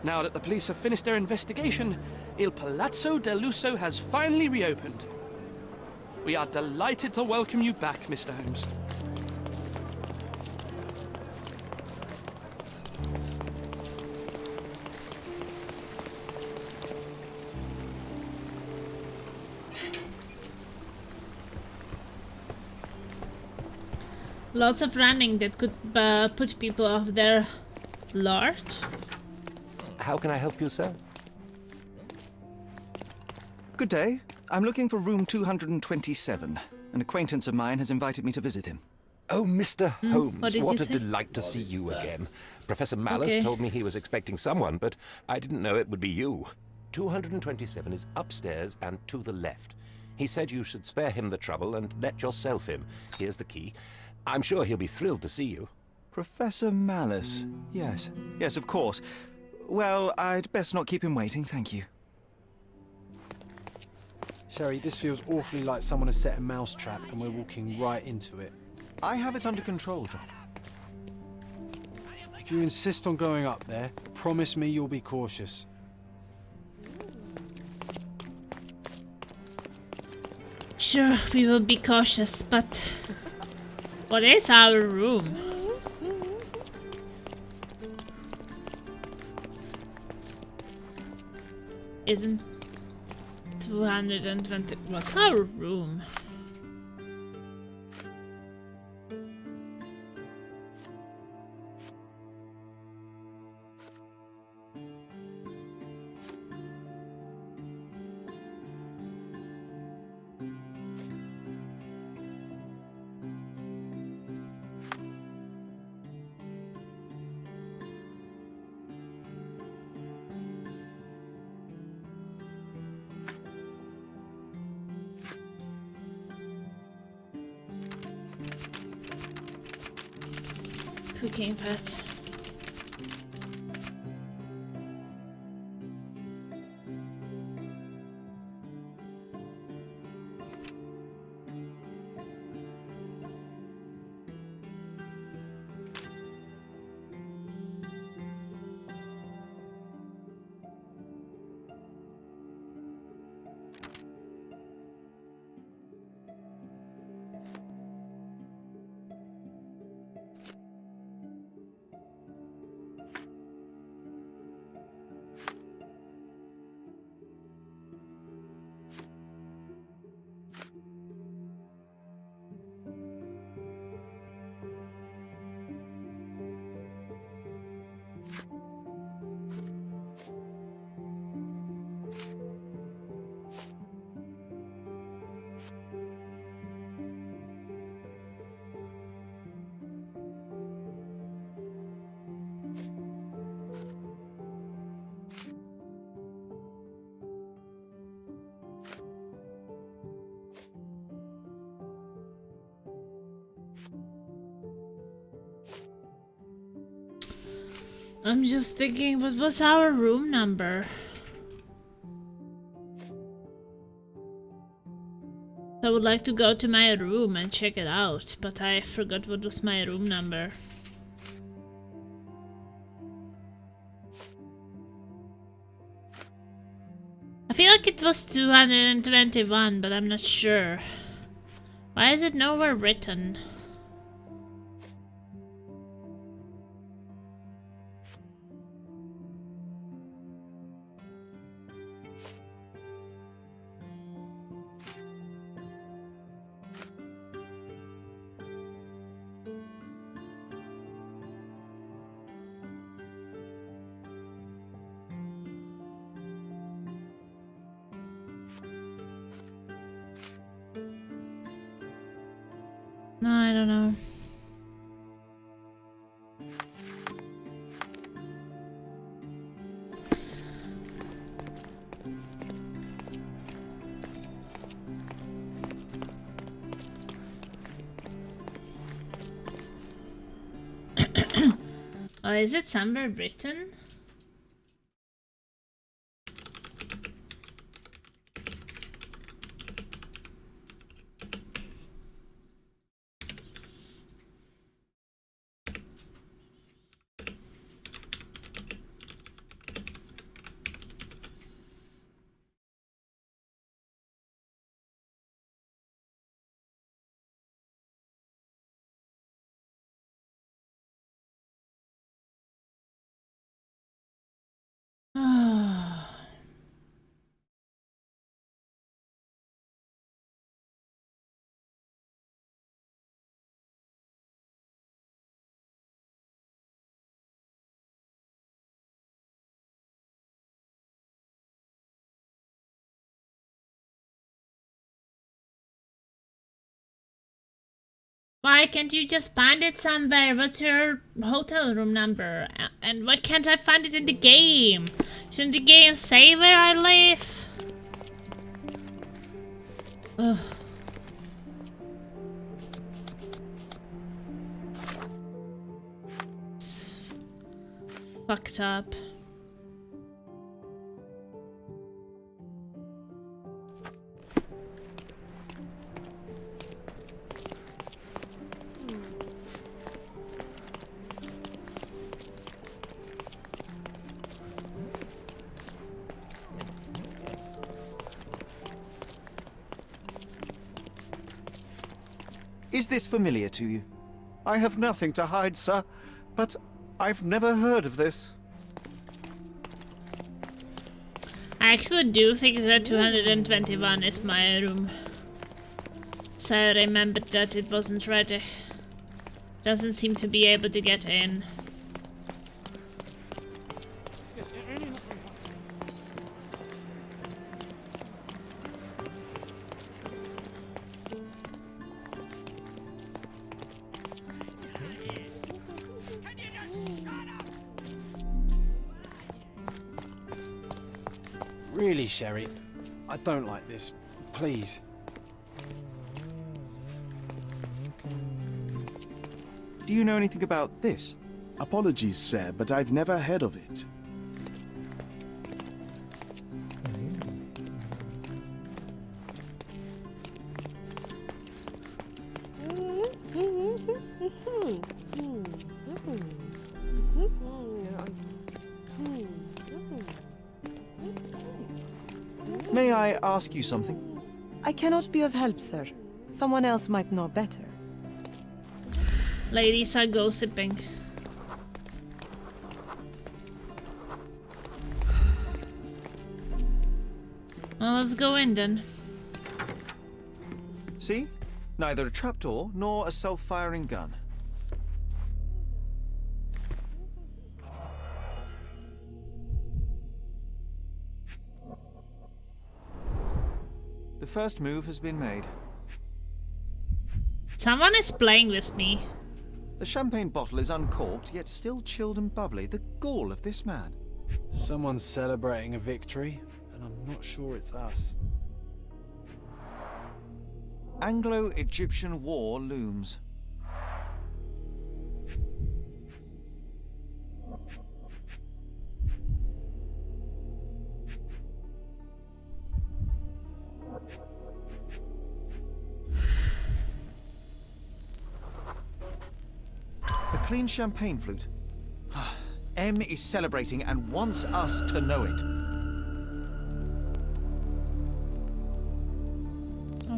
Now that the police have finished their investigation, Il Palazzo del Lusso has finally reopened. We are delighted to welcome you back, Mr. Holmes. Lots of running that could put people off their lart. How can I help you, sir? Good day. I'm looking for room 227. An acquaintance of mine has invited me to visit him. Oh, Mr. Holmes, what what a delight to see you again. Professor Malice told me he was expecting someone, but I didn't know it would be you. 227 is upstairs and to the left. He said you should spare him the trouble and let yourself in. Here's the key. I'm sure he'll be thrilled to see you. Professor Malice. Yes. Yes, of course. Well, I'd best not keep him waiting, thank you. Sherry, this feels awfully like someone has set a mousetrap and we're walking right into it. I have it under control, John. If you insist on going up there, promise me you'll be cautious. Sure, we will be cautious, but what is our room? Isn't 220? What's our room? cooking pot. I'm just thinking, what was our room number? I would like to go to my room and check it out, but I forgot what was my room number. I feel like it was 221, but I'm not sure. Why is it nowhere written? No, I don't know. Oh, is it somewhere written? Why can't you just find it somewhere? What's your hotel room number? And why can't I find it in the game? Shouldn't the game say where I live? Ugh. It's fucked up. Is this familiar to you? I have nothing to hide, sir, but I've never heard of this. I actually do think that 221 is my room. So I remembered that it wasn't ready. Doesn't seem to be able to get in. Really, Sherry, I don't like this. Please. Do you know anything about this? Apologies, sir, but I've never heard of it. May I ask you something? I cannot be of help, sir. Someone else might know better. Ladies are gossiping. Well, let's go in then. See? Neither a trapdoor nor a self-firing gun. The first move has been made. Someone is playing with me. The champagne bottle is uncorked, yet still chilled and bubbly. The gall of this man. Someone's celebrating a victory, and I'm not sure it's us. Anglo-Egyptian war looms. A clean champagne flute. M is celebrating and wants us to know it.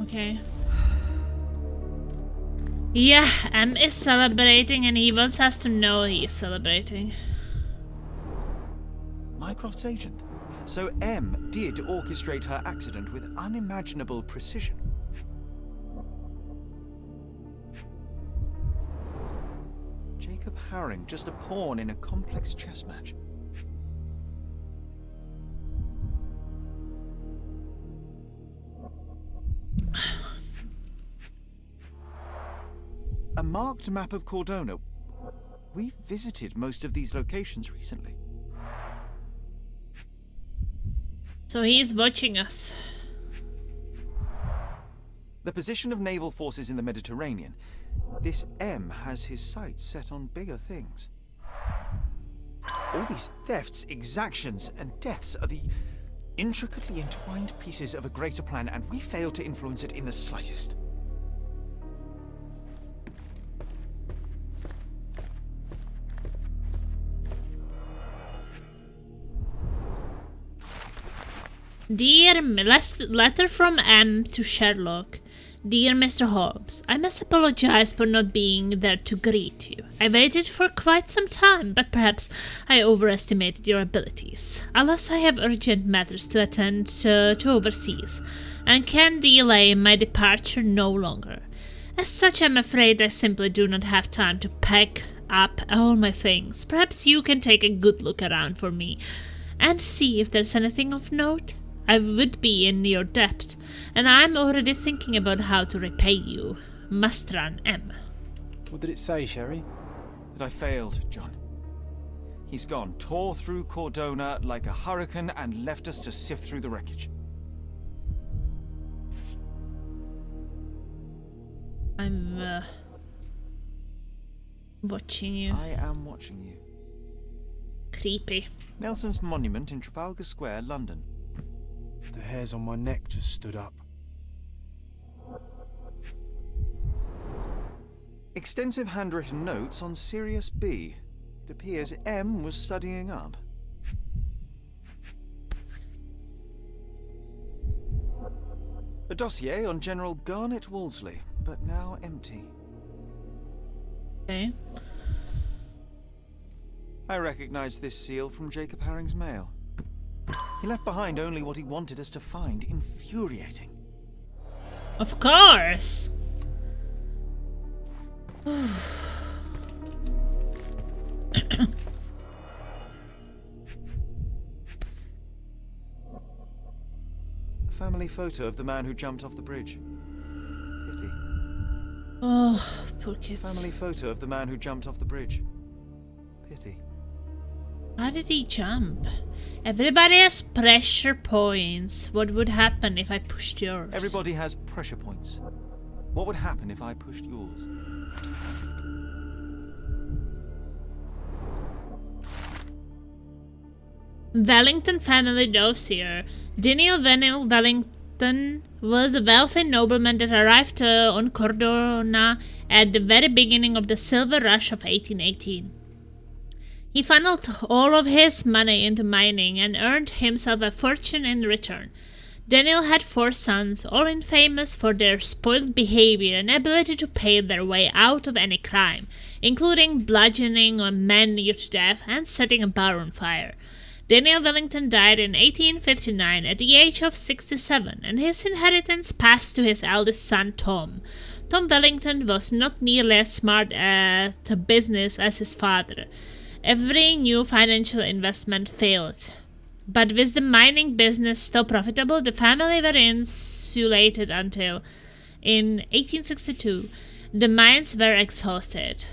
Okay. Yeah, M is celebrating and he wants us to know he is celebrating. Mycroft's agent. So M did orchestrate her accident with unimaginable precision. Jacob Haring, just a pawn in a complex chess match. A marked map of Cordona. We've visited most of these locations recently. So he is watching us. The position of naval forces in the Mediterranean. This M has his sights set on bigger things. All these thefts, exactions, and deaths are the intricately entwined pieces of a greater plan, and we fail to influence it in the slightest. Dear letter from M to Sherlock. Dear Mr. Holmes, I must apologize for not being there to greet you. I waited for quite some time, but perhaps I overestimated your abilities. Alas, I have urgent matters to attend to overseas, and can delay my departure no longer. As such, I'm afraid I simply do not have time to pack up all my things. Perhaps you can take a good look around for me, and see if there's anything of note. I would be in your debt, and I'm already thinking about how to repay you. Mastran M. What did it say, Sherry? That I failed, John. He's gone, tore through Cordona like a hurricane and left us to sift through the wreckage. I'm watching you. I am watching you. Creepy. Nelson's monument in Trafalgar Square, London. The hairs on my neck just stood up. Extensive handwritten notes on Sirius B. It appears M was studying up. A dossier on General Garnet Wolseley, but now empty. Okay. I recognize this seal from Jacob Haring's mail. He left behind only what he wanted us to find. Infuriating. Of course! A family photo of the man who jumped off the bridge. Pity. Oh, poor kids. Family photo of the man who jumped off the bridge. Pity. How did he jump? Everybody has pressure points. What would happen if I pushed yours? Everybody has pressure points. What would happen if I pushed yours? Wellington family dossier. Daniel Wellington was a wealthy nobleman that arrived on Cordona at the very beginning of the silver rush of 1818. He funneled all of his money into mining and earned himself a fortune in return. Daniel had 4 sons, all infamous for their spoiled behavior and ability to pay their way out of any crime, including bludgeoning a man near to death and setting a bar on fire. Daniel Wellington died in 1859 at the age of 67, and his inheritance passed to his eldest son Tom. Tom Wellington was not nearly as smart at business as his father. Every new financial investment failed. But with the mining business still profitable, the family were insulated until, in 1862, the mines were exhausted.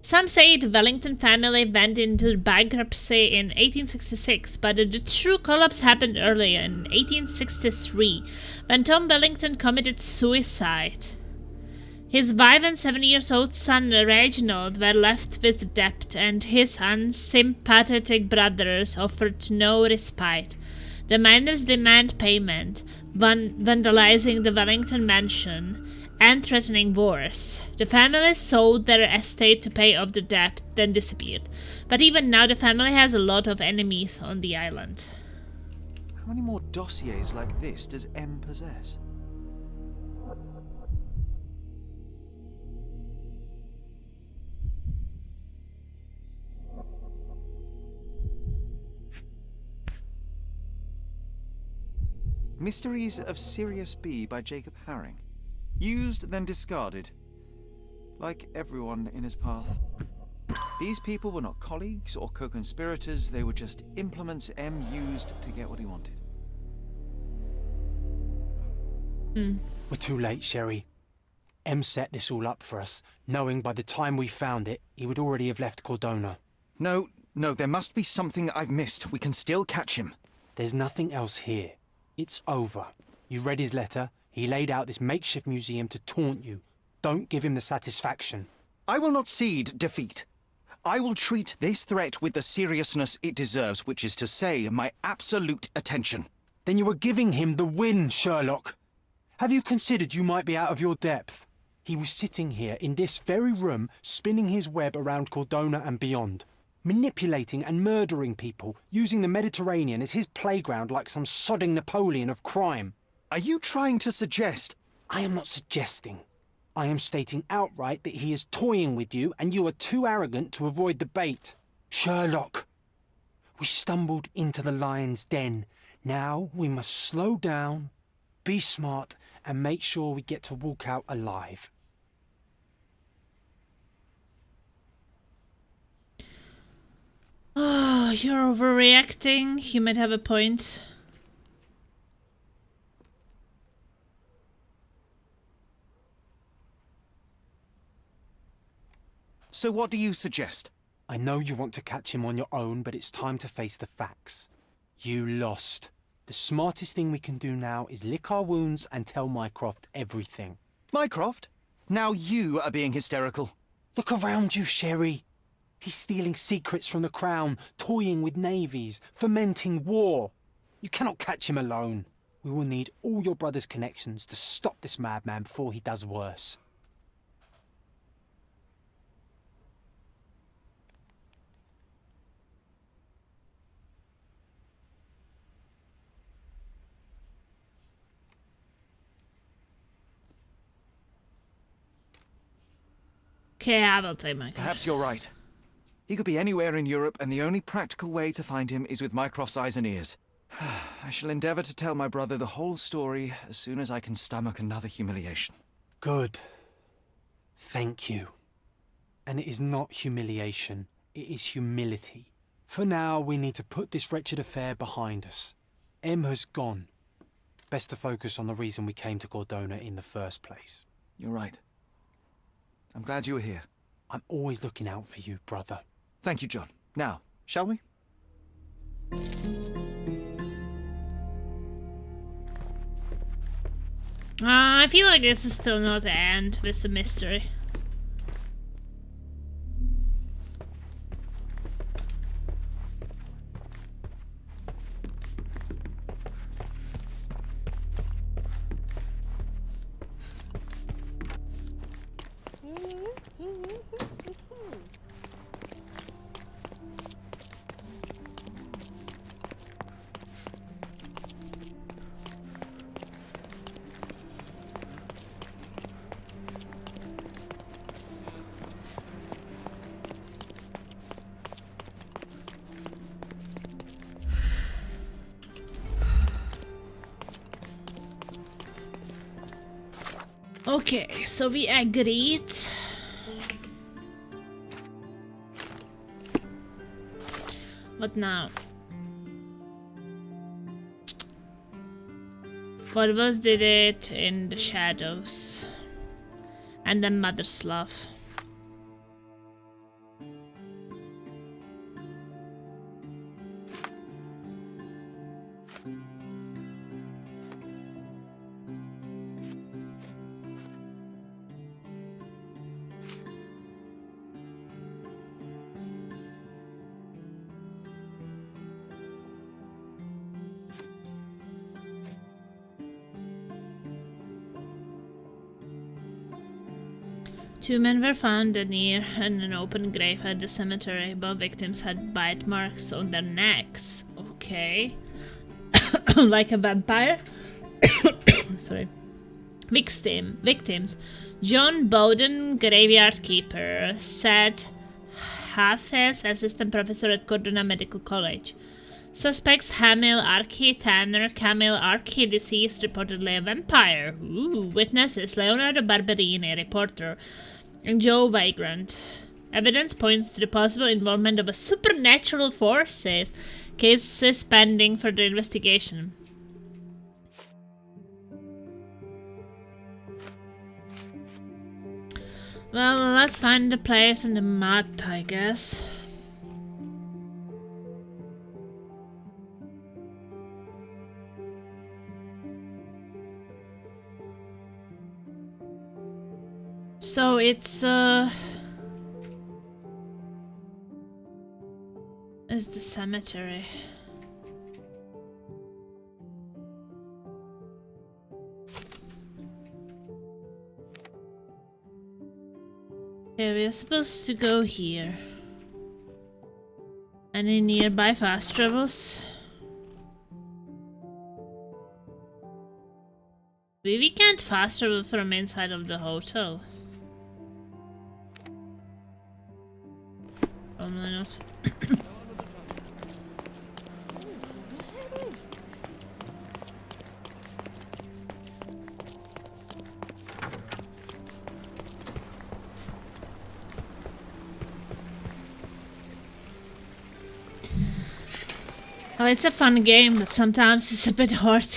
Some say the Wellington family went into bankruptcy in 1866, but the true collapse happened earlier in 1863, when Tom Wellington committed suicide. His wife and 7-year-old son Reginald were left with debt, and his unsympathetic brothers offered no respite. The miners demand payment, vandalizing the Wellington mansion and threatening wars. The family sold their estate to pay off the debt, then disappeared. But even now the family has a lot of enemies on the island. How many more dossiers like this does M possess? Mysteries of Sirius B by Jacob Haring. Used, then discarded. Like everyone in his path. These people were not colleagues or co-conspirators, they were just implements M used to get what he wanted. We're too late, Sherry. M set this all up for us, knowing by the time we found it, he would already have left Cordona. No, there must be something I've missed. We can still catch him. There's nothing else here. It's over. You read his letter. He laid out this makeshift museum to taunt you. Don't give him the satisfaction. I will not cede defeat. I will treat this threat with the seriousness it deserves, which is to say, my absolute attention. Then you were giving him the win, Sherlock. Have you considered you might be out of your depth? He was sitting here in this very room, spinning his web around Cordona and beyond, manipulating and murdering people, using the Mediterranean as his playground like some sodding Napoleon of crime. Are you trying to suggest? I am not suggesting. I am stating outright that he is toying with you and you are too arrogant to avoid the bait. Sherlock, we stumbled into the lion's den. Now we must slow down, be smart, and make sure we get to walk out alive. Oh, you're overreacting. You might have a point. So what do you suggest? I know you want to catch him on your own, but it's time to face the facts. You lost. The smartest thing we can do now is lick our wounds and tell Mycroft everything. Mycroft? Now you are being hysterical. Look around you, Sherry. He's stealing secrets from the Crown, toying with navies, fomenting war. You cannot catch him alone. We will need all your brother's connections to stop this madman before he does worse. Okay, I will take Mycroft. Perhaps you're right. He could be anywhere in Europe, and the only practical way to find him is with Mycroft's eyes and ears. I shall endeavour to tell my brother the whole story as soon as I can stomach another humiliation. Good. Thank you. And it is not humiliation, it is humility. For now, we need to put this wretched affair behind us. M has gone. Best to focus on the reason we came to Cordona in the first place. You're right. I'm glad you were here. I'm always looking out for you, brother. Thank you, John. Now, shall we? I feel like this is still not the end with the mystery. Okay, so we agreed. What now? What was did it in the shadows? And then mother's love. Two men were found near an open grave at the cemetery. Both victims had bite marks on their necks. Okay. Like a vampire? Sorry. Victims. John Bowden, graveyard keeper, said Hafiz, assistant professor at Cordona Medical College. Suspects Hamil Arki, Tanner, Camille Arki, deceased, reportedly a vampire. Ooh. Witnesses Leonardo Barberini, reporter, and Joe Vagrant. Evidence points to the possible involvement of a supernatural forces. Case is pending for the investigation. Well, let's find the place on the map, I guess. So it's the cemetery. Okay, we are supposed to go here. Any nearby fast travels? We can't fast travel from inside of the hotel. Probably not. Oh, it's a fun game, but sometimes it's a bit hard.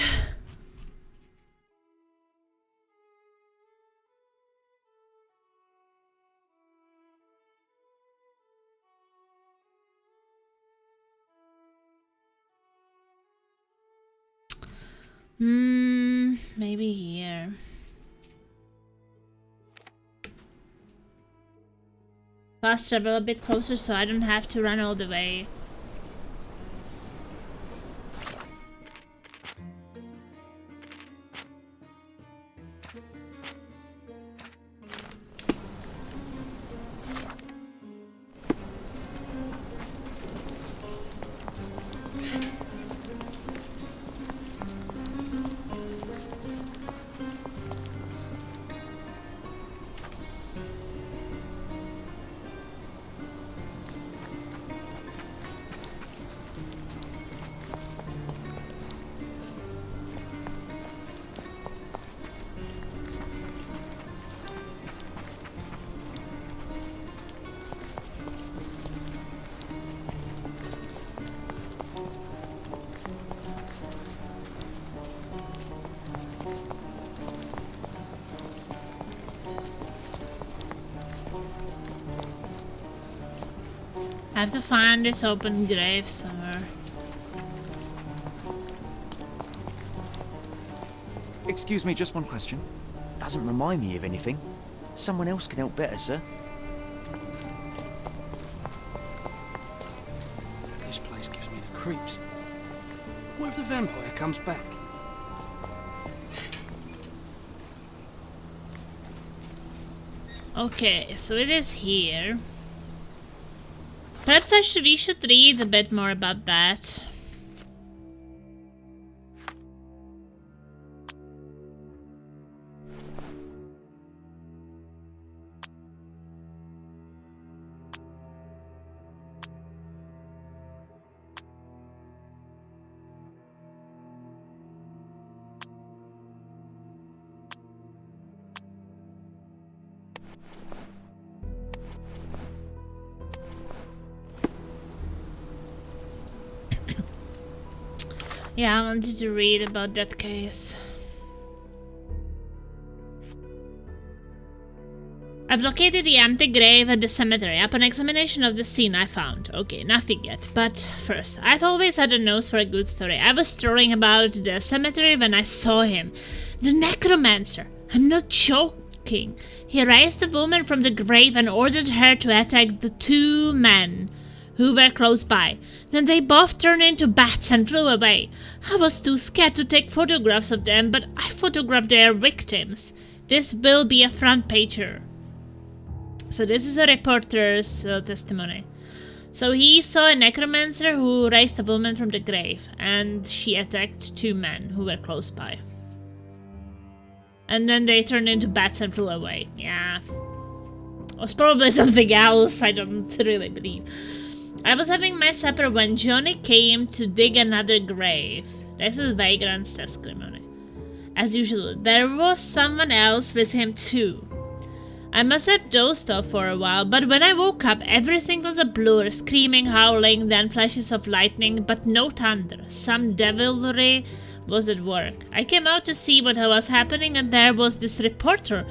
Maybe here. Fast travel a bit closer so I don't have to run all the way. I have to find this open grave somewhere. Excuse me, just one question. Doesn't remind me of anything. Someone else can help better, sir. This place gives me the creeps. What if the vampire comes back? Okay, so it is here. Perhaps we should read a bit more about that. Yeah, I wanted to read about that case. I've located the empty grave at the cemetery. Upon examination of the scene, I found... Okay, nothing yet. But first, I've always had a nose for a good story. I was strolling about the cemetery when I saw him. The necromancer. I'm not joking. He raised the woman from the grave and ordered her to attack the two men who were close by. Then they both turned into bats and flew away. I was too scared to take photographs of them, but I photographed their victims. This will be a front pager. So this is a reporter's testimony. So he saw a necromancer who raised a woman from the grave, and she attacked two men who were close by. And then they turned into bats and flew away. Yeah. It was probably something else, I don't really believe. I was having my supper when Johnny came to dig another grave. This is Vagrant's testimony. As usual, there was someone else with him too. I must have dozed off for a while, but when I woke up, everything was a blur, screaming, howling, then flashes of lightning, but no thunder. Some devilry was at work. I came out to see what was happening, and there was this reporter,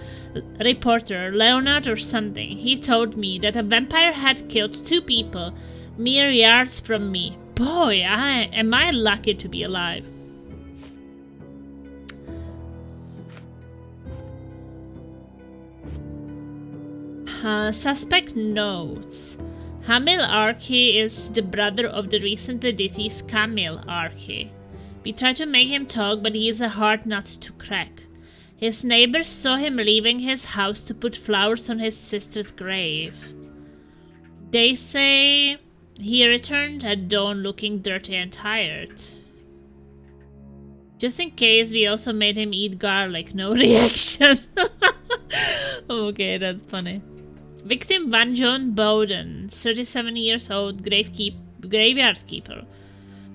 Leonard or something. He told me that a vampire had killed two people, mere yards from me. Boy, am I lucky to be alive. Suspect notes. Hamil Archie is the brother of the recently deceased Camille Archie. We tried to make him talk, but he is a hard nut to crack. His neighbors saw him leaving his house to put flowers on his sister's grave. They say he returned at dawn looking dirty and tired. Just in case, we also made him eat garlic. No reaction. Okay, that's funny. Victim 1, John Bowden, 37 years old, graveyard keeper.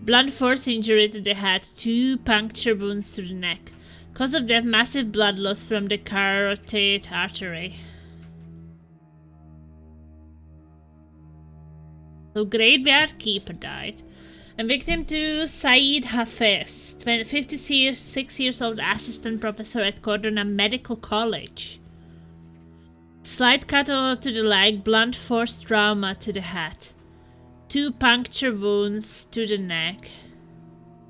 Blunt force injury to the head, 2 puncture wounds to the neck. Cause of death, massive blood loss from the carotid artery. So graveyard keeper died. And victim 2, Saeed Hafez, 56 years old, assistant professor at Cordona Medical College. Slight cut to the leg, blunt force trauma to the head. 2 puncture wounds to the neck.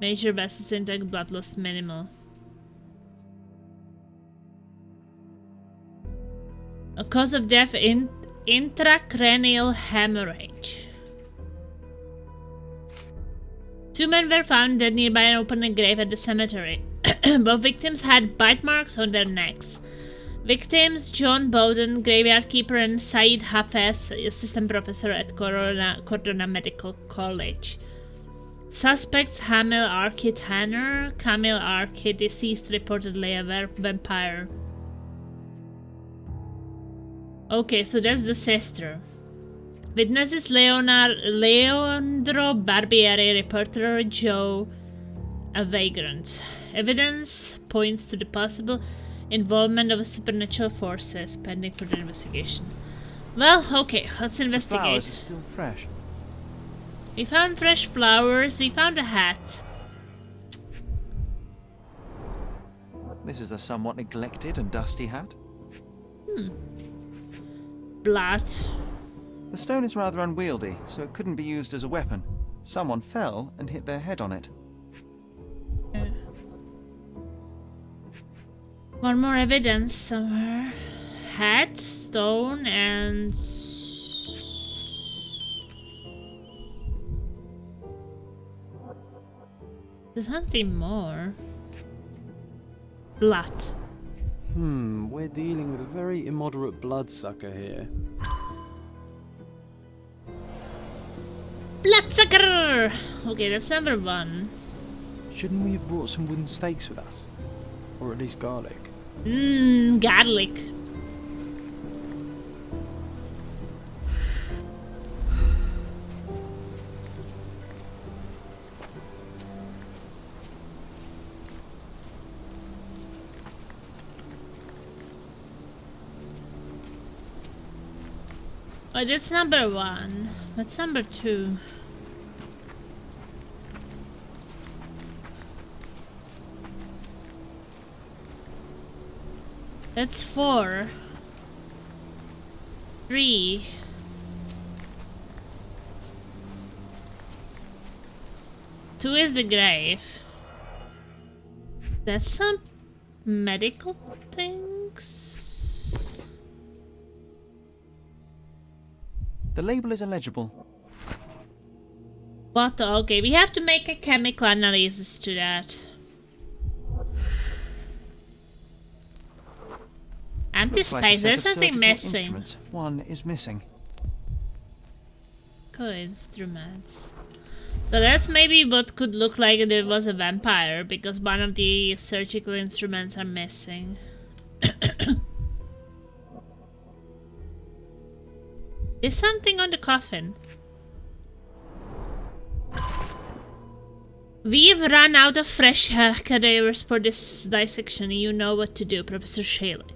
Major vessels intact, blood loss minimal. A cause of death, intracranial hemorrhage. 2 men were found dead nearby an open grave at the cemetery. Both victims had bite marks on their necks. Victims John Bowden, graveyard keeper, and Saeed Hafez, assistant professor at Cordona Medical College. Suspects Hamil Archie Tanner, Camille Archie, deceased, reportedly a vampire. Okay, so that's the sister. Witnesses Leandro Barbieri, reporter Joe, a vagrant. Evidence points to the possible involvement of supernatural forces, pending further investigation. Well, okay, let's investigate. Flowers are still fresh. We found fresh flowers, we found a hat. This is a somewhat neglected and dusty hat. Blood. The stone is rather unwieldy, so it couldn't be used as a weapon. Someone fell and hit their head on it. One more evidence somewhere. Hat, stone, and... There's something more. Blood. We're dealing with a very immoderate bloodsucker here. Bloodsucker! Okay, that's number 1. Shouldn't we have brought some wooden stakes with us? Or at least garlic? Garlic. Oh, that's number 1. What's number 2? That's 4. 3. Two is the grave. That's some medical things. The label is illegible. What? Okay, we have to make a chemical analysis to that. Empty Looks like a space. set There's of something surgical missing. instruments. One is missing. Co-instruments. So that's maybe what could look like there was a vampire, because one of the surgical instruments are missing. There's something on the coffin. We've run out of fresh cadavers for this dissection. You know what to do, Professor Sherlock.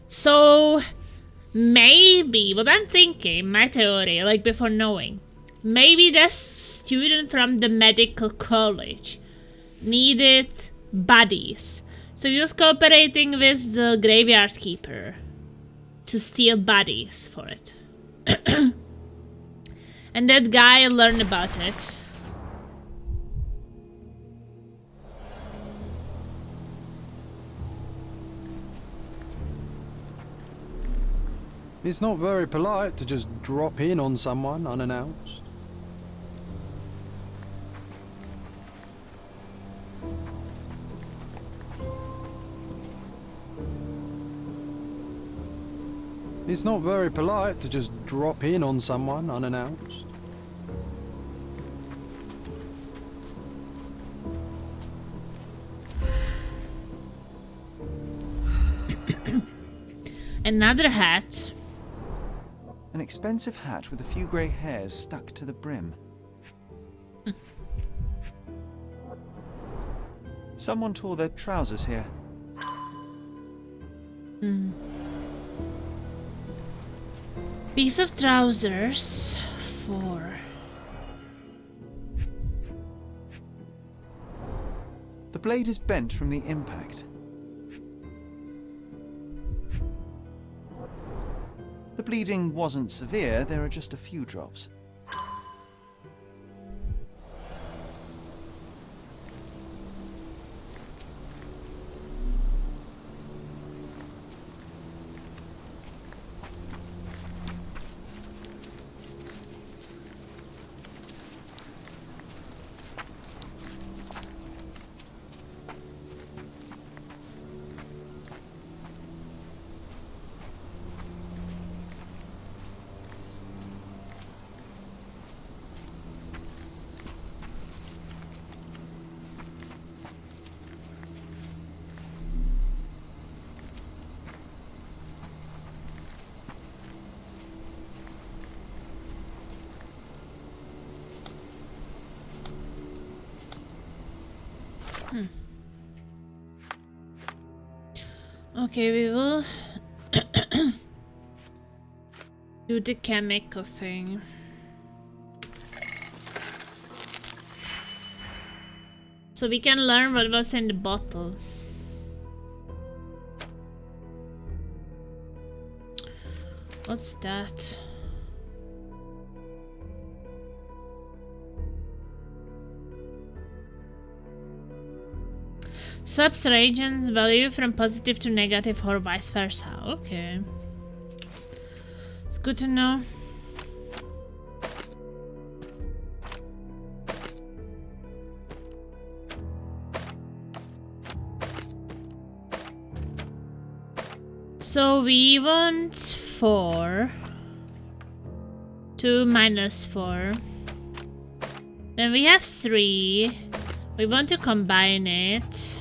So, maybe, what I'm thinking, my theory, like before knowing, maybe the student from the medical college needed bodies. So he was cooperating with the graveyard keeper to steal bodies for it. And that guy learned about it. It's not very polite to just drop in on someone unannounced. It's not very polite to just drop in on someone unannounced. Another hat. An expensive hat with a few grey hairs stuck to the brim. Someone tore their trousers here. Piece of trousers. 4. The blade is bent from the impact. The bleeding wasn't severe, there are just a few drops. Okay, we will do the chemical thing. So we can learn what was in the bottle. What's that? Swaps reagents value from positive to negative or vice versa. Okay. It's good to know. So we want 4. 2 minus 4. Then we have 3. We want to combine it.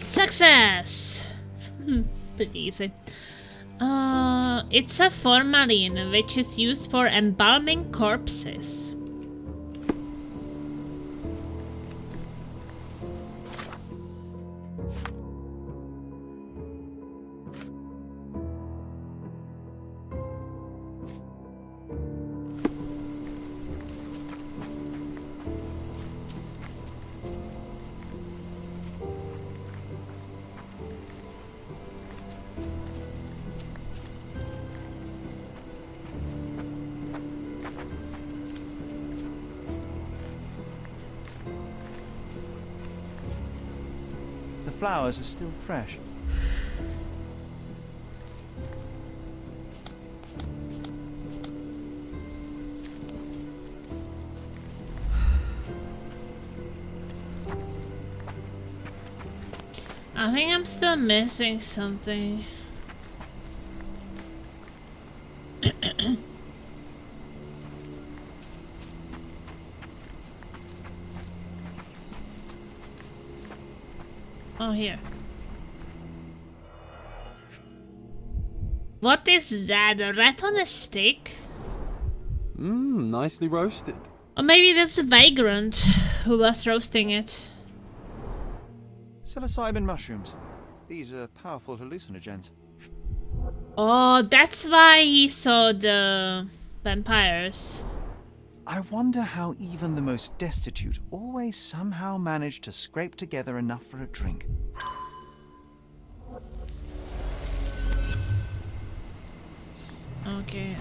Success! Pretty easy. It's a formalin which is used for embalming corpses. The flowers are still fresh. I think I'm still missing something. Oh, here. What is that? A rat on a stick? Nicely roasted. Or maybe that's the vagrant who was roasting it. Psilocybin mushrooms. These are powerful hallucinogens. Oh, that's why he saw the vampires. I wonder how even the most destitute always somehow manage to scrape together enough for a drink. Okay.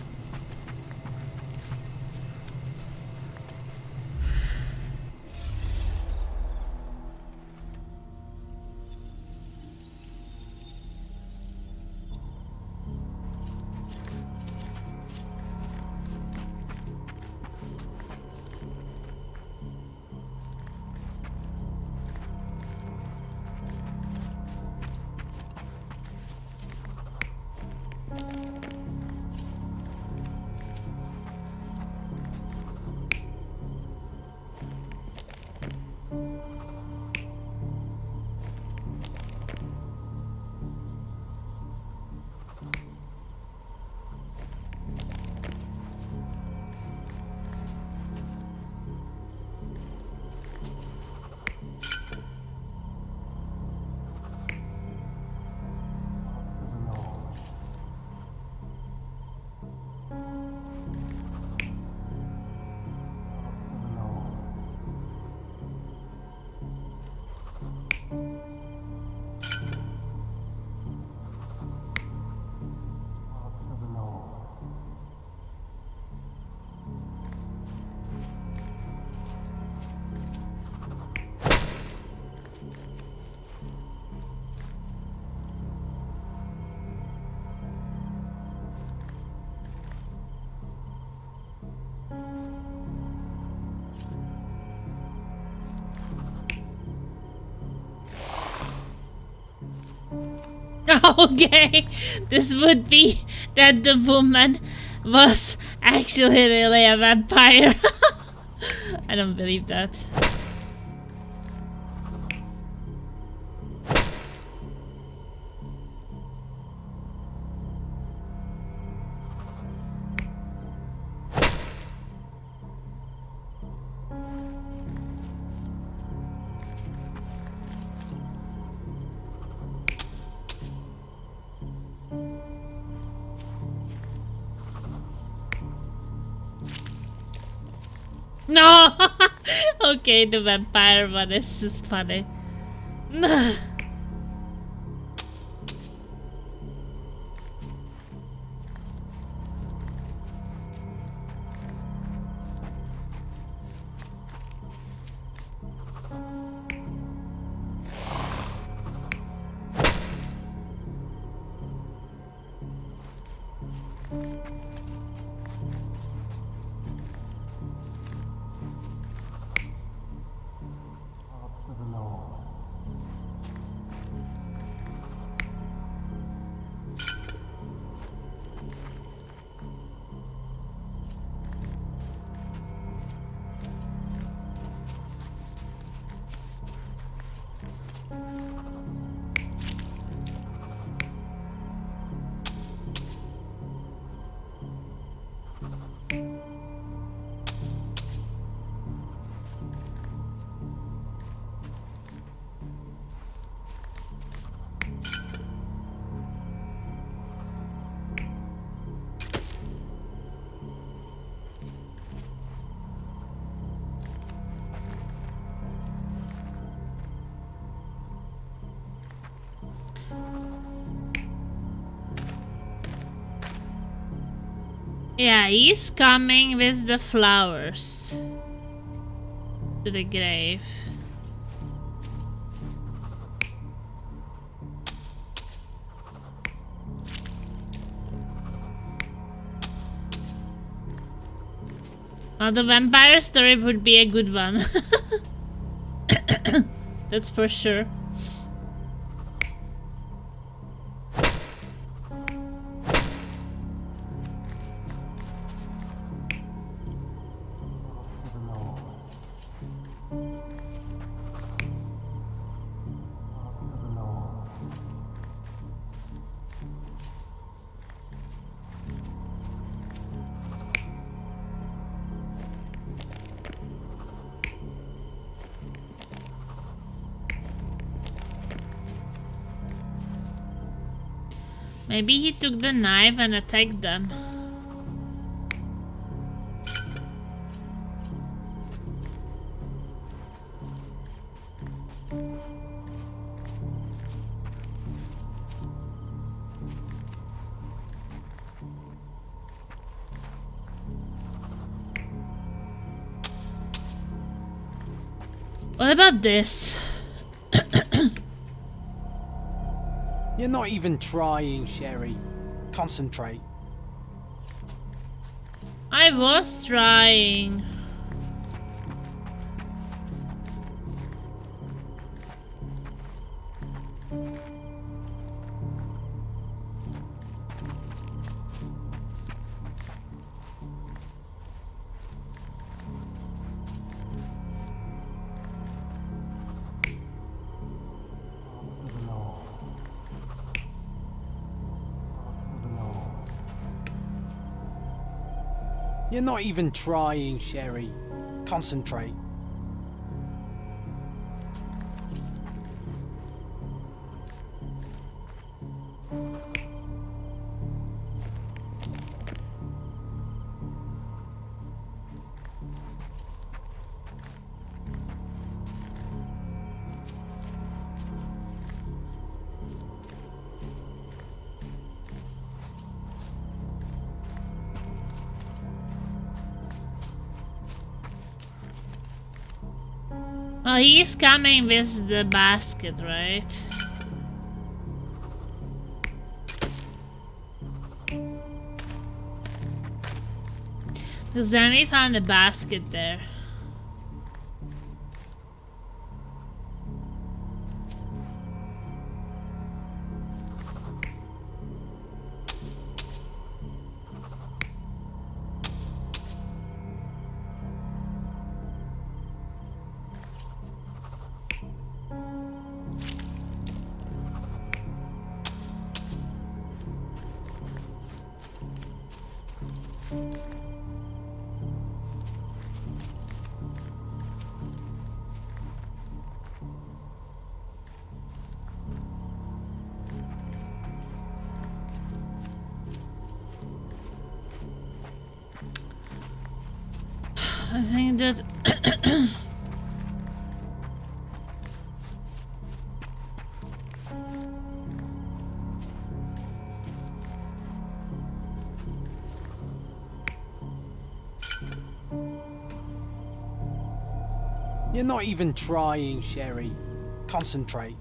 Okay, this would be that the woman was actually really a vampire. I don't believe that. No! Okay, the vampire one is just funny. Yeah, he's coming with the flowers to the grave. Well, the vampire story would be a good one. That's for sure. Maybe he took the knife and attacked them. What about this? You're not even trying, Sherry. Concentrate. I was trying. You're not even trying, Sherry. Concentrate. Well, he's coming with the basket, right? Because then we found a basket there. I think that You're not even trying, Sherry. Concentrate.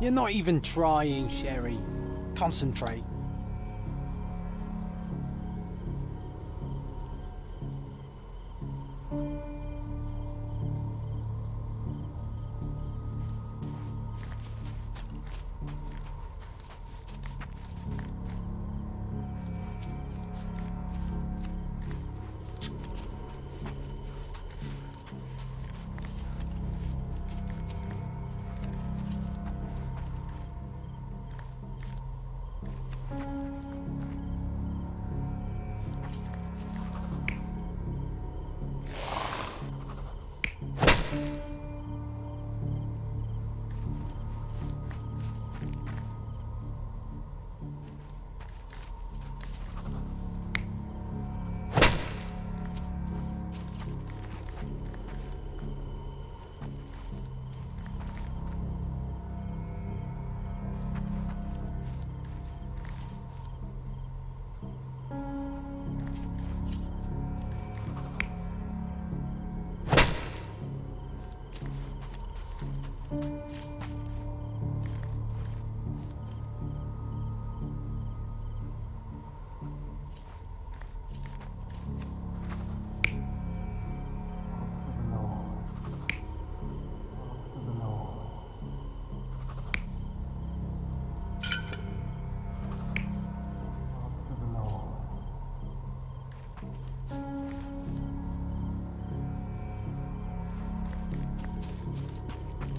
You're not even trying, Sherry. Concentrate.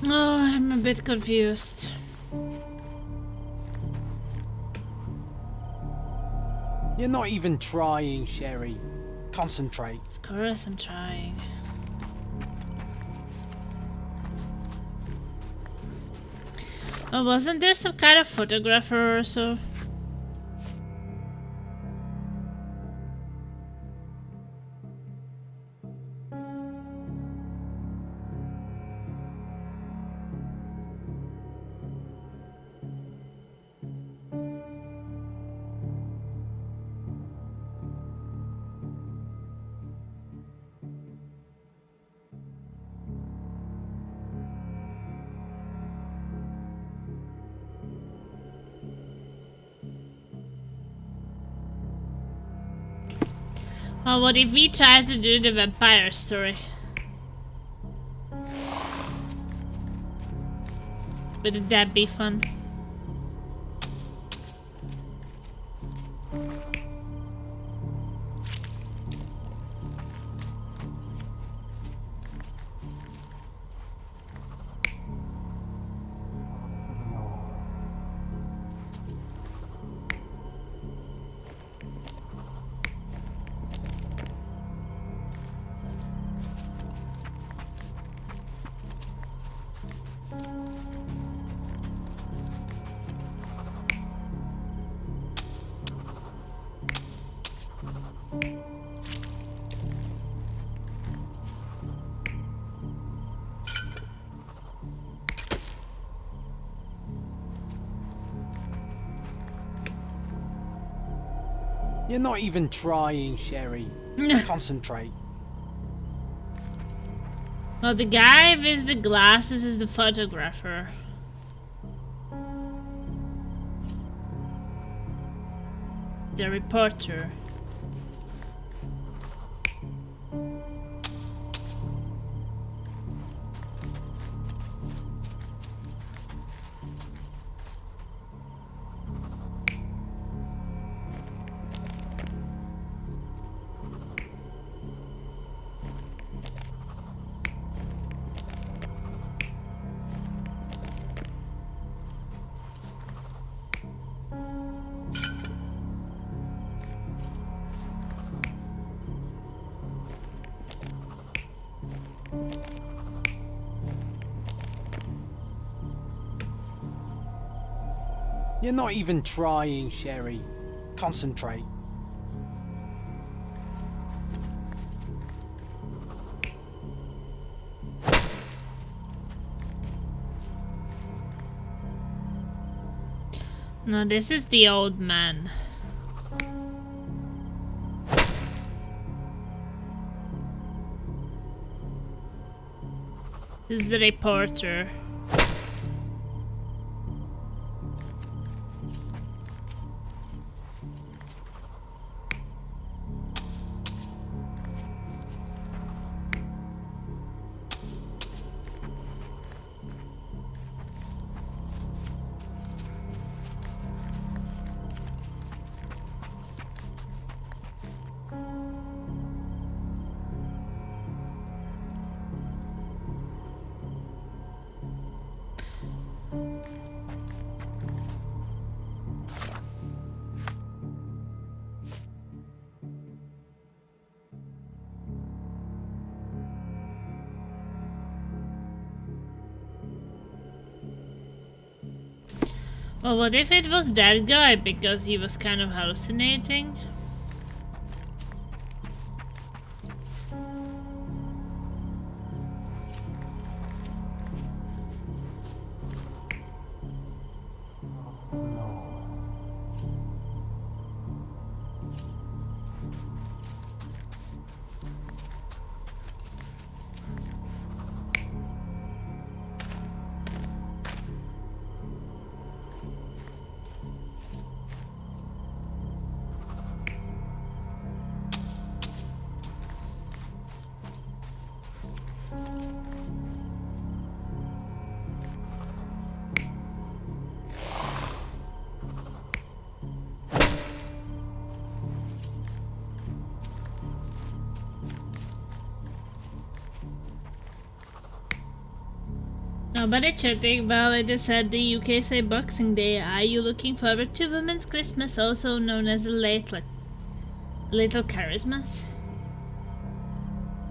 Oh, I'm a bit confused. You're not even trying, Sherry. Concentrate. Of course I'm trying. Oh, wasn't there some kind of photographer or so? Oh, what if we try to do the vampire story? Wouldn't that be fun? You're not even trying, Sherry. Concentrate. Well, the guy with the glasses is the photographer. The reporter. You're not even trying, Sherry. Concentrate. No, this is the old man. This is the reporter. Well, what if it was that guy because he was kind of hallucinating? Nobody chatting. Well, it is at the UK say Boxing Day. Are you looking forward to Women's Christmas, also known as a Little Christmas?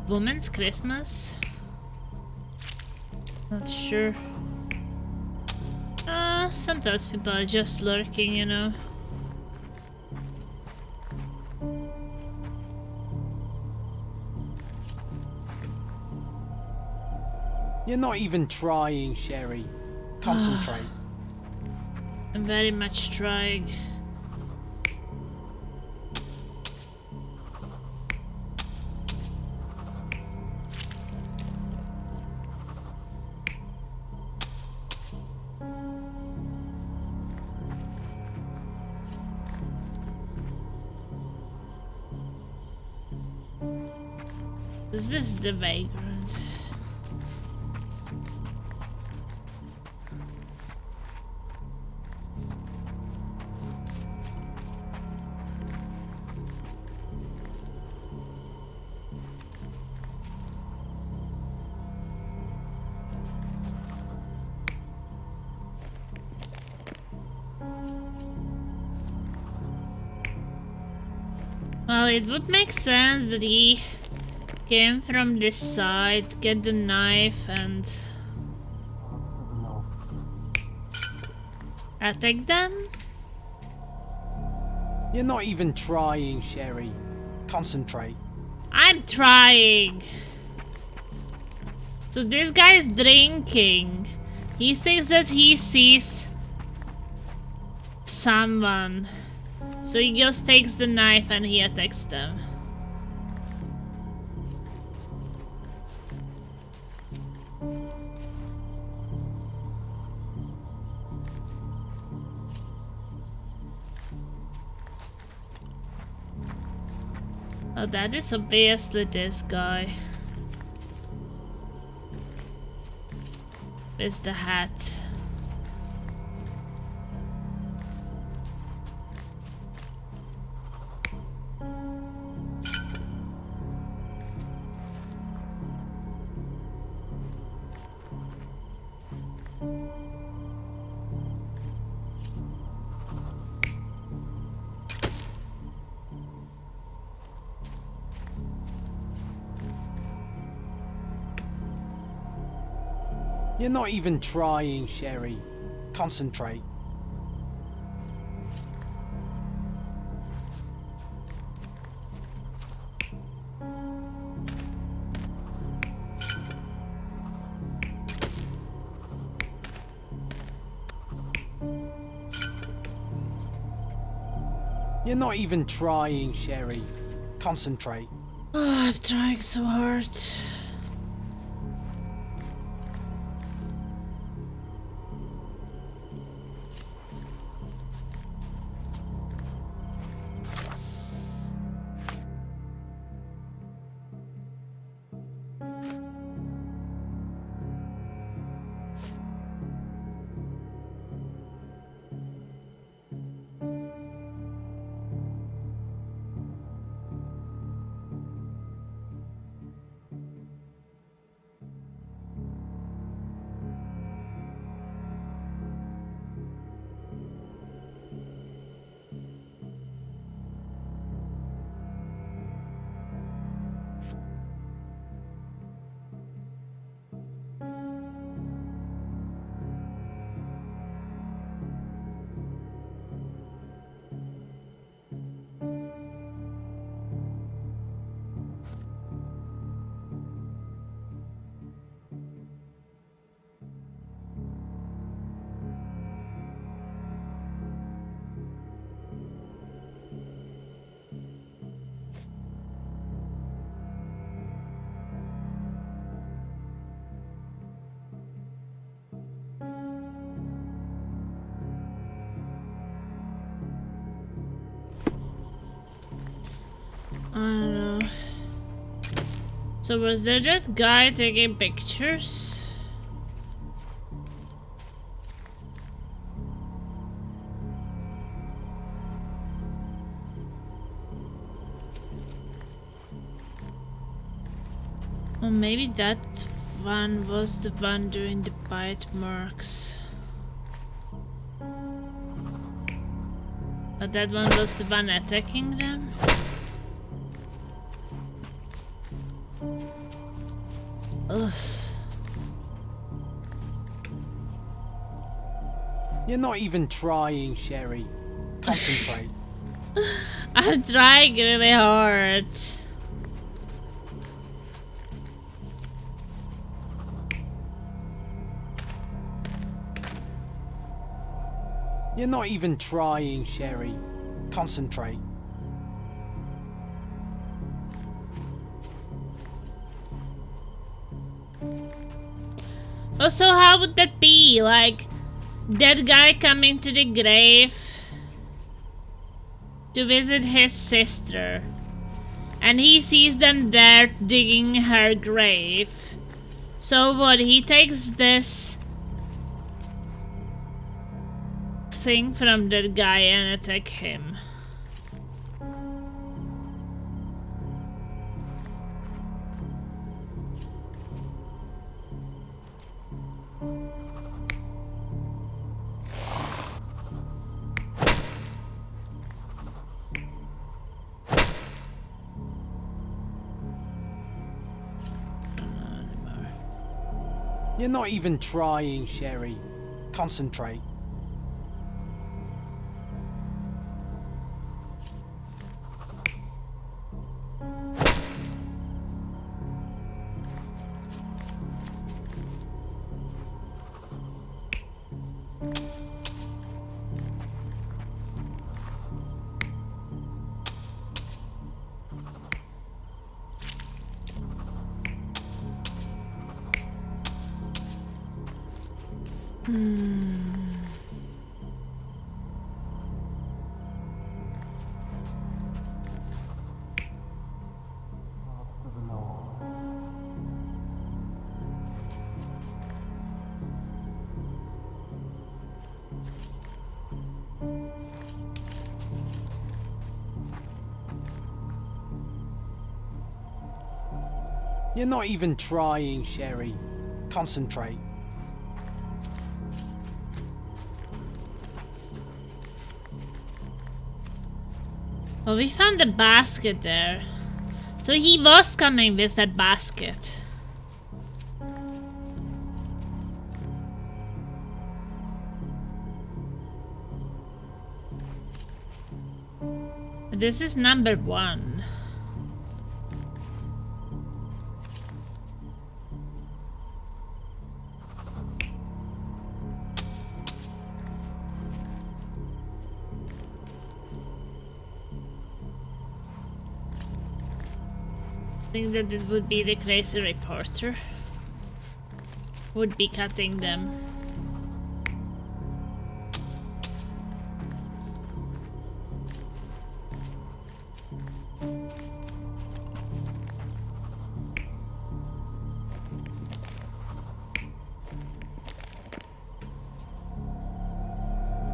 Women's Christmas? Not sure. Sometimes people are just lurking, you know. You're not even trying, Sherry. Concentrate. I'm very much trying. Is this the vagrant? Well, it would make sense that he came from this side, get the knife and attack them? You're not even trying, Sherry. Concentrate. I'm trying. So this guy is drinking. He thinks that he sees someone. So he just takes the knife and he attacks them. Oh, that is obviously this guy. With the hat. You're not even trying, Sherry. Concentrate. You're not even trying, Sherry. Concentrate. Oh, I'm trying so hard. I don't know. So was there that guy taking pictures? Or maybe that one was the one doing the bite marks. But that one was the one attacking them? Ugh. You're not even trying, Sherry. Concentrate. I'm trying really hard. You're not even trying, Sherry. Concentrate. Also, how would that be? Like, that guy coming to the grave to visit his sister, and he sees them there digging her grave. So what? He takes this thing from that guy and attack him. You're not even trying, Sherry. Concentrate. You're not even trying, Sherry. Concentrate. Well, we found a basket there. So he was coming with that basket. This is number 1. I think that it would be the crazy reporter. Would be cutting them.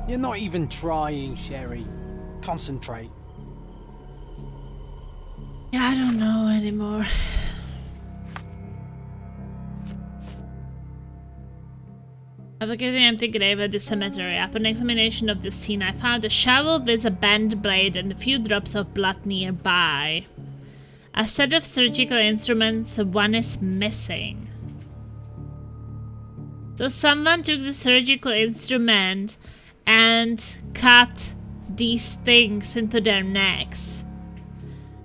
You're not even trying, Sherry. Concentrate. Yeah, I don't know anymore. I look at the empty grave at the cemetery. Upon examination of the scene, I found a shovel with a bent blade and a few drops of blood nearby. A set of surgical instruments, one is missing. So someone took the surgical instrument and cut these things into their necks.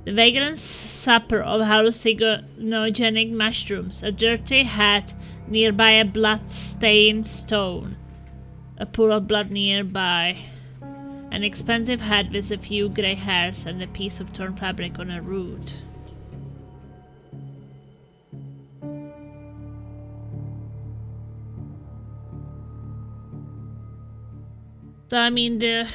The vagrant's supper of hallucinogenic mushrooms, a dirty hat nearby a blood-stained stone, a pool of blood nearby, an expensive hat with a few grey hairs and a piece of torn fabric on a root. So I mean the...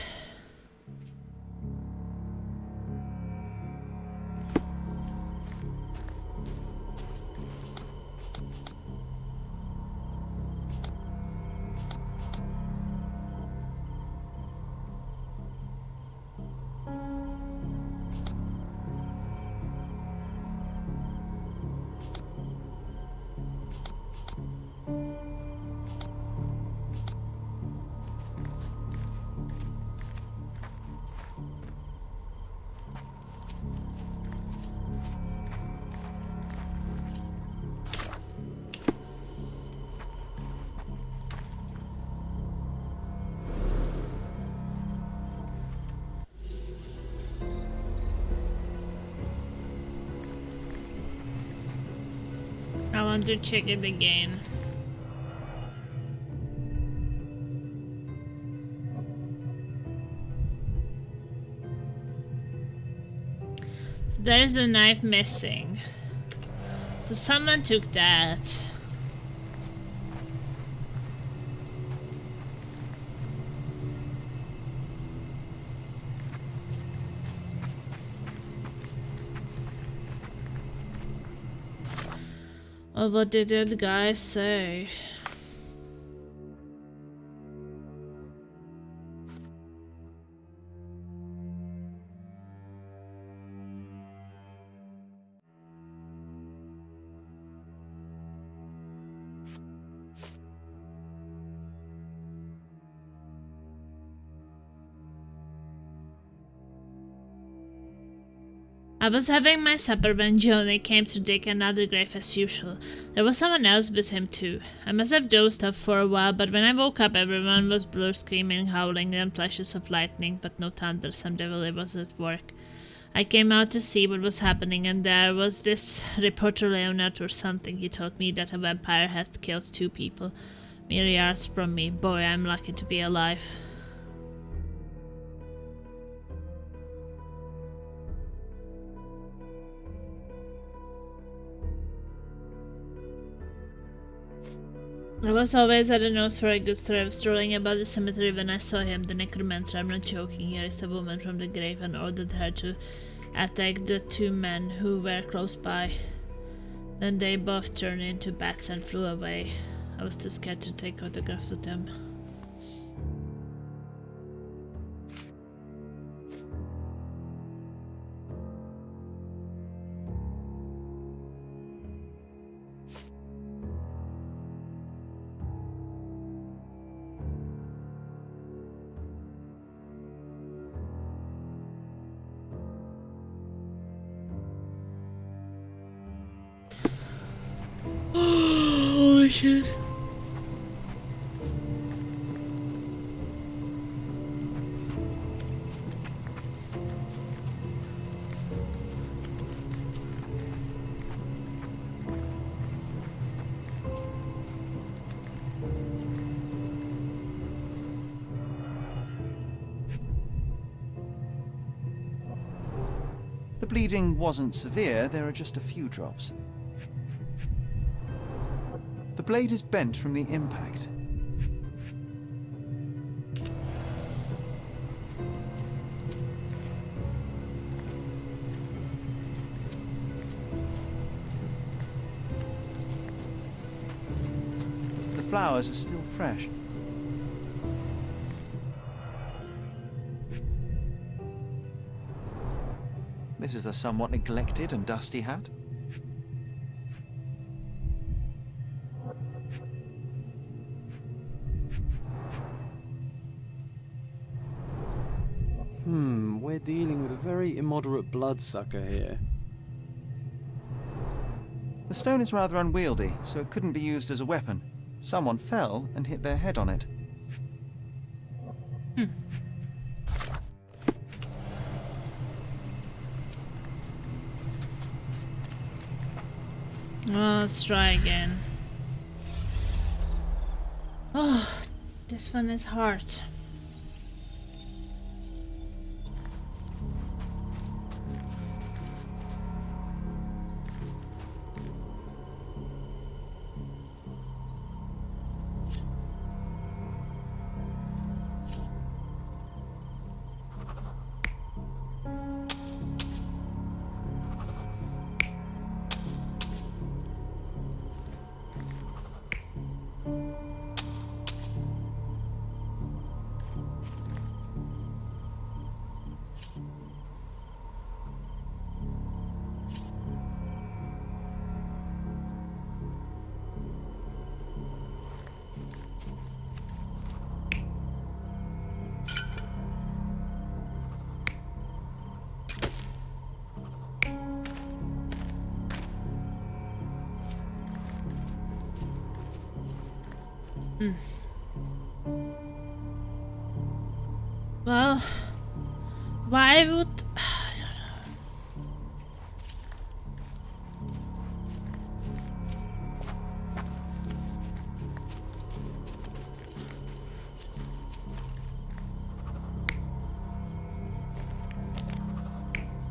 want to check it again. So there's the knife missing. So someone took that. Oh, what did that guy say? I was having my supper when Johnny came to dig another grave as usual. There was someone else with him too. I must have dozed off for a while, but when I woke up everyone was blur screaming, howling, and flashes of lightning, but no thunder. Some devil was at work. I came out to see what was happening, and there was this reporter Leonard or something. He told me that a vampire had killed 2 people. Mere yards from me. Boy, I'm lucky to be alive. I was always at a nose for a good story. I was strolling about the cemetery when I saw him, the necromancer. I'm not joking. He raised a woman from the grave and ordered her to attack the 2 men who were close by. Then they both turned into bats and flew away. I was too scared to take photographs of them. Holy shit. The bleeding wasn't severe, there are just a few drops. The blade is bent from the impact. The flowers are still fresh. This is a somewhat neglected and dusty hat. We're dealing with a very immoderate bloodsucker here. The stone is rather unwieldy, so it couldn't be used as a weapon. Someone fell and hit their head on it. Well, let's try again. Oh, this one is hard. Well, why would... I don't know.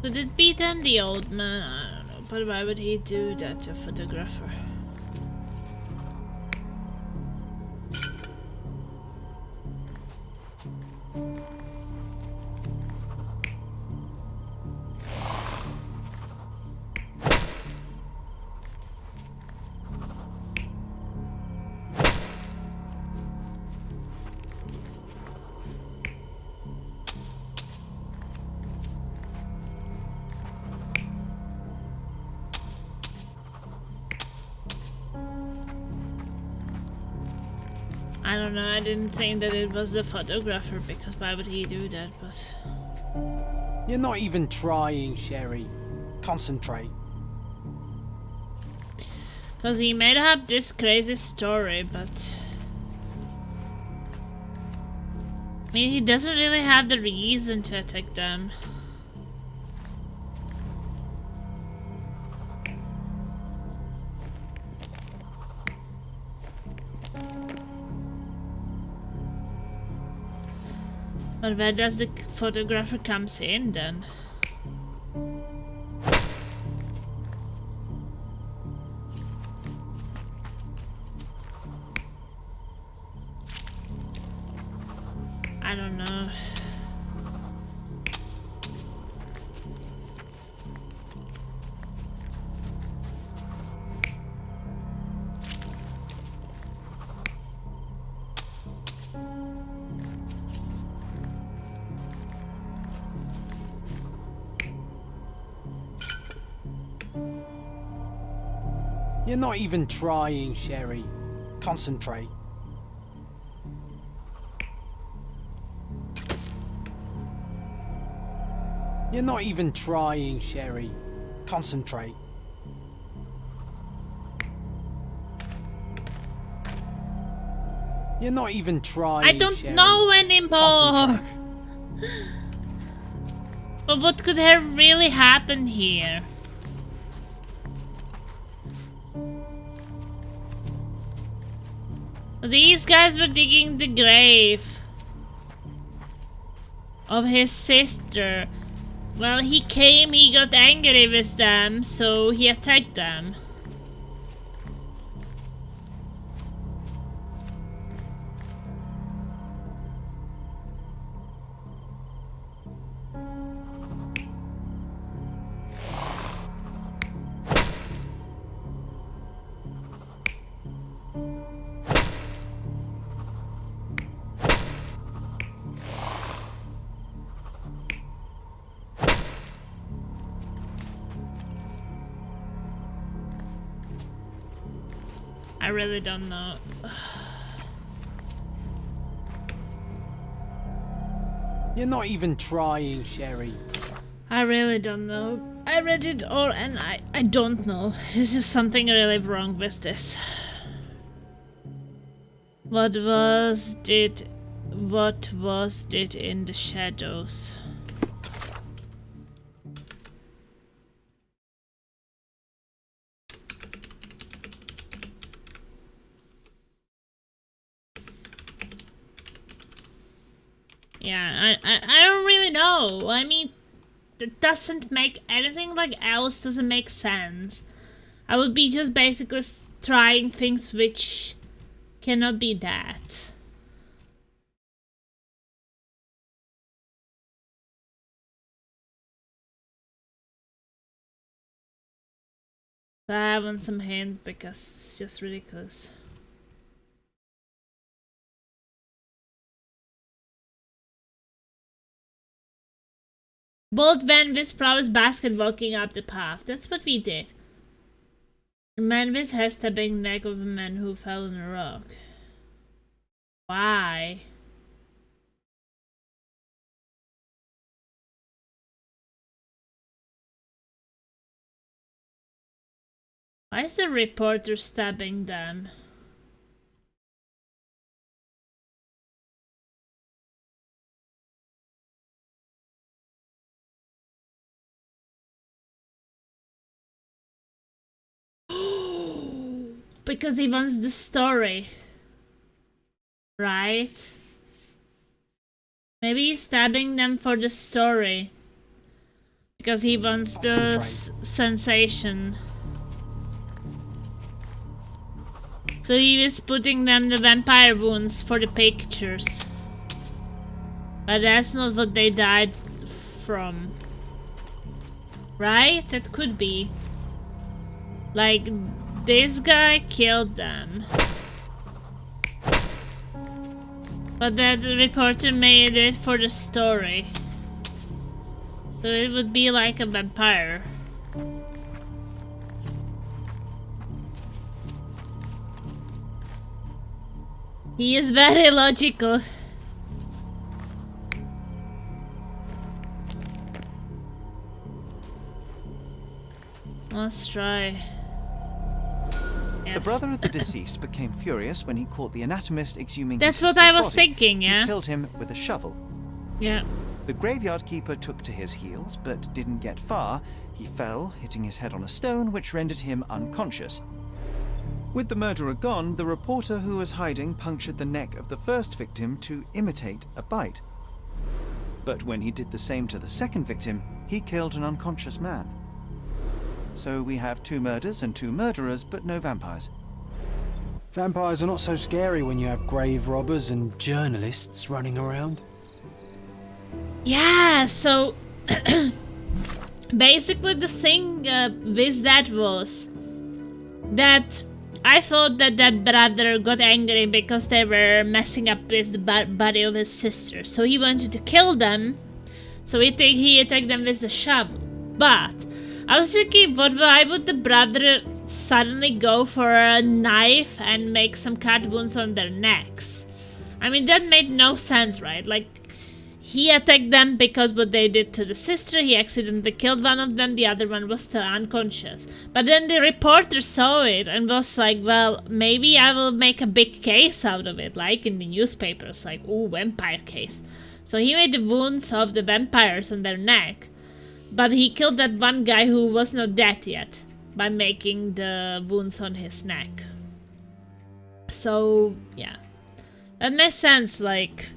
Could it be then the old man? I don't know, but why would he do that to a photographer? I don't know, I didn't think that it was the photographer, because why would he do that, but... You're not even trying, Sherry. Concentrate. Because he made up this crazy story, but... I mean, he doesn't really have the reason to attack them. But where does the photographer comes in then? I don't know. You're not even trying, Sherry. Concentrate. You're not even trying, Sherry. Concentrate. You're not even trying, I don't Sherry. know anymore! But what could have really happened here? These guys were digging the grave of his sister. Well, he came, he got angry with them, so he attacked them. I really don't know. You're not even trying, Sherry. I really don't know. I read it all and I don't know. This is something really wrong with this. What was it in the shadows? Yeah, I don't really know. I mean, it doesn't make anything like else doesn't make sense. I would be just basically trying things which cannot be that. So I want some hint because it's just ridiculous. Both went with flowers basket walking up the path. That's what we did. A man with hair stabbing neck of a man who fell on a rock. Why? Why is the reporter stabbing them? Because he wants the story. Right? Maybe he's stabbing them for the story. Because he wants the sensation. So he was putting them the vampire wounds for the pictures. But that's not what they died from. Right? That could be. Like, this guy killed them. But that reporter made it for the story. So it would be like a vampire. He is very logical. Let's try. The brother of the deceased became furious when he caught the anatomist exhuming That's his what I sister's was body. thinking, yeah. He killed him with a shovel. Yeah. The graveyard keeper took to his heels, but didn't get far. He fell, hitting his head on a stone, which rendered him unconscious. With the murderer gone, the reporter who was hiding punctured the neck of the first victim to imitate a bite. But when he did the same to the second victim, he killed an unconscious man. So we have 2 murders and 2 murderers, but no vampires. Vampires are not so scary when you have grave robbers and journalists running around. Yeah, so basically the thing with that was that I thought that that brother got angry because they were messing up with the body of his sister. So he wanted to kill them. So he attacked them with the shovel. But I was thinking, why would the brother suddenly go for a knife and make some cut wounds on their necks? I mean, that made no sense, right? Like, he attacked them because what they did to the sister, he accidentally killed one of them, the other one was still unconscious. But then the reporter saw it and was like, well, maybe I will make a big case out of it, like in the newspapers, like, ooh, vampire case. So he made the wounds of the vampires on their neck. But he killed that one guy who was not dead yet by making the wounds on his neck. So, yeah. That makes sense, like...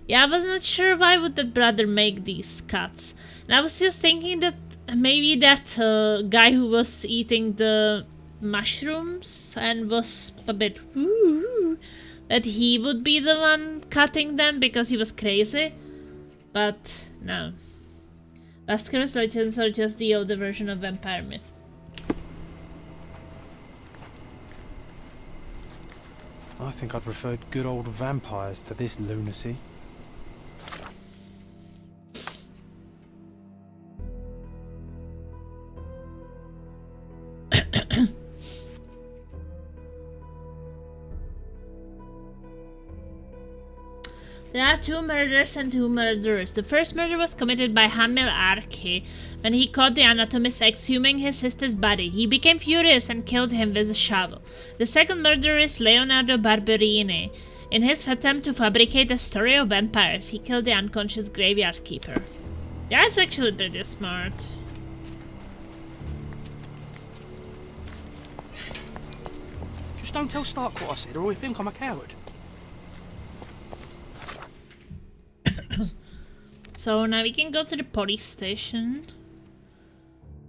Yeah, I was not sure why would that brother make these cuts. And I was just thinking that maybe that guy who was eating the mushrooms and was a bit... that he would be the one cutting them because he was crazy. But, no. Vasquez legends are just the older version of vampire myth. I think I preferred good old vampires to this lunacy. There are 2 murders and 2 murderers. The first murder was committed by Hamil Arche when he caught the anatomist exhuming his sister's body. He became furious and killed him with a shovel. The second murderer is Leonardo Barberini. In his attempt to fabricate a story of vampires, he killed the unconscious graveyard keeper. That's actually pretty smart. Just don't tell Stark what I said, or he'll think I'm a coward. So now we can go to the police station.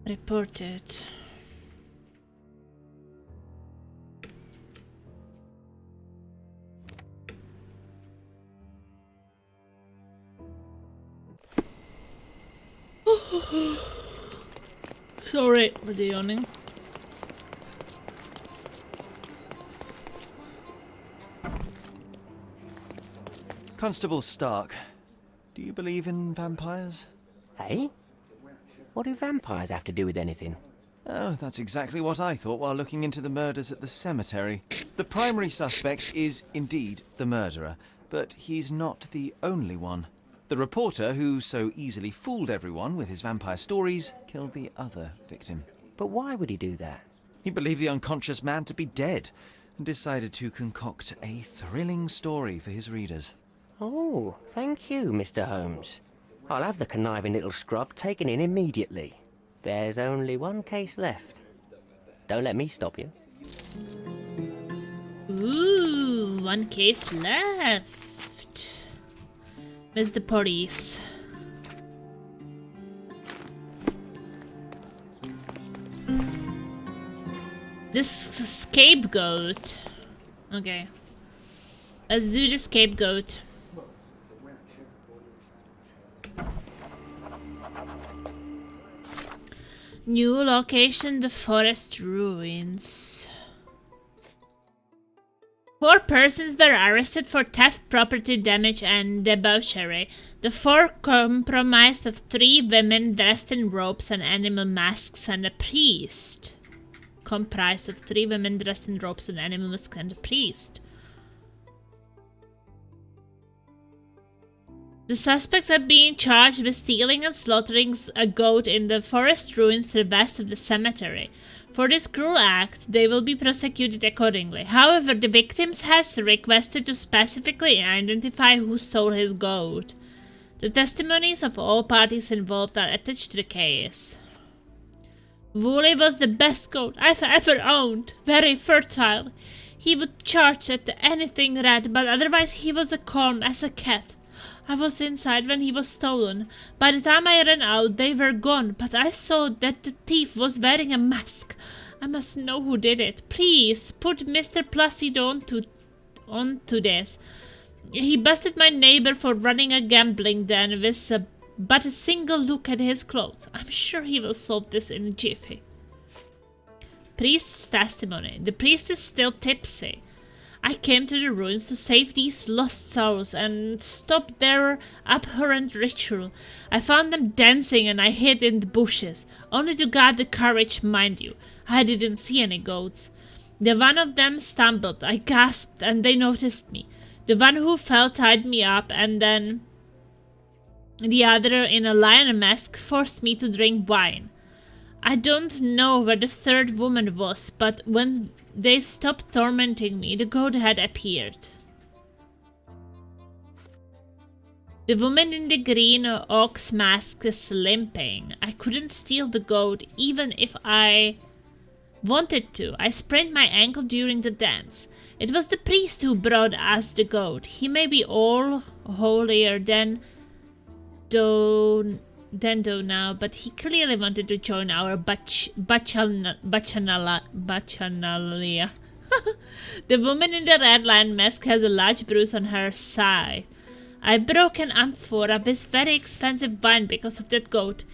Report it. Sorry for the yawning. Constable Stark, do you believe in vampires? Hey? What do vampires have to do with anything? Oh, that's exactly what I thought while looking into the murders at the cemetery. The primary suspect is indeed the murderer, but he's not the only one. The reporter, who so easily fooled everyone with his vampire stories, killed the other victim. But why would he do that? He believed the unconscious man to be dead, and decided to concoct a thrilling story for his readers. Oh, thank you, Mr. Holmes. I'll have the conniving little scrub taken in immediately. There's only one case left. Don't let me stop you. Ooh, 1 case left. Where's the police? This scapegoat. Okay. Let's do the scapegoat. New location, the forest ruins. 4 persons were arrested for theft, property damage, and debauchery. The 4 comprised of 3 women dressed in robes and animal masks and a priest. Comprised of 3 women dressed in robes and animal masks and a priest. The suspects are being charged with stealing and slaughtering a goat in the forest ruins to the west of the cemetery. For this cruel act, they will be prosecuted accordingly. However, the victims has requested to specifically identify who stole his goat. The testimonies of all parties involved are attached to the case. Wooly was the best goat I've ever owned. Very fertile. He would charge at anything red, but otherwise he was as calm as a cat. I was inside when he was stolen. By the time I ran out, they were gone, but I saw that the thief was wearing a mask. I must know who did it. Please, put Mr. Placido onto this. He busted my neighbor for running a gambling den with but a single look at his clothes. I'm sure he will solve this in a jiffy. Priest's testimony. The priest is still tipsy. I came to the ruins to save these lost souls and stop their abhorrent ritual. I found them dancing and I hid in the bushes, only to guard the courage, mind you. I didn't see any goats. The one of them stumbled, I gasped, and they noticed me. The one who fell tied me up, and then the other, in a lion mask, forced me to drink wine. I don't know where the 3rd woman was, but when they stopped tormenting me, the goat had appeared. The woman in the green ox mask is limping. I couldn't steal the goat, even if I wanted to. I sprained my ankle during the dance. It was the priest who brought us the goat. He may be all holier than though now, but he clearly wanted to join our bacchanalia. The woman in the red lion mask has a large bruise on her side. I broke an amphora with very expensive wine because of that goat.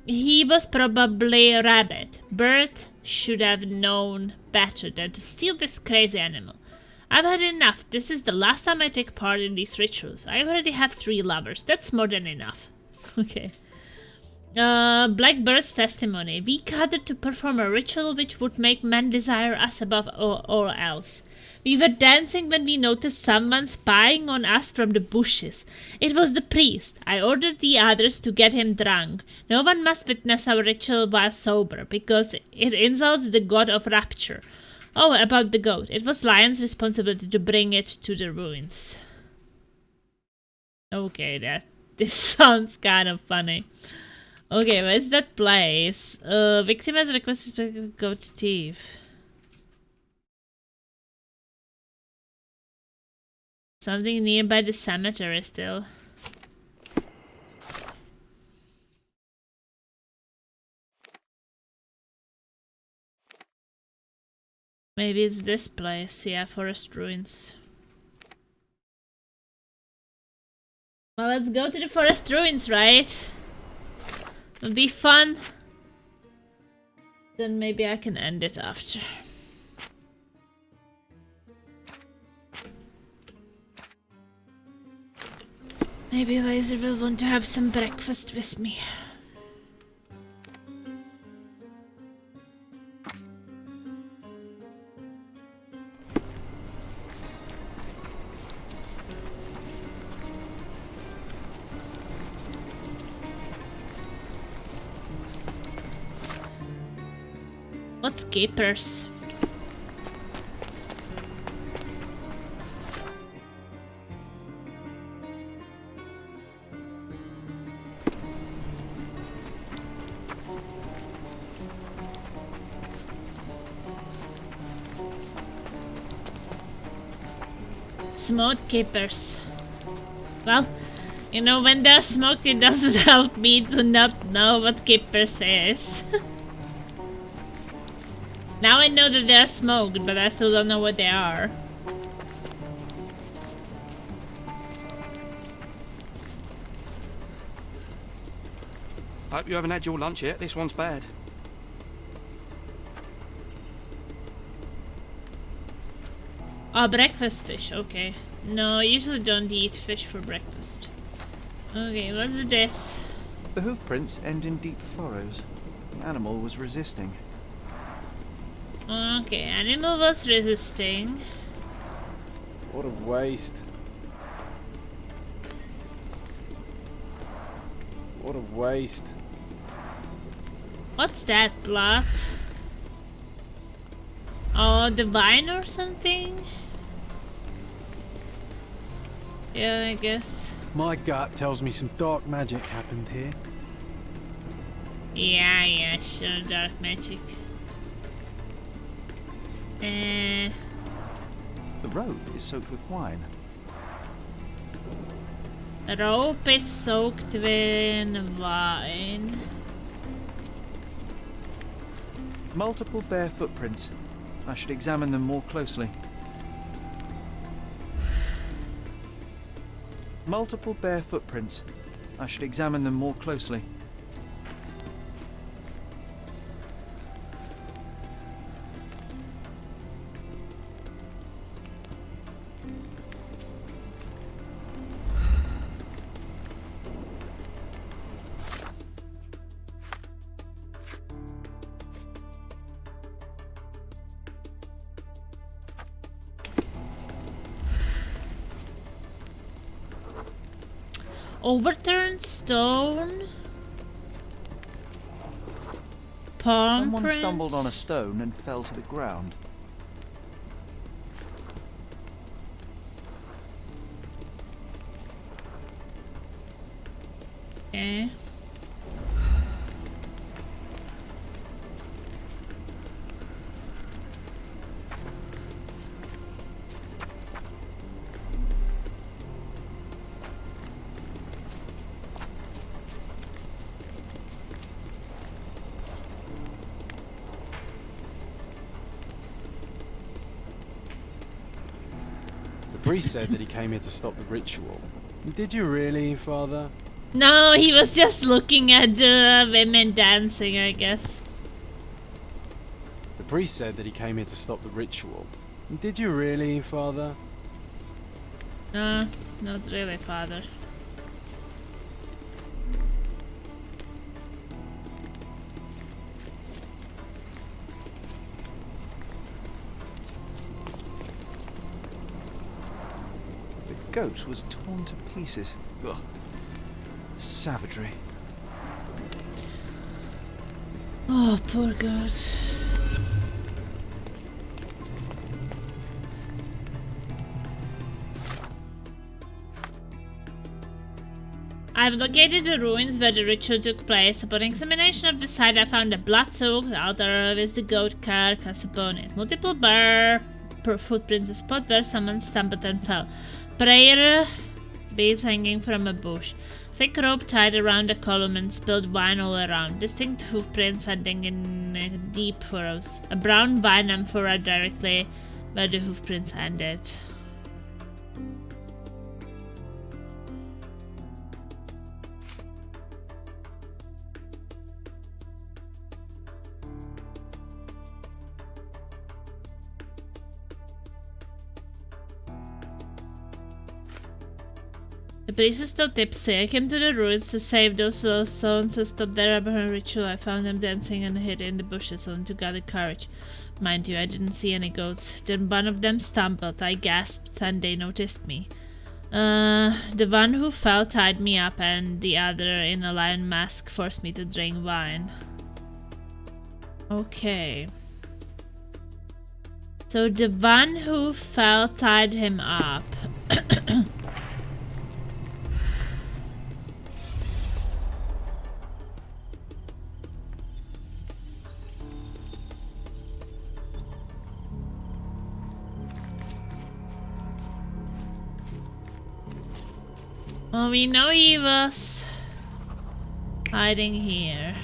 He was probably a rabbit. Bert should have known better than to steal this crazy animal. I've had enough. This is the last time I take part in these rituals. I already have 3 lovers. That's more than enough. Okay. Blackbird's testimony. We gathered to perform a ritual which would make men desire us above all else. We were dancing when we noticed someone spying on us from the bushes. It was the priest. I ordered the others to get him drunk. No one must witness our ritual while sober, because it insults the god of rapture. Oh, about the goat. It was Lion's responsibility to bring it to the ruins. Okay, this sounds kind of funny. Okay, where's that place? Victim has requested goat thief. Something nearby the cemetery still. Maybe it's this place. Yeah, forest ruins. Well, let's go to the forest ruins, right? It'll be fun. Then maybe I can end it after. Maybe Laser will want to have some breakfast with me. What's capers? Smoked capers. Well, you know, when they're smoked, it doesn't help me to not know what capers is. Now I know that they're smoked, but I still don't know what they are. Hope you haven't had your lunch yet. This one's bad. Oh, breakfast fish. Okay. No, I usually don't eat fish for breakfast. Okay, what's this? The hoof prints end in deep furrows. The animal was resisting. Okay, animal was resisting. What a waste. What a waste. What's that, blood? Oh, the vine or something? Yeah, I guess. My gut tells me some dark magic happened here. Yeah, sure, dark magic. The rope is soaked with wine. The rope is soaked in wine. Multiple bare footprints. I should examine them more closely. Multiple bare footprints. I should examine them more closely. Overturned stone. Palm Someone print? stumbled on a stone and fell to the ground. Okay. The priest said that he came here to stop the ritual. Did you really, Father? No, he was just looking at the women dancing, I guess. The priest said that he came here to stop the ritual. Did you really, Father? No, not really, Father. The goat was torn to pieces. Ugh. Savagery. Oh, poor goat. I've located the ruins where the ritual took place. Upon examination of the site, I found a blood-soaked altar with the goat carcass upon it. Multiple bare footprints, a spot where someone stumbled and fell. Prayer beads hanging from a bush. Thick rope tied around a column and spilled wine all around. Distinct hoofprints ending in deep furrows. A brown vine amphora directly where the hoofprints ended. The priest is still tipsy. I came to the ruins to save those lost souls and stop their aberrant ritual. I found them dancing and hid in the bushes only to gather courage. Mind you, I didn't see any goats. Then one of them stumbled. I gasped and they noticed me. The one who fell tied me up and the other in a lion mask forced me to drink wine. Okay. So the one who fell tied him up. Well, we know he was hiding here.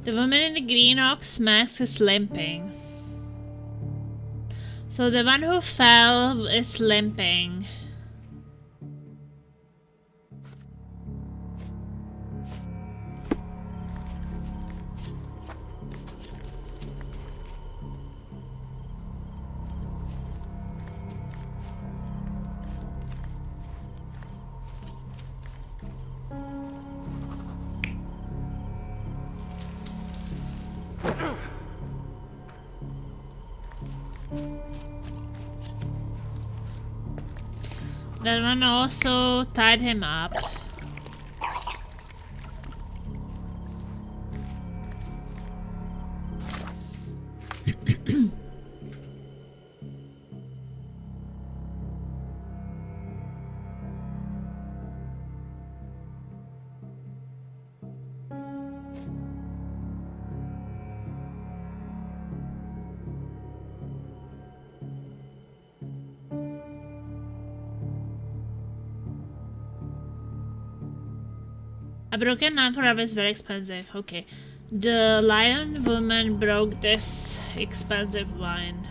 The woman in the green ox mask is limping. So the one who fell is limping. That one also tied him up. A broken amphora is very expensive. Okay. The lion woman broke this expensive wine.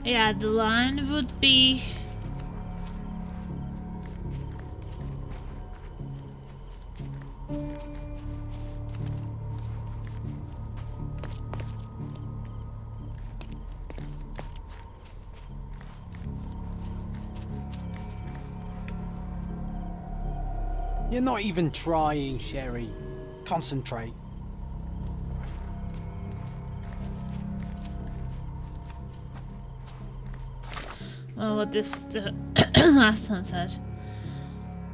Yeah, the line would be... You're not even trying, Sherry. Concentrate. Well, what this the last one said.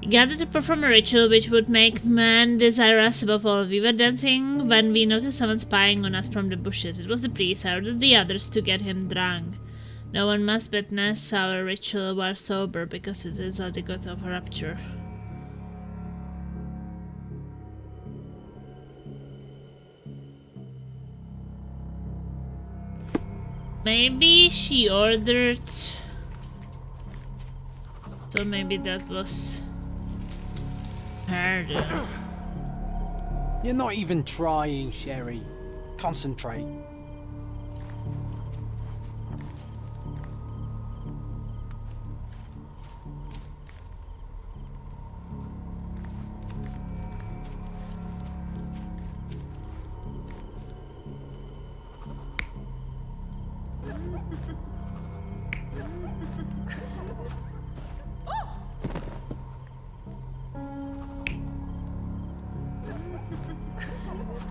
You gathered to perform a ritual which would make man desire us above all. We were dancing when we noticed someone spying on us from the bushes. It was the priest. I ordered the others to get him drunk. No one must witness our ritual while sober, because it is the god of rapture. Maybe she ordered... So maybe that was her then. You're not even trying, Sherry. Concentrate.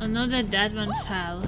I know that one fell.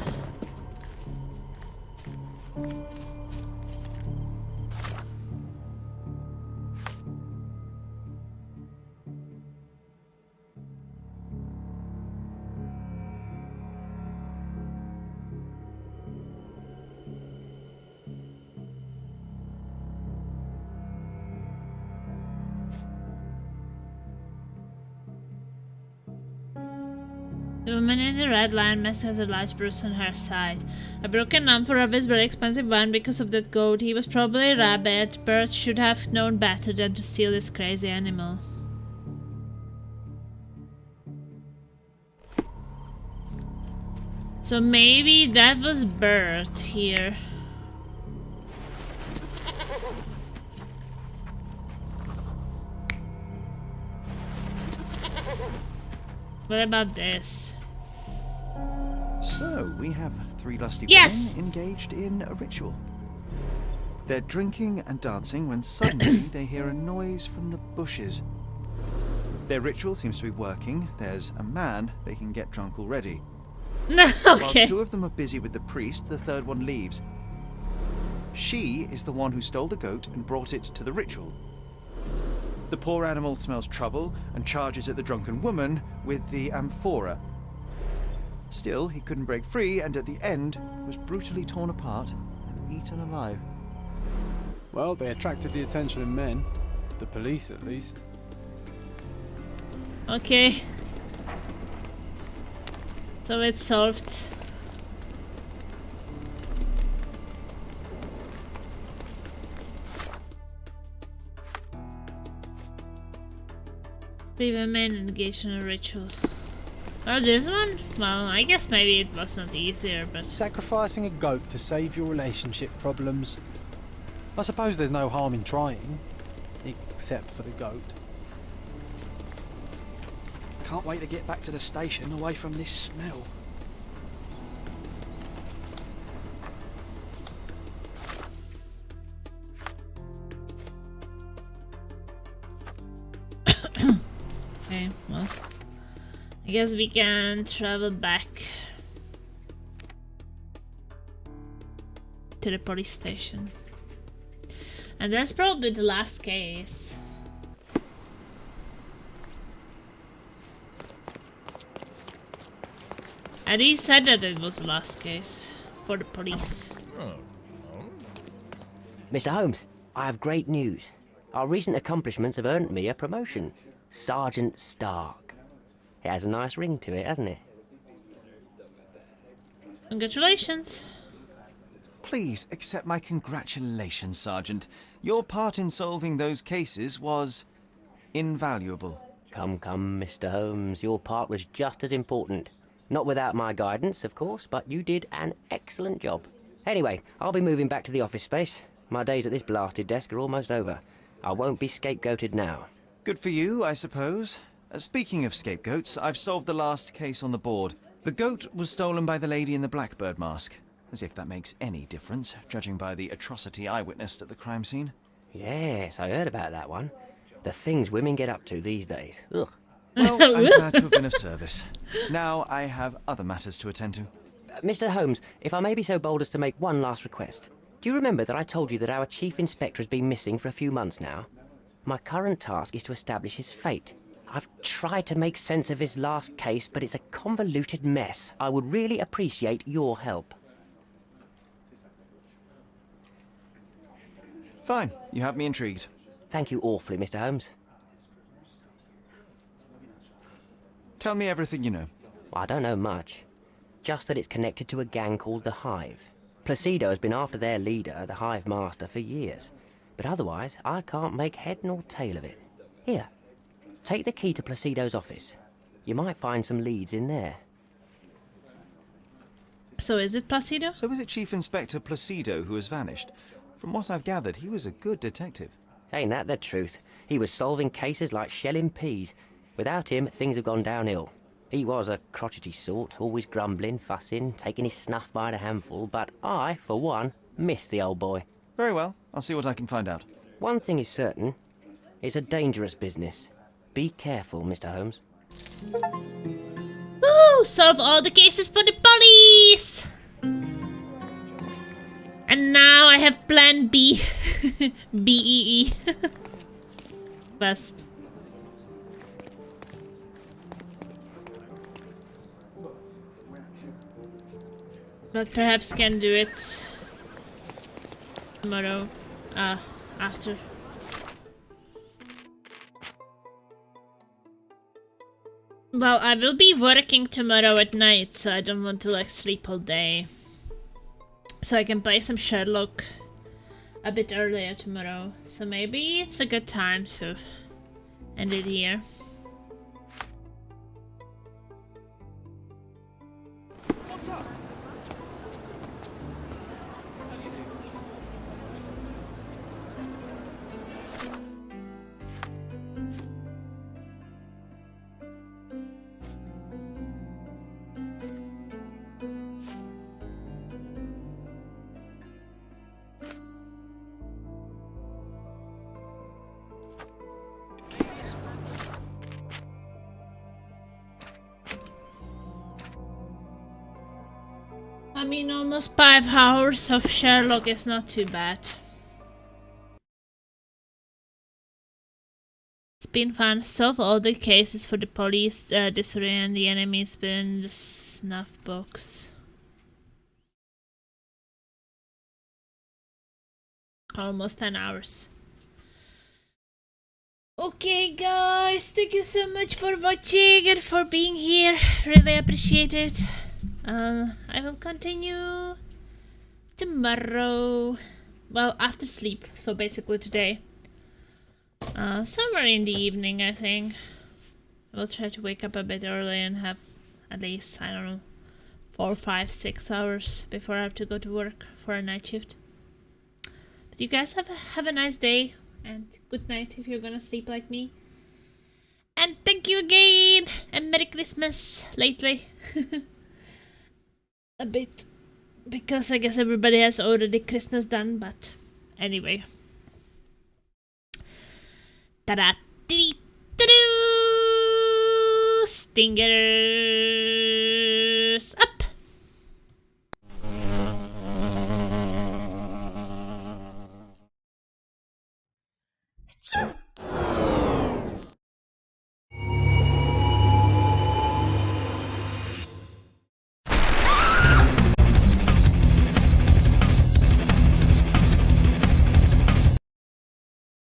The woman in the red lion mask has a large bruise on her side. A broken arm for a very expensive one because of that goat. He was probably a rabbit. Birds should have known better than to steal this crazy animal. So maybe that was Bert here. What about this? So, we have 3 lusty Yes! women engaged in a ritual. They're drinking and dancing when suddenly they hear a noise from the bushes. Their ritual seems to be working. There's a man they can get drunk already. Okay. While 2 of them are busy with the priest, the 3rd one leaves. She is the one who stole the goat and brought it to the ritual. The poor animal smells trouble and charges at the drunken woman with the amphora. Still, he couldn't break free, and at the end was brutally torn apart and eaten alive. Well, they attracted the attention of men. The police, at least. Okay. So it's solved. Three women engaged in a ritual. Oh, this one? Well, I guess maybe it was not easier, but... Sacrificing a goat to save your relationship problems. I suppose there's no harm in trying. Except for the goat. Can't wait to get back to the station away from this smell. Okay, well, I guess we can travel back to the police station. And that's probably the last case. Eddie said that it was the last case for the police. Mr. Holmes, I have great news. Our recent accomplishments have earned me a promotion. Sergeant Stark. It has a nice ring to it, hasn't it? Congratulations. Please accept my congratulations, Sergeant. Your part in solving those cases was invaluable. Come, Mr. Holmes. Your part was just as important. Not without my guidance, of course, but you did an excellent job. Anyway, I'll be moving back to the office space. My days at this blasted desk are almost over. I won't be scapegoated now. Good for you, I suppose. Speaking of scapegoats, I've solved the last case on the board. The goat was stolen by the lady in the blackbird mask. As if that makes any difference, judging by the atrocity I witnessed at the crime scene. Yes, I heard about that one. The things women get up to these days. Ugh. Well, I'm glad to have been of service. Now I have other matters to attend to. Mr. Holmes, if I may be so bold as to make one last request. Do you remember that I told you that our chief inspector has been missing for a few months now? My current task is to establish his fate. I've tried to make sense of his last case, but it's a convoluted mess. I would really appreciate your help. Fine, you have me intrigued. Thank you awfully, Mr. Holmes. Tell me everything you know. I don't know much. Just that it's connected to a gang called the Hive. Placido has been after their leader, the Hive Master, for years. But otherwise, I can't make head nor tail of it. Here, take the key to Placido's office. You might find some leads in there. So is it Placido? So is it Chief Inspector Placido who has vanished? From what I've gathered, he was a good detective. Ain't that the truth? He was solving cases like shelling peas. Without him, things have gone downhill. He was a crotchety sort, always grumbling, fussing, taking his snuff by the handful, but I, for one, miss the old boy. Very well. I'll see what I can find out. One thing is certain. It's a dangerous business. Be careful, Mr. Holmes. Woo! Solve all the cases for the police! And now I have plan B. B-E-E. Best. But perhaps can do it tomorrow. After. Well, I will be working tomorrow at night, so I don't want to like sleep all day. So I can play some Sherlock a bit earlier tomorrow. So maybe it's a good time to end it here. What's up? I mean, almost 5 hours of Sherlock is not too bad. It's been fun. Solve all the cases for the police, disorder, and the enemies within the snuff box. Almost 10 hours. Okay guys, thank you so much for watching and for being here. Really appreciate it. I will continue tomorrow. Well, after sleep, so basically today. Somewhere in the evening, I think. I will try to wake up a bit early and have at least, I don't know, 4, 5, 6 hours before I have to go to work for a night shift. But you guys have a nice day and good night if you're gonna sleep like me. And thank you again and Merry Christmas lately. A bit, because I guess everybody has already Christmas done, but anyway. Ta-da! Stingers up!